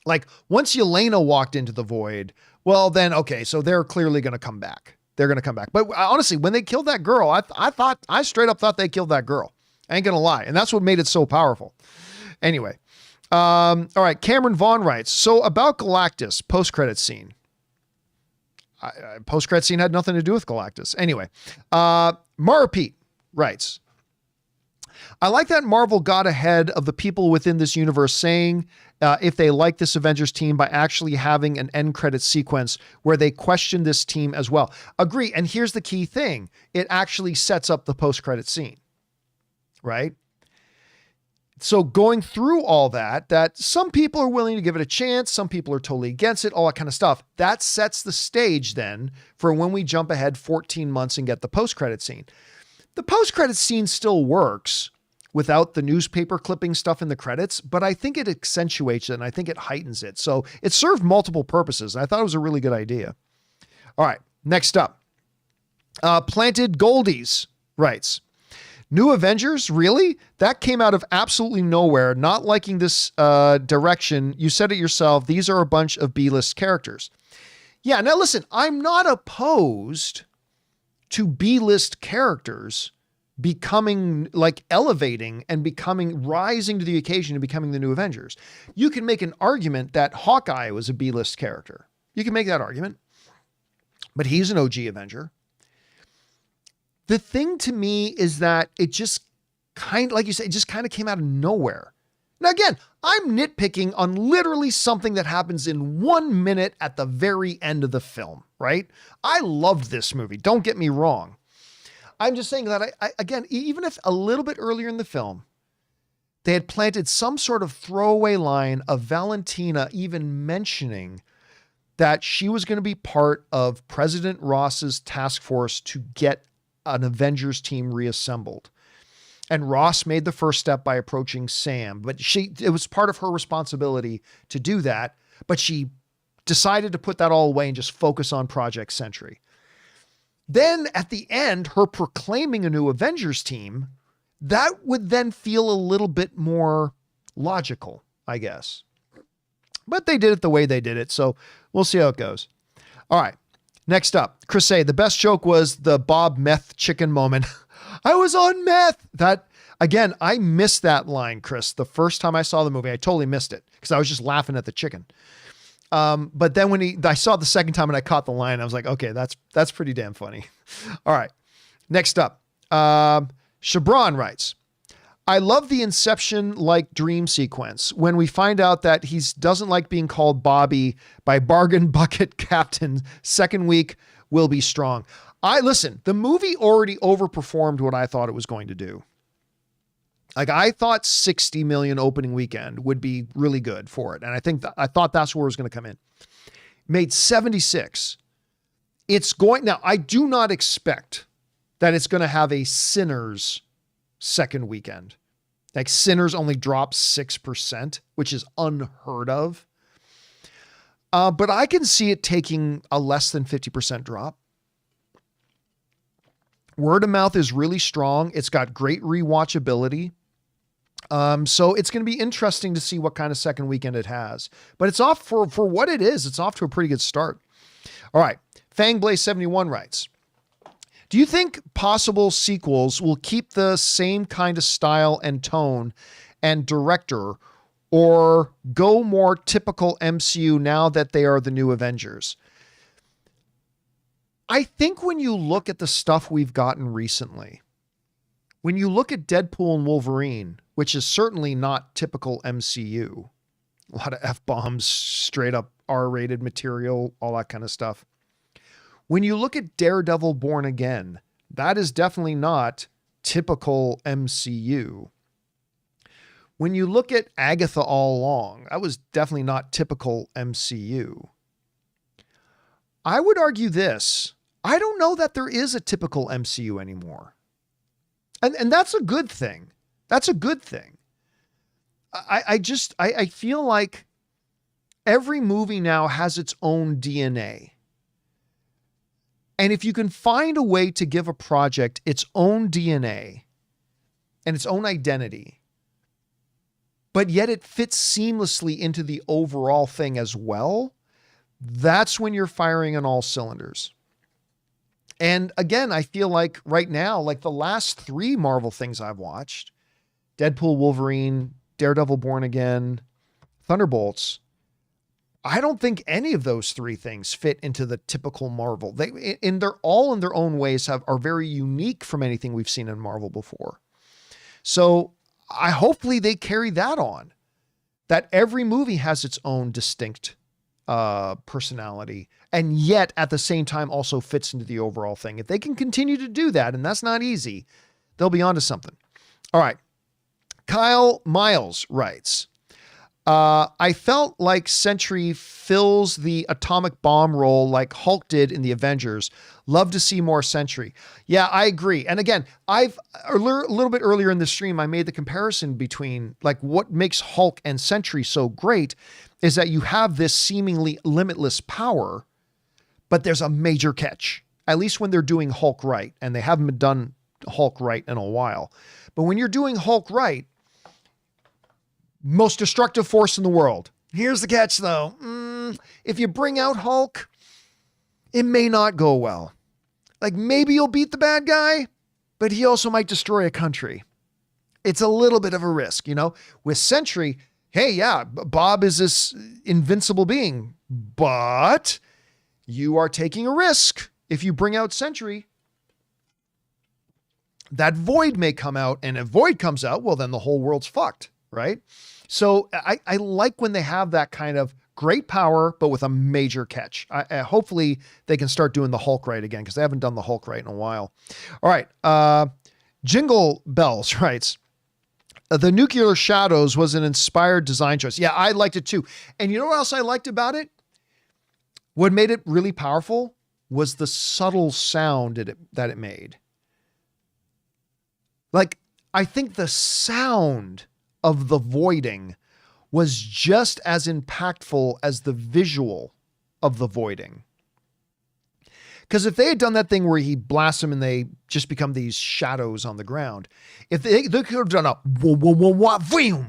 Like, once Yelena walked into the void, well then, okay, so they're clearly going to come back. They're going to come back. But honestly, when they killed that girl, I straight up thought they killed that girl. I ain't going to lie. And that's what made it so powerful. Anyway. All right. Cameron Vaughn writes, so about Galactus post-credit scene. Post-credit scene had nothing to do with Galactus. Anyway, Mara Pete writes, I like that Marvel got ahead of the people within this universe saying if they like this Avengers team by actually having an end credit sequence where they question this team as well. Agree. And here's the key thing. It actually sets up the post-credit scene, right? So going through all that some people are willing to give it a chance. Some people are totally against it, all that kind of stuff. That sets the stage then for when we jump ahead 14 months and get the post-credit scene. The post-credit scene still works without the newspaper clipping stuff in the credits, but I think it accentuates it and I think it heightens it. So it served multiple purposes. I thought it was a really good idea. All right, next up. Planted Goldies writes, New Avengers? Really? That came out of absolutely nowhere. Not liking this direction. You said it yourself. These are a bunch of B-list characters. Yeah, now listen, I'm not opposed to B-list characters becoming, like, elevating and rising to the occasion and becoming the new Avengers. You can make an argument that Hawkeye was a B-list character. You can make that argument. But he's an OG Avenger. The thing to me is that it just kind of, like you said, it just kind of came out of nowhere. Now, again, I'm nitpicking on literally something that happens in 1 minute at the very end of the film, right? I loved this movie. Don't get me wrong. I'm just saying that, again, even if a little bit earlier in the film, they had planted some sort of throwaway line of Valentina even mentioning that she was going to be part of President Ross's task force to get an Avengers team reassembled. And Ross made the first step by approaching Sam, but it was part of her responsibility to do that, but she decided to put that all away and just focus on Project Sentry. Then at the end, her proclaiming a new Avengers team, that would then feel a little bit more logical, I guess. But they did it the way they did it, so we'll see how it goes. All right. Next up, Chris A. The best joke was the Bob meth chicken moment. I was on meth. That, again, I missed that line, Chris. The first time I saw the movie, I totally missed it because I was just laughing at the chicken. But then when I saw it the second time and I caught the line, I was like, okay, that's pretty damn funny. All right. Next up, Shabran writes, I love the Inception-like dream sequence when we find out that he doesn't like being called Bobby by Bargain Bucket Captain. Second week will be strong. Listen, the movie already overperformed what I thought it was going to do. Like, I thought 60 million opening weekend would be really good for it. And I thought that's where it was going to come in. Made 76. Now, I do not expect that it's going to have a Sinners second weekend. Like, Sinners only dropped 6%, which is unheard of. But I can see it taking a less than 50% drop. Word of mouth is really strong. It's got great rewatchability. So it's going to be interesting to see what kind of second weekend it has. But it's off for what it is. It's off to a pretty good start. All right. Fangblaze71 writes, do you think possible sequels will keep the same kind of style and tone and director, or go more typical MCU now that they are the new Avengers? I think when you look at the stuff we've gotten recently, when you look at Deadpool and Wolverine, which is certainly not typical MCU, a lot of F-bombs, straight up R-rated material, all that kind of stuff. When you look at Daredevil Born Again, that is definitely not typical MCU. When you look at Agatha All Along, that was definitely not typical MCU. I would argue this. I don't know that there is a typical MCU anymore. And that's a good thing. That's a good thing. I feel like every movie now has its own DNA. And if you can find a way to give a project its own DNA and its own identity, but yet it fits seamlessly into the overall thing as well, that's when you're firing on all cylinders. And again, I feel like right now, like the last 3 Marvel things I've watched, Deadpool, Wolverine, Daredevil Born Again, Thunderbolts, I don't think any of those 3 things fit into the typical Marvel. They're all in their own ways are very unique from anything we've seen in Marvel before. So hopefully they carry that on, that every movie has its own distinct personality, and yet at the same time also fits into the overall thing. If they can continue to do that, and that's not easy, they'll be onto something. All right. Kyle Miles writes, I felt like Sentry fills the atomic bomb role like Hulk did in the Avengers. Love to see more Sentry. Yeah, I agree. And again, a little bit earlier in the stream, I made the comparison between like what makes Hulk and Sentry so great is that you have this seemingly limitless power, but there's a major catch, at least when they're doing Hulk right. And they haven't done Hulk right in a while. But when you're doing Hulk right, most destructive force in the world. Here's the catch though. If you bring out Hulk, it may not go well. Like maybe you'll beat the bad guy, but he also might destroy a country. It's a little bit of a risk, you know? With Sentry, hey, yeah, Bob is this invincible being, but you are taking a risk. If you bring out Sentry, that Void may come out, and if Void comes out, well, then the whole world's fucked, right? So I like when they have that kind of great power, but with a major catch. Hopefully they can start doing the Hulk right again, because they haven't done the Hulk right in a while. All right. Jingle Bells writes, the Nuclear Shadows was an inspired design choice. Yeah, I liked it too. And you know what else I liked about it? What made it really powerful was the subtle sound that it made. Like, I think the sound of the voiding was just as impactful as the visual of the voiding. Because if they had done that thing where he blasts them and they just become these shadows on the ground, if they could have done a wah-wah-wah-wah-voom,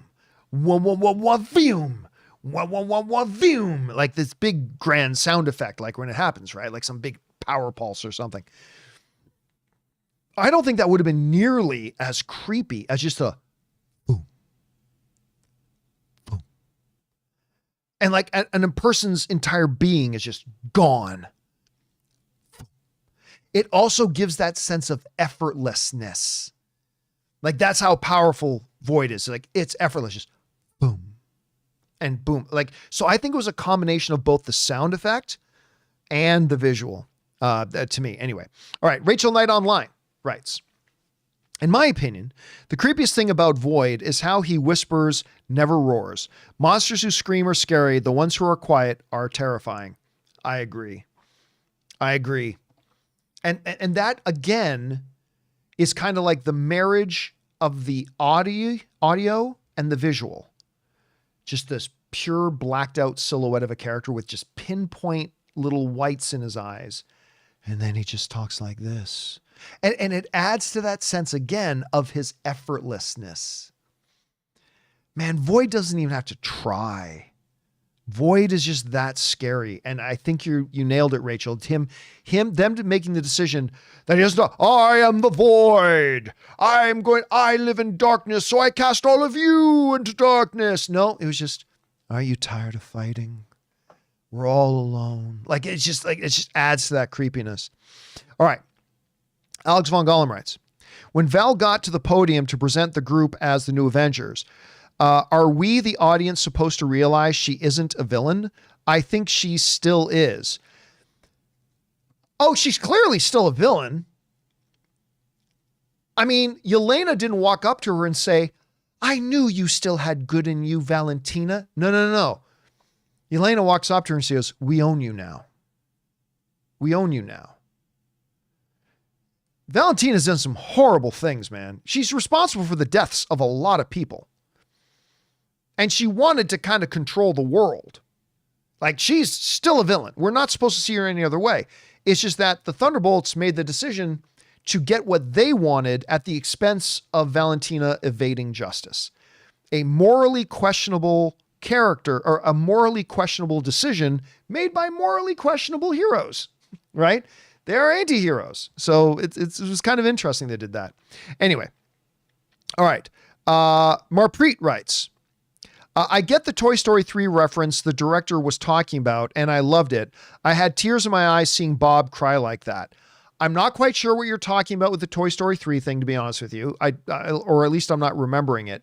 wah-wah-wah-wah-voom, wah-wah-wah-wah-voom, like this big grand sound effect, like when it happens, right? Like some big power pulse or something. I don't think that would have been nearly as creepy as just a boom, boom. And like a person's entire being is just gone. It also gives that sense of effortlessness. Like that's how powerful Void is. Like it's effortless, just boom and boom. Like, so I think it was a combination of both the sound effect and the visual. to me anyway. All right. Rachel Knight Online writes, in my opinion, the creepiest thing about Void is how he whispers, never roars. Monsters who scream are scary. The ones who are quiet are terrifying. I agree. And that, again, is kind of like the marriage of the audio and the visual. Just this pure blacked out silhouette of a character with just pinpoint little whites in his eyes. And then he just talks like this. And it adds to that sense again of his effortlessness. Man, Void doesn't even have to try. Void is just that scary. And I think you nailed it, Rachel. Them making the decision that he doesn't, I am the Void. I live in darkness, so I cast all of you into darkness. No, it was just, are you tired of fighting? We're all alone. It just adds to that creepiness. All right. Alex Von Gollum writes, when Val got to the podium to present the group as the new Avengers, are we, the audience, supposed to realize she isn't a villain? I think she still is. Oh, she's clearly still a villain. I mean, Yelena didn't walk up to her and say, I knew you still had good in you, Valentina. No. Yelena walks up to her and says, we own you now. We own you now. Valentina's done some horrible things, man. She's responsible for the deaths of a lot of people. And she wanted to kind of control the world. She's still a villain. We're not supposed to see her any other way. It's just that the Thunderbolts made the decision to get what they wanted at the expense of Valentina evading justice. A morally questionable character, or a morally questionable decision made by morally questionable heroes, right? They are anti-heroes. So it was kind of interesting they did that. Anyway. All right. Marpreet writes, I get the Toy Story 3 reference the director was talking about, and I loved it. I had tears in my eyes seeing Bob cry like that. I'm not quite sure what you're talking about with the Toy Story 3 thing, to be honest with you. Or at least I'm not remembering it.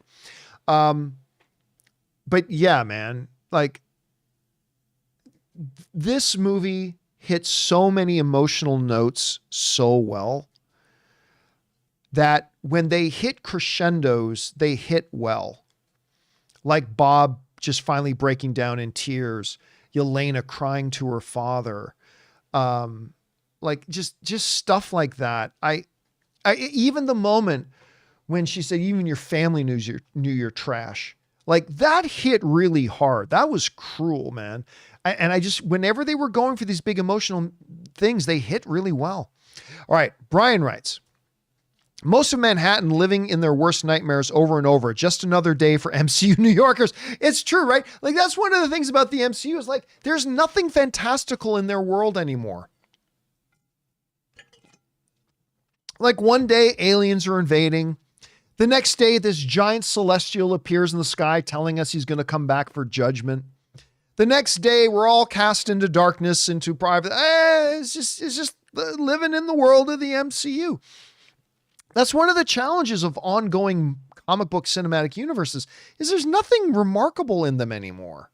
But yeah, man, this movie hits so many emotional notes so well that when they hit crescendos, they hit well. Like Bob just finally breaking down in tears, Yelena crying to her father. Just stuff like that. I even the moment when she said, even your family knew you're trash. That hit really hard. That was cruel, man. And I just, whenever they were going for these big emotional things, they hit really well. All right. Brian writes, most of Manhattan living in their worst nightmares over and over. Just another day for MCU New Yorkers. It's true, right? That's one of the things about the MCU is there's nothing fantastical in their world anymore. One day aliens are invading. The next day, this giant celestial appears in the sky telling us he's going to come back for judgment. The next day, we're all cast into darkness, into private. It's just living in the world of the MCU. That's one of the challenges of ongoing comic book cinematic universes is there's nothing remarkable in them anymore,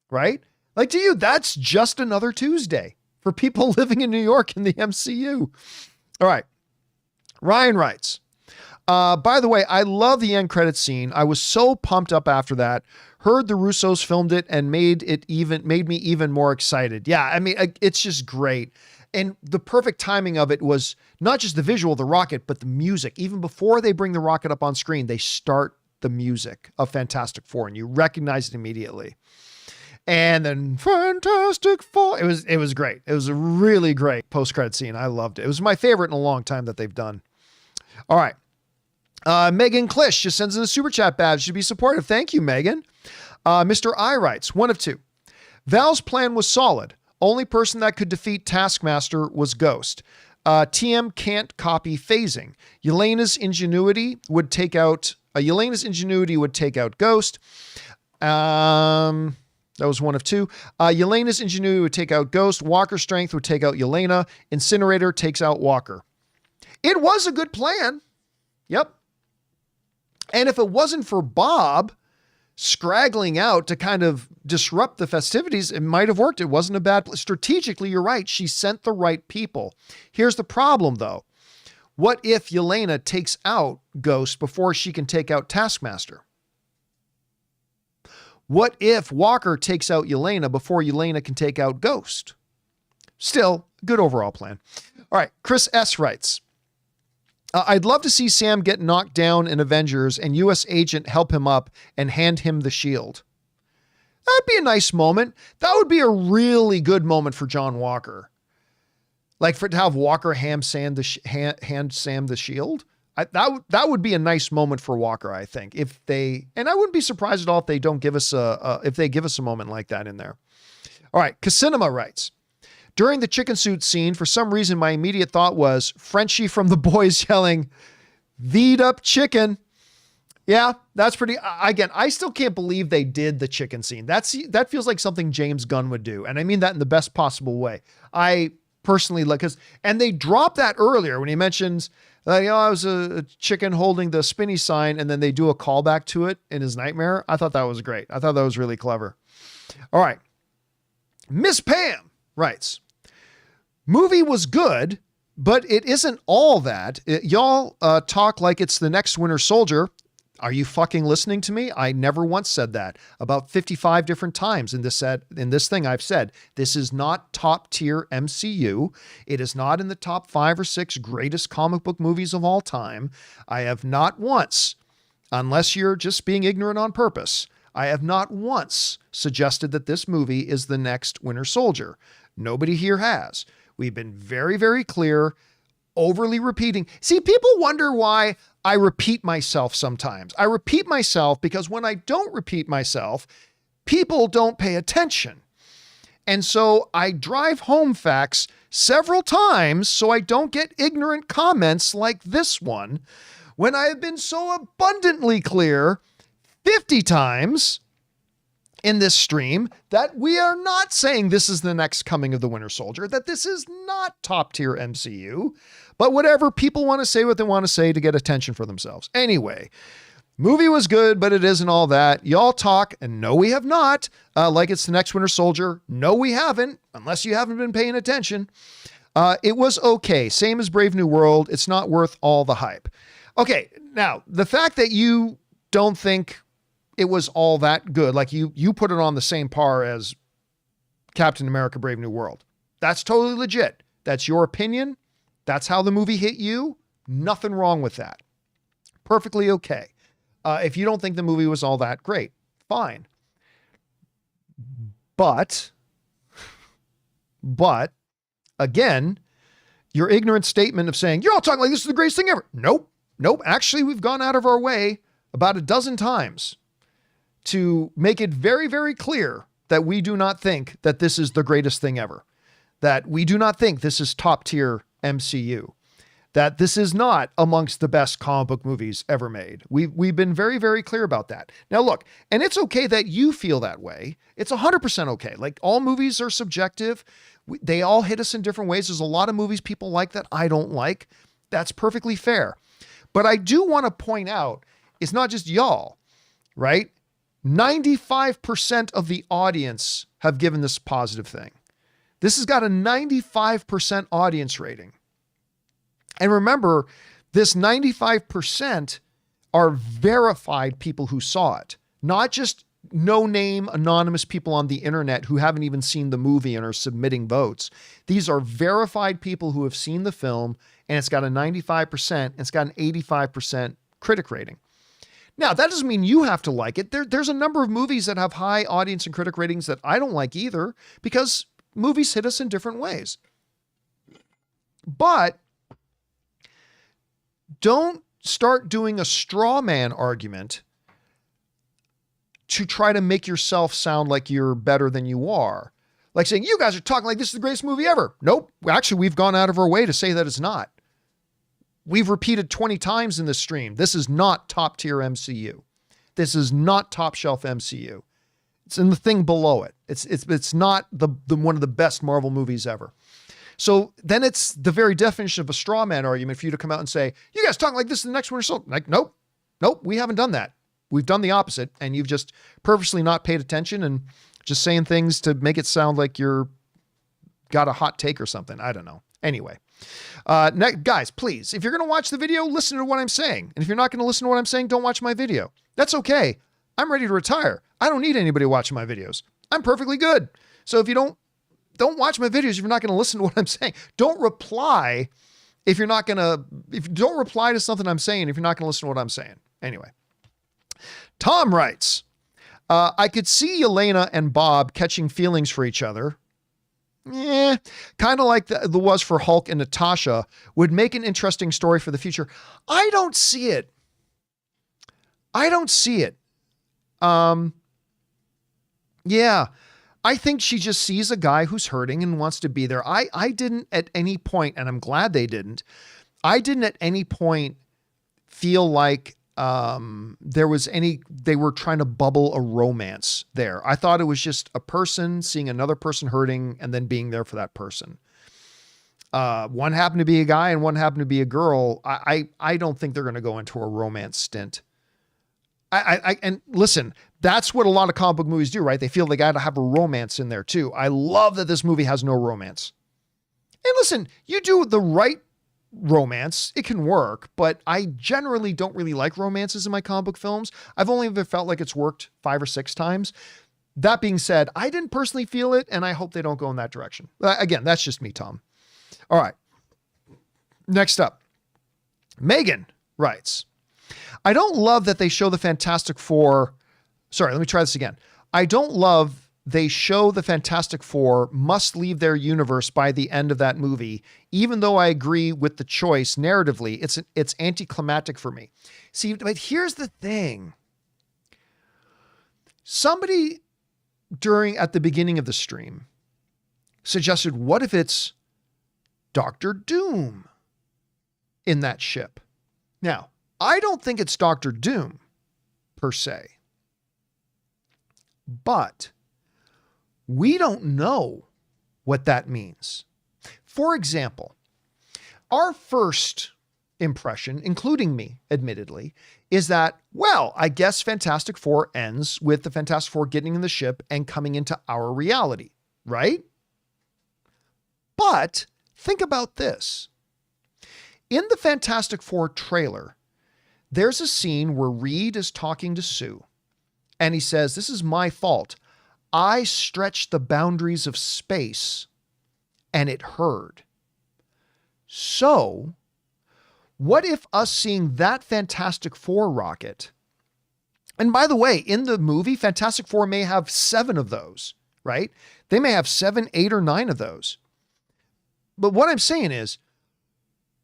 right? To you, that's just another Tuesday for people living in New York in the MCU. All right. Ryan writes, by the way, I love the end credits scene. I was so pumped up after that. Heard the Russos filmed it and made me even more excited. Yeah, I mean, it's just great. And the perfect timing of it was not just the visual of the rocket, but the music. Even before they bring the rocket up on screen, they start the music of Fantastic Four and you recognize it immediately. And then Fantastic Four, it was great. It was a really great post-credit scene. I loved it. It was my favorite in a long time that they've done. All right. Megan Klish just sends in a super chat badge to be supportive. Thank you, Megan. Mr. I writes, one of two. Val's plan was solid. Only person that could defeat Taskmaster was Ghost. TM can't copy phasing. Yelena's ingenuity would take out Ghost. That was one of two. Yelena's ingenuity would take out Ghost. Walker's strength would take out Yelena. Incinerator takes out Walker. It was a good plan. Yep. And if it wasn't for Bob scraggling out to kind of disrupt the festivities, it might have worked. It wasn't a bad, strategically, you're right. She sent the right people. Here's the problem though. What if Yelena takes out Ghost before she can take out Taskmaster? What if Walker takes out Yelena before Yelena can take out Ghost? Still, good overall plan. All right, Chris S. writes, I'd love to see Sam get knocked down in Avengers and U.S. Agent help him up and hand him the shield. That'd be a nice moment. That would be a really good moment for John Walker. Like to have Walker hand Sam the shield. That would be a nice moment for Walker, I think. And I wouldn't be surprised at all if they don't give us if they give us a moment like that in there. All right, Casinema writes, during the chicken suit scene, for some reason, my immediate thought was Frenchie from The Boys yelling, "V'd up chicken." Yeah, that's pretty, again, I still can't believe they did the chicken scene. That feels like something James Gunn would do. And I mean that in the best possible way. I personally like, and they dropped that earlier when he mentions, I was a chicken holding the spinny sign, and then they do a callback to it in his nightmare. I thought that was great. I thought that was really clever. All right. Miss Pam writes, movie was good, but it isn't all that. Y'all talk like it's the next Winter Soldier. Are you fucking listening to me? I never once said that. About 55 different times in this thing I've said, this is not top tier MCU. It is not in the top 5 or 6 greatest comic book movies of all time. I have not once, unless you're just being ignorant on purpose, I have not once suggested that this movie is the next Winter Soldier. Nobody here has. We've been very, very clear, overly repeating. See, people wonder why I repeat myself sometimes. I repeat myself because when I don't repeat myself, people don't pay attention. And so I drive home facts several times so I don't get ignorant comments like this one, when I have been so abundantly clear 50 times in this stream that we are not saying this is the next coming of the Winter Soldier, that this is not top tier MCU, but whatever, people want to say what they want to say to get attention for themselves. Anyway, movie was good, but it isn't all that. Y'all talk, and no, we have not, like it's the next Winter Soldier. No, we haven't, unless you haven't been paying attention. It was okay. Same as Brave New World. It's not worth all the hype. Okay, now, the fact that you don't think it was all that good, like you put it on the same par as Captain America Brave New World, that's totally legit. That's your opinion. That's how the movie hit you. Nothing wrong with that. Perfectly okay. If you don't think the movie was all that great, fine. But again, your ignorant statement of saying, you're all talking like this is the greatest thing ever. Nope. Actually, we've gone out of our way about a dozen times to make it very, very clear that we do not think that this is the greatest thing ever, that we do not think this is top tier MCU, that this is not amongst the best comic book movies ever made. We've been very, very clear about that. Now look, and it's okay that you feel that way. It's 100% okay. Like, all movies are subjective. They all hit us in different ways. There's a lot of movies people like that I don't like. That's perfectly fair. But I do want to point out, it's not just y'all, right? 95% of the audience have given this positive thing. This has got a 95% audience rating. And remember, this 95% are verified people who saw it, not just no-name anonymous people on the internet who haven't even seen the movie and are submitting votes. These are verified people who have seen the film, and it's got a 95%, and it's got an 85% critic rating. Now, that doesn't mean you have to like it. There's a number of movies that have high audience and critic ratings that I don't like either, because movies hit us in different ways. But don't start doing a straw man argument to try to make yourself sound like you're better than you are. Like saying, you guys are talking like this is the greatest movie ever. Nope. Actually, we've gone out of our way to say that it's not. We've repeated 20 times in this stream. This is not top tier MCU. This is not top shelf MCU. It's in the thing below it. It's not the one of the best Marvel movies ever. So then it's the very definition of a straw man argument for you to come out and say, you guys talking like this is the next Winter Soldier. Like, nope, we haven't done that. we've done the opposite, and you've just purposely not paid attention and just saying things to make it sound like you're got a hot take or something. I don't know. Anyway, guys, please, if you're going to watch the video, listen to what I'm saying. And if you're not going to listen to what I'm saying, don't watch my video. That's okay. I'm ready to retire. I don't need anybody watching my videos. I'm perfectly good. So if you don't watch my videos if you're not going to listen to what I'm saying. Don't reply if you don't reply to something I'm saying if you're not going to listen to what I'm saying. Anyway, Tom writes, I could see Elena and Bob catching feelings for each other. Kind of like the was for Hulk and Natasha, would make an interesting story for the future. I don't see it. Yeah, I think she just sees a guy who's hurting and wants to be there. I didn't at any point, and I'm glad they didn't, I didn't at any point feel like they were trying to bubble a romance there. I thought it was just a person seeing another person hurting and then being there for that person. One happened to be a guy and one happened to be a girl. I don't think they're going to go into a romance stint. And listen, that's what a lot of comic book movies do, right? They feel they got to have a romance in there too. I love that this movie has no romance. And listen, you do the right romance, it can work, but I generally don't really like romances in my comic book films. I've only ever felt like it's worked 5 or 6 times. That being said, I didn't personally feel it, and I hope they don't go in that direction. Again, that's just me, Tom. All right. Next up, Megan writes, I don't love that they show the Fantastic Four. Sorry, let me try this again. I don't love they show the Fantastic Four must leave their universe by the end of that movie, even though I agree with the choice narratively. It's anticlimactic for me. See, but here's the thing. Somebody at the beginning of the stream suggested, what if it's Doctor Doom in that ship? Now, I don't think it's Doctor Doom per se, but we don't know what that means. For example, our first impression, including me, admittedly, is that, well, I guess Fantastic Four ends with the Fantastic Four getting in the ship and coming into our reality, right? But think about this. In the Fantastic Four trailer, there's a scene where Reed is talking to Sue, and he says, this is my fault. I stretched the boundaries of space, and it hurt. So, what if us seeing that Fantastic Four rocket, and by the way, in the movie, Fantastic Four may have 7 of those, right? They may have 7, 8, or 9 of those. But what I'm saying is,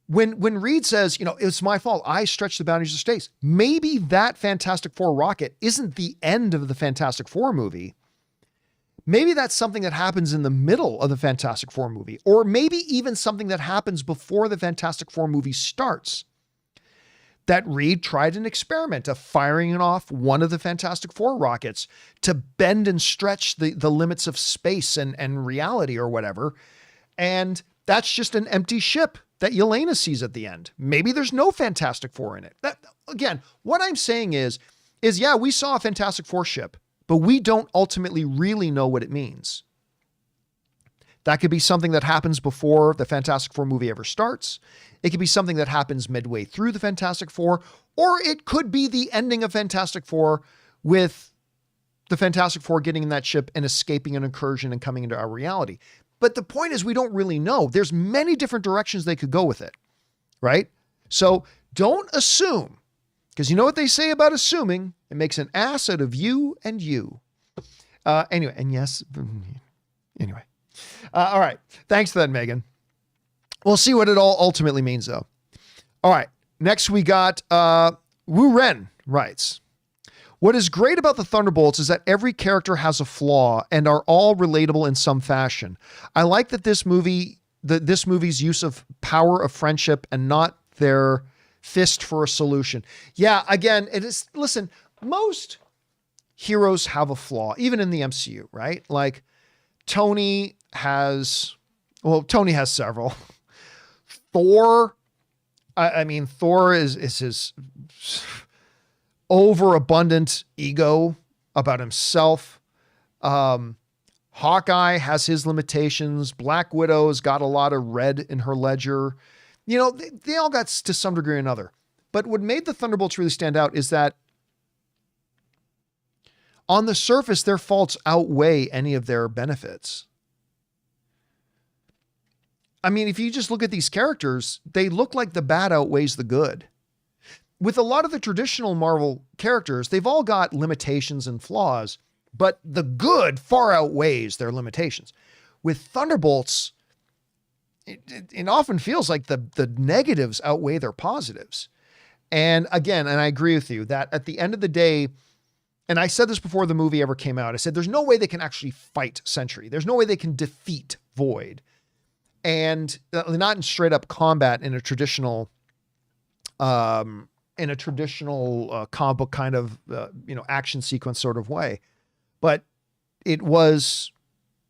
when Reed says, it's my fault, I stretched the boundaries of space, maybe that Fantastic Four rocket isn't the end of the Fantastic Four movie. Maybe that's something that happens in the middle of the Fantastic Four movie, or maybe even something that happens before the Fantastic Four movie starts. That Reed tried an experiment of firing off one of the Fantastic Four rockets to bend and stretch the limits of space and reality or whatever. And that's just an empty ship that Yelena sees at the end. Maybe there's no Fantastic Four in it. That, again, what I'm saying is yeah, we saw a Fantastic Four ship, but we don't ultimately really know what it means. That could be something that happens before the Fantastic Four movie ever starts. It could be something that happens midway through the Fantastic Four, or it could be the ending of Fantastic Four with the Fantastic Four getting in that ship and escaping an incursion and coming into our reality. But the point is, we don't really know. There's many different directions they could go with it, right? So don't assume, because you know what they say about assuming? It makes an ass out of you and you. Anyway, and yes, anyway. All right. Thanks for that, Megan. We'll see what it all ultimately means, though. All right. Next, we got Wu Ren writes, what is great about the Thunderbolts is that every character has a flaw and are all relatable in some fashion. I like that this movie's use of power of friendship and not their fist for a solution. Yeah, again, it is, listen, most heroes have a flaw, even in the MCU, right? Like Tony has several. Thor, Thor is his overabundant ego about himself. Hawkeye has his limitations. Black Widow's got a lot of red in her ledger. You know, they all got to some degree or another. But what made the Thunderbolts really stand out is that on the surface, their faults outweigh any of their benefits. I mean, if you just look at these characters, they look like the bad outweighs the good. With a lot of the traditional Marvel characters, they've all got limitations and flaws, but the good far outweighs their limitations. With Thunderbolts, it often feels like the negatives outweigh their positives. And again, and I agree with you that at the end of the day, and I said this before the movie ever came out, I said, there's no way they can actually fight Sentry. There's no way they can defeat Void. And not in straight up combat in a traditional, comic book kind of, action sequence sort of way. But it was,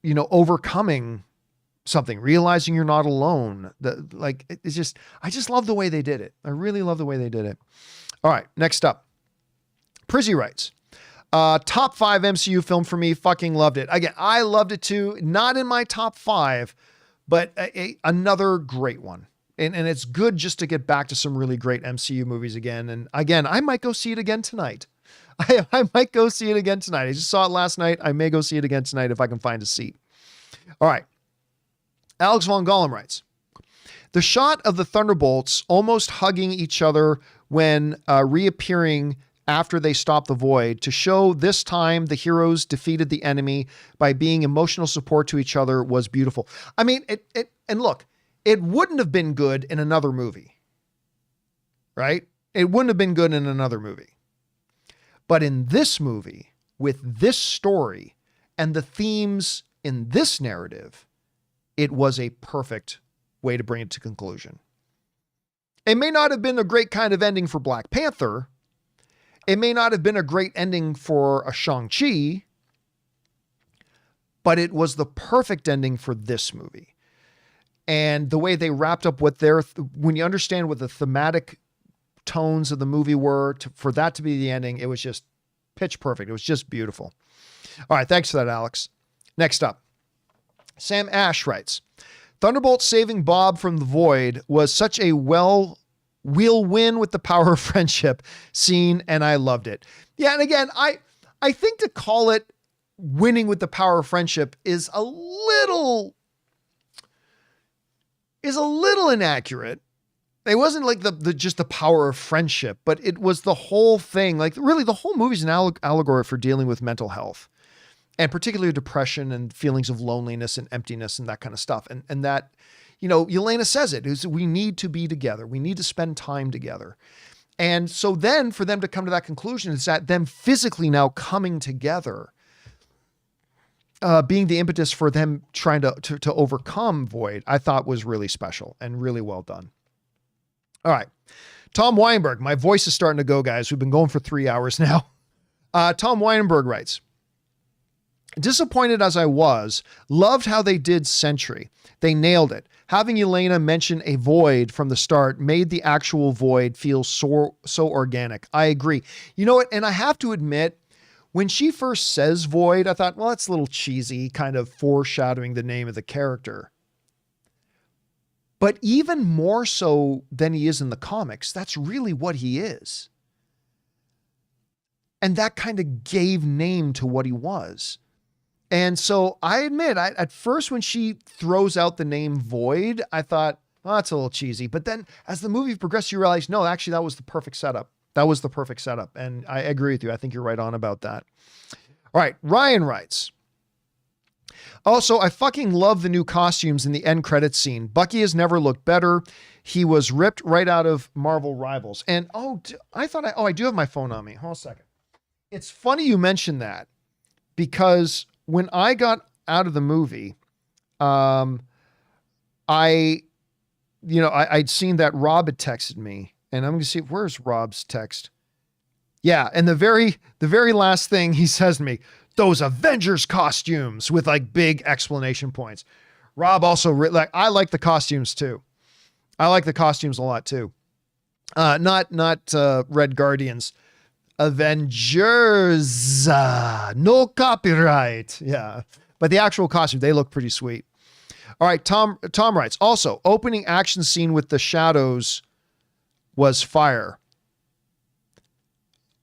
overcoming something, realizing you're not alone. I just love the way they did it. I really love the way they did it. All right, next up. Prizzy writes, top 5 MCU film for me. Fucking loved it. Again, I loved it too. Not in my top 5, but another great one. And it's good just to get back to some really great MCU movies again. And again, I might go see it again tonight. I might go see it again tonight. I just saw it last night. I may go see it again tonight if I can find a seat. All right. Alex Von Gollum writes, the shot of the Thunderbolts almost hugging each other when reappearing after they stop the Void to show this time the heroes defeated the enemy by being emotional support to each other was beautiful. I mean, and look, it wouldn't have been good in another movie, right? It wouldn't have been good in another movie. But in this movie, with this story and the themes in this narrative, it was a perfect way to bring it to conclusion. It may not have been a great kind of ending for Black Panther. It may not have been a great ending for a Shang-Chi, but it was the perfect ending for this movie. And the way they wrapped up what when you understand what the thematic tones of the movie were, for that to be the ending, it was just pitch perfect. It was just beautiful. All right, thanks for that, Alex. Next up, Sam Ash writes, Thunderbolt saving Bob from the Void was such a we'll win with the power of friendship scene, and I loved it. Yeah, and again, I think to call it winning with the power of friendship is a little inaccurate. It wasn't like just the power of friendship, but it was the whole thing. Like really the whole movie's an allegory for dealing with mental health and particularly depression and feelings of loneliness and emptiness and that kind of stuff. And that, Yelena says it is we need to be together. We need to spend time together. And so then for them to come to that conclusion is that them physically now coming together, being the impetus for them trying to overcome Void, I thought was really special and really well done. All right. Tom Weinberg, my voice is starting to go, guys. We've been going for 3 hours now. Tom Weinberg writes, disappointed as I was, loved how they did Sentry. They nailed it. Having Yelena mention a void from the start made the actual void feel so organic. I agree. You know what? And I have to admit, when she first says void, I thought, well, that's a little cheesy, kind of foreshadowing the name of the character. But even more so than he is in the comics, that's really what he is. And that kind of gave name to what he was. And so I admit, at first when she throws out the name Void, I thought, well, that's a little cheesy. But then as the movie progressed, you realize, no, actually that was the perfect setup. That was the perfect setup. And I agree with you. I think you're right on about that. All right. Ryan writes, also, I fucking love the new costumes in the end credits scene. Bucky has never looked better. He was ripped right out of Marvel Rivals. And I do have my phone on me. Hold on a second. It's funny you mentioned that because when I got out of the movie, I'd seen that Rob had texted me, and I'm going to see, where's Rob's text? Yeah. And the very last thing he says to me, those Avengers costumes with like big exclamation points. Rob also I like the costumes too. I like the costumes a lot too. Not Red Guardians. Avengers. No copyright. Yeah. But the actual costume, they look pretty sweet. All right. Tom writes, also, opening action scene with the shadows was fire.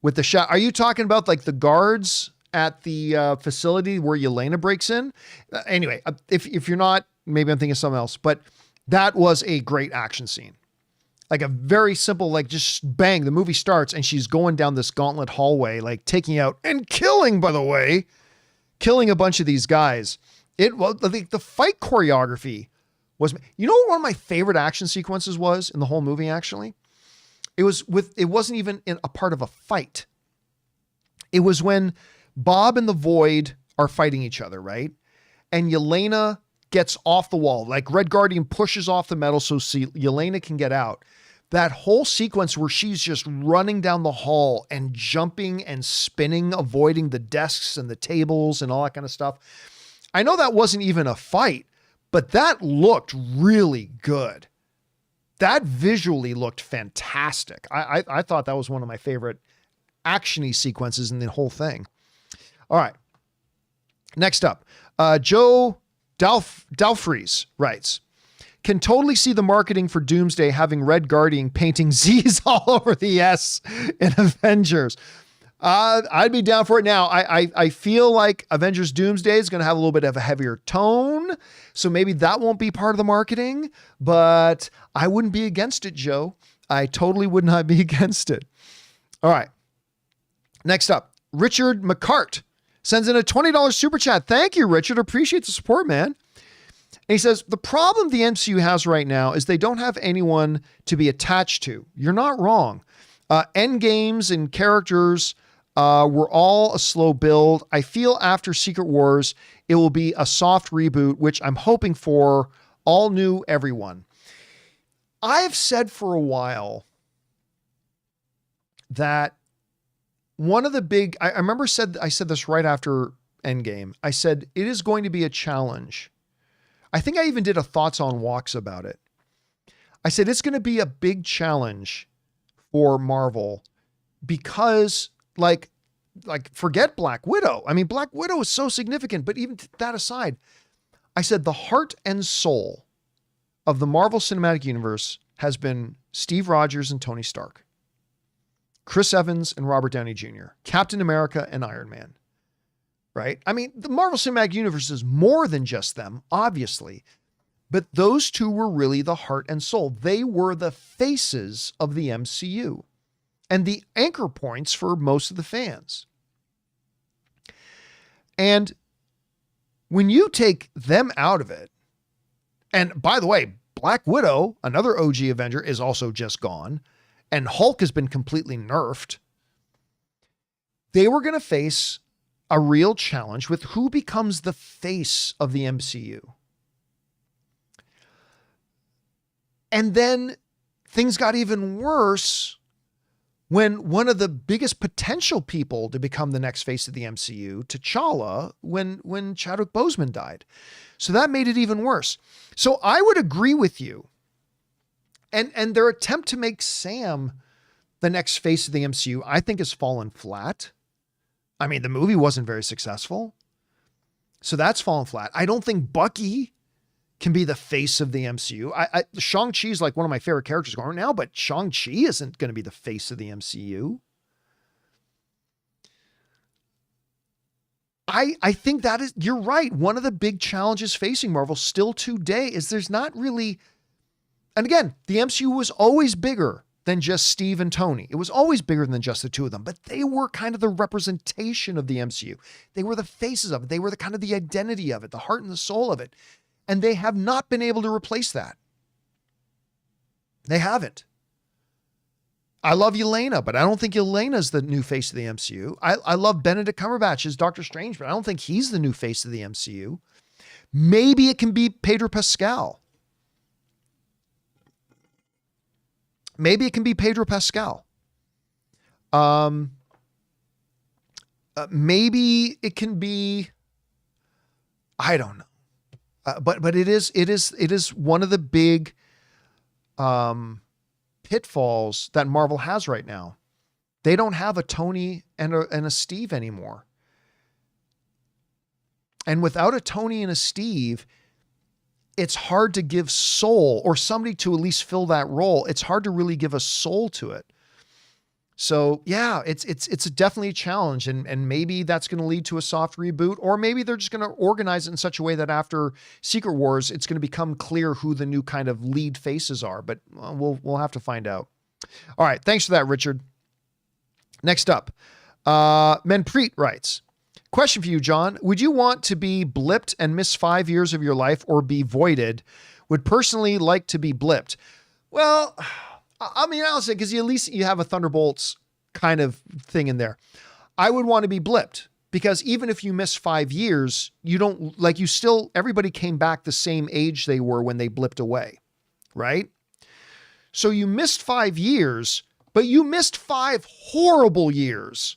With the shot, are you talking about like the guards at the facility where Yelena breaks in? Anyway, if you're not, maybe I'm thinking of something else, but that was a great action scene. Like a very simple, like just bang, the movie starts and she's going down this gauntlet hallway, like taking out and killing, by the way, killing a bunch of these guys. It was the fight choreography was, you know what one of my favorite action sequences was in the whole movie, actually? It wasn't even in a part of a fight. It was when Bob and the Void are fighting each other, right? And Yelena gets off the wall, like Red Guardian pushes off the metal so Yelena can get out. That whole sequence where she's just running down the hall and jumping and spinning, avoiding the desks and the tables and all that kind of stuff. I know that wasn't even a fight, but that looked really good. That visually looked fantastic. I thought that was one of my favorite action-y sequences in the whole thing. All right. Next up, Joe Dalfries writes, can totally see the marketing for Doomsday having Red Guardian painting Z's all over the S in Avengers. I'd be down for it now. I feel like Avengers Doomsday is going to have a little bit of a heavier tone, so maybe that won't be part of the marketing, but I wouldn't be against it, Joe. I totally would not be against it. All right. Next up, Richard McCart sends in a $20 super chat. Thank you, Richard. Appreciate the support, man. And he says, the problem the MCU has right now is they don't have anyone to be attached to. You're not wrong. End games and characters were all a slow build. I feel after Secret Wars, it will be a soft reboot, which I'm hoping for all new everyone. I've said for a while that one of the big, I remember I said this right after Endgame. I said, it is going to be a challenge. I think I even did a thoughts on walks about it. I said, it's going to be a big challenge for Marvel because like forget Black Widow. I mean, Black Widow is so significant, but even that aside, I said the heart and soul of the Marvel Cinematic Universe has been Steve Rogers and Tony Stark, Chris Evans and Robert Downey Jr., Captain America and Iron Man, right? I mean, the Marvel Cinematic Universe is more than just them, obviously, but those two were really the heart and soul. They were the faces of the MCU and the anchor points for most of the fans. And when you take them out of it, and by the way, Black Widow, another OG Avenger, is also just gone, and Hulk has been completely nerfed, they were going to face a real challenge with who becomes the face of the MCU. And then things got even worse when one of the biggest potential people to become the next face of the MCU, T'Challa, when Chadwick Boseman died. So that made it even worse. So I would agree with you. And their attempt to make Sam the next face of the MCU, I think has fallen flat. I mean, the movie wasn't very successful. So that's fallen flat. I don't think Bucky can be the face of the MCU. Shang-Chi is like one of my favorite characters going now, but Shang-Chi isn't going to be the face of the MCU. I think that is, you're right. One of the big challenges facing Marvel still today is there's not really, and again, the MCU was always bigger than just Steve and Tony. It was always bigger than just the two of them, but they were kind of the representation of the MCU. They were the faces of it. They were the kind of the identity of it, the heart and the soul of it. And they have not been able to replace that. They haven't. I love Yelena, but I don't think Yelena's the new face of the MCU. I love Benedict Cumberbatch as Doctor Strange, but I don't think he's the new face of the MCU. Maybe it can be Pedro Pascal. Maybe it can be Pedro Pascal. Maybe it can be, I don't know. But it is one of the big pitfalls that Marvel has right now They don't have a Tony and a Steve anymore. And without a Tony and a Steve, it's hard to give soul, or somebody to at least fill that role. It's hard to really give a soul to it. So yeah, it's definitely a challenge, and maybe that's going to lead to a soft reboot, or maybe they're just going to organize it in such a way that after Secret Wars, it's going to become clear who the new kind of lead faces are. But we'll have to find out. All right, thanks for that, Richard. Next up, Menpreet writes, question for you, John. Would you want to be blipped and miss 5 years of your life, or be voided? Would personally like to be blipped. Well, I mean, I'll say, because at least you have a Thunderbolts kind of thing in there. I would want to be blipped, because even if you miss 5 years, you don't, like, you still, everybody came back the same age they were when they blipped away, right? So you missed 5 years, but you missed 5 horrible years.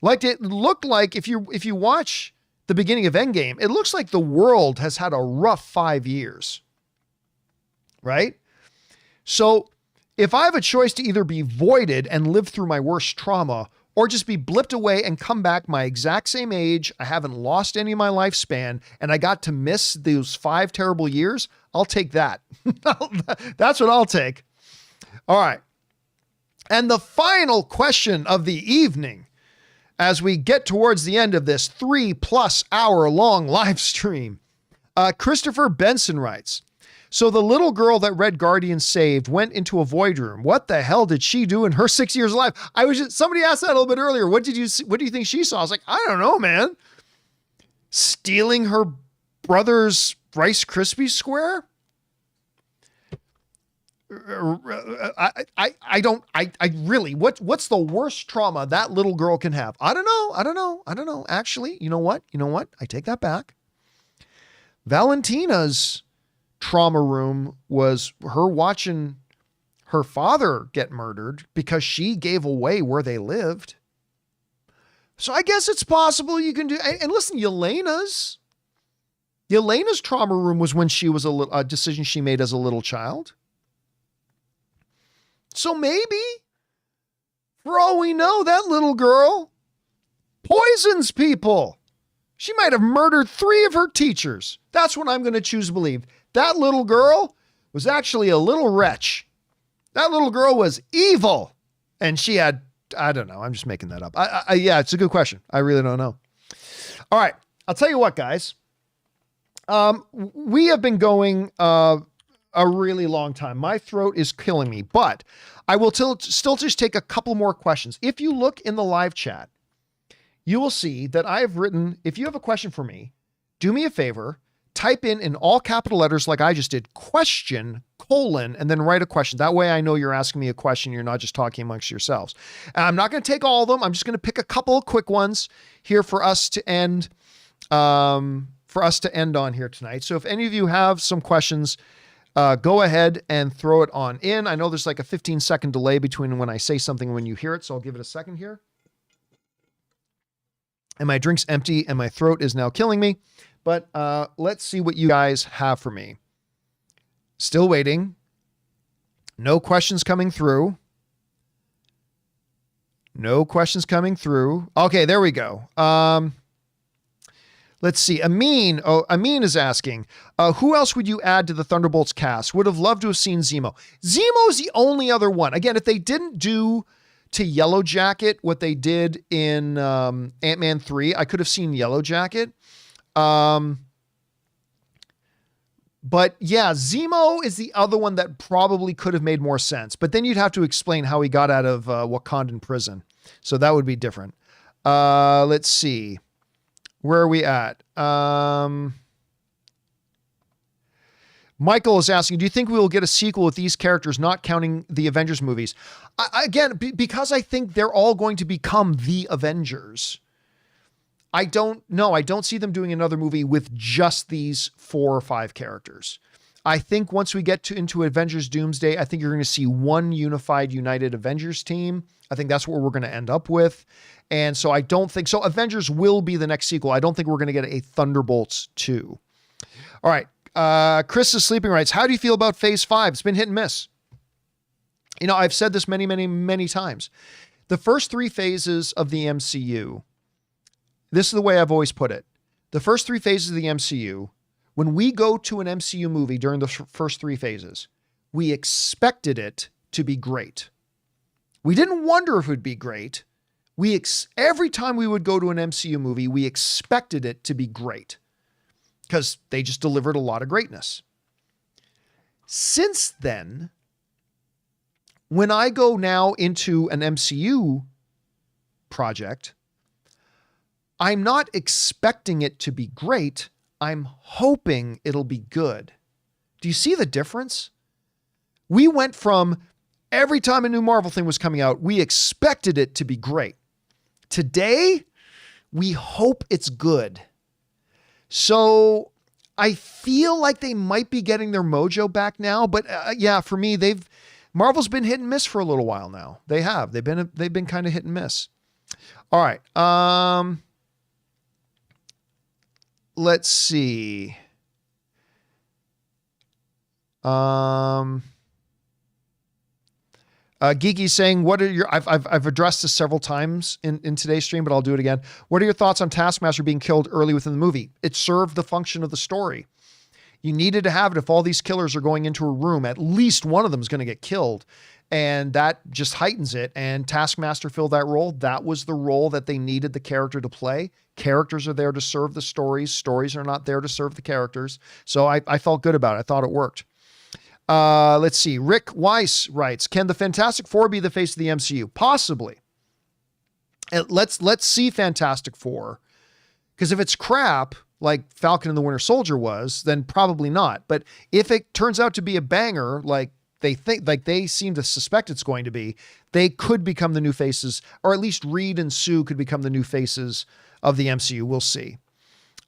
Like, it looked like, if you watch the beginning of Endgame, it looks like the world has had a rough 5 years, right? So if I have a choice to either be voided and live through my worst trauma, or just be blipped away and come back my exact same age, I haven't lost any of my lifespan, and I got to miss those 5 terrible years, I'll take that. That's what I'll take. All right. And the final question of the evening, as we get towards the end of this 3+ hour long live stream, Christopher Benson writes, so the little girl that Red Guardian saved went into a void room. What the hell did she do in her 6 years of life? Somebody asked that a little bit earlier. What do you think she saw? I was like, I don't know, man. Stealing her brother's Rice Krispie square? I really, what's the worst trauma that little girl can have? I don't know. Actually, you know what? I take that back. Valentina's trauma room was her watching her father get murdered because she gave away where they lived. So I guess it's possible you can do, and listen, Yelena's trauma room was when she was a decision she made as a little child. So maybe, for all we know, that little girl poisons people. She might have murdered 3 of her teachers. That's what I'm going to choose to believe. That little girl was actually a little wretch. That little girl was evil. And she had, I don't know. I'm just making that up. Yeah, it's a good question. I really don't know. All right. I'll tell you what, guys. We have been going a really long time. My throat is killing me, but I will still just take a couple more questions. If you look in the live chat, you will see that I have written, if you have a question for me, do me a favor, type in all capital letters like I just did, question, colon, and then write a question. That way I know you're asking me a question. You're not just talking amongst yourselves. And I'm not going to take all of them. I'm just going to pick a couple of quick ones here for us to end on here tonight. So if any of you have some questions, go ahead and throw it on in. I know there's like a 15-second delay between when I say something and when you hear it, so I'll give it a second here. And my drink's empty and my throat is now killing me. But let's see what you guys have for me. Still waiting. No questions coming through. No questions coming through. Okay, there we go. Let's see. Amin is asking, who else would you add to the Thunderbolts cast? Would have loved to have seen Zemo. Zemo's the only other one. Again, if they didn't do to Yellow Jacket what they did in Ant-Man 3, I could have seen Yellow Jacket. But yeah, Zemo is the other one that probably could have made more sense. But then you'd have to explain how he got out of Wakandan prison. So that would be different. Let's see. Where are we at? Michael is asking, do you think we will get a sequel with these characters, not counting the Avengers movies? Because I think they're all going to become the Avengers. I don't know. I don't see them doing another movie with just these 4 or 5 characters. I think once we get into Avengers Doomsday, I think you're going to see one united Avengers team. I think that's what we're going to end up with. And so I don't think so. Avengers will be the next sequel. I don't think we're going to get a Thunderbolts 2. All right. Chris is sleeping writes, how do you feel about Phase 5? It's been hit and miss. You know, I've said this many, many, many times. The first three phases of the MCU, this is the way I've always put it. The first three phases of the MCU, when we go to an MCU movie during the first three phases, we expected it to be great. We didn't wonder if it would be great. Every time we would go to an MCU movie, we expected it to be great because they just delivered a lot of greatness. Since then, when I go now into an MCU project, I'm not expecting it to be great. I'm hoping it'll be good. Do you see the difference? We went from every time a new Marvel thing was coming out, we expected it to be great. Today, we hope it's good. So I feel like they might be getting their mojo back now, but yeah, for me, Marvel's been hit and miss for a little while now. They have. They've been kind of hit and miss. All right. Let's see. Geeky saying, what are your, I've addressed this several times in today's stream, but I'll do it again. What are your thoughts on Taskmaster being killed early within the movie? It served the function of the story. You needed to have it. If all these killers are going into a room, at least one of them is going to get killed. And that just heightens it. And Taskmaster filled that role. That was the role that they needed the character to play. Characters are there to serve the stories. Stories are not there to serve the characters. So I felt good about it. I thought it worked. Let's see. Rick Weiss writes, can the Fantastic Four be the face of the MCU? Possibly. And let's see Fantastic Four. Because if it's crap, like Falcon and the Winter Soldier was, then probably not. But if it turns out to be a banger, like they seem to suspect it's going to be, they could become the new faces, or at least Reed and Sue could become the new faces of the MCU. We'll see.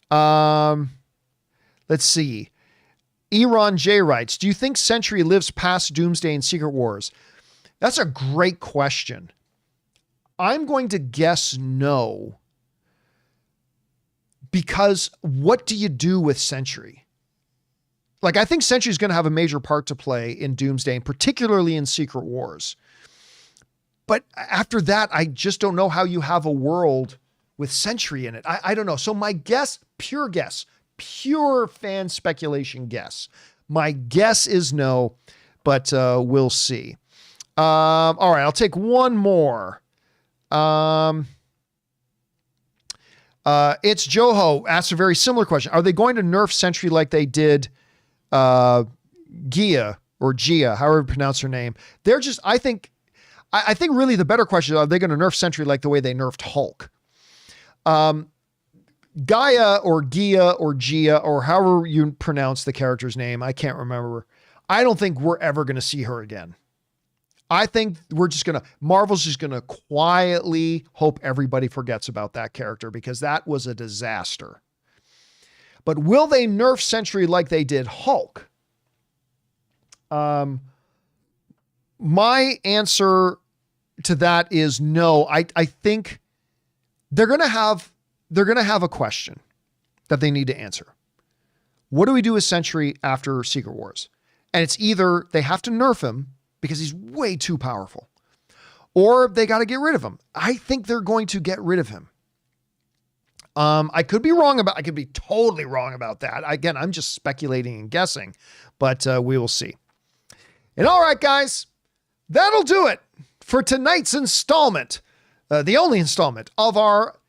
Let's see. Eron J writes, do you think Sentry lives past Doomsday and Secret Wars? That's a great question. I'm going to guess no. Because what do you do with Sentry? Like, I think Sentry is going to have a major part to play in Doomsday, and particularly in Secret Wars. But after that, I just don't know how you have a world with Sentry in it. I don't know. So my guess, pure fan speculation guess. My guess is no, but we'll see. All right, I'll take one more. It's Joho asks a very similar question. Are they going to nerf Sentry like they did Gia, however you pronounce her name? They're just, I think really the better question is, are they going to nerf Sentry like the way they nerfed Hulk? Gaia or Gia or Gia or however you pronounce the character's name, I can't remember. I don't think we're ever going to see her again. I think Marvel's just going to quietly hope everybody forgets about that character because that was a disaster. But will they nerf Sentry like they did Hulk? My answer to that is no. I think they're going to have a question that they need to answer. What do we do with Sentry after Secret Wars? And it's either they have to nerf him because he's way too powerful, or they got to get rid of him. I think they're going to get rid of him. I could be totally wrong about that. Again, I'm just speculating and guessing, but we will see. And all right, guys, that'll do it for tonight's installment, the only installment of our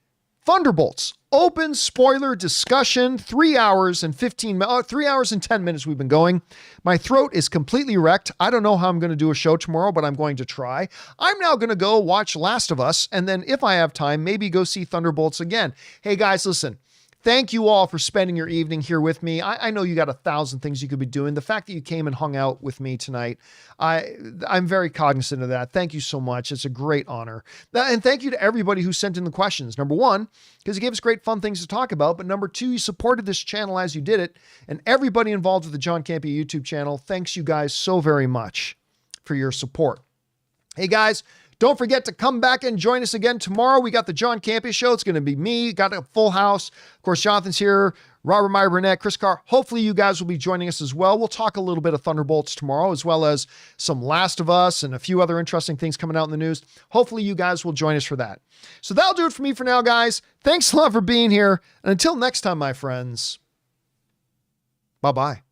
Thunderbolts open spoiler discussion. 3 hours and 10 minutes we've been going. My throat is completely wrecked. I don't know how I'm going to do a show tomorrow, but I'm going to try. I'm now going to go watch Last of Us, and then if I have time, maybe go see Thunderbolts again. Hey guys, listen. Thank you all for spending your evening here with me. I know you got 1,000 things you could be doing. The fact that you came and hung out with me tonight, I'm very cognizant of that. Thank you so much. It's a great honor. And thank you to everybody who sent in the questions. Number one, because you gave us great fun things to talk about. But number two, you supported this channel as you did it. And everybody involved with the John Campea YouTube channel, thanks you guys so very much for your support. Hey guys, don't forget to come back and join us again tomorrow. We got the John Campea Show. It's going to be me. Got a full house. Of course, Jonathan's here. Robert Meyer Burnett, Chris Carr. Hopefully you guys will be joining us as well. We'll talk a little bit of Thunderbolts tomorrow, as well as some Last of Us and a few other interesting things coming out in the news. Hopefully you guys will join us for that. So that'll do it for me for now, guys. Thanks a lot for being here. And until next time, my friends, bye-bye.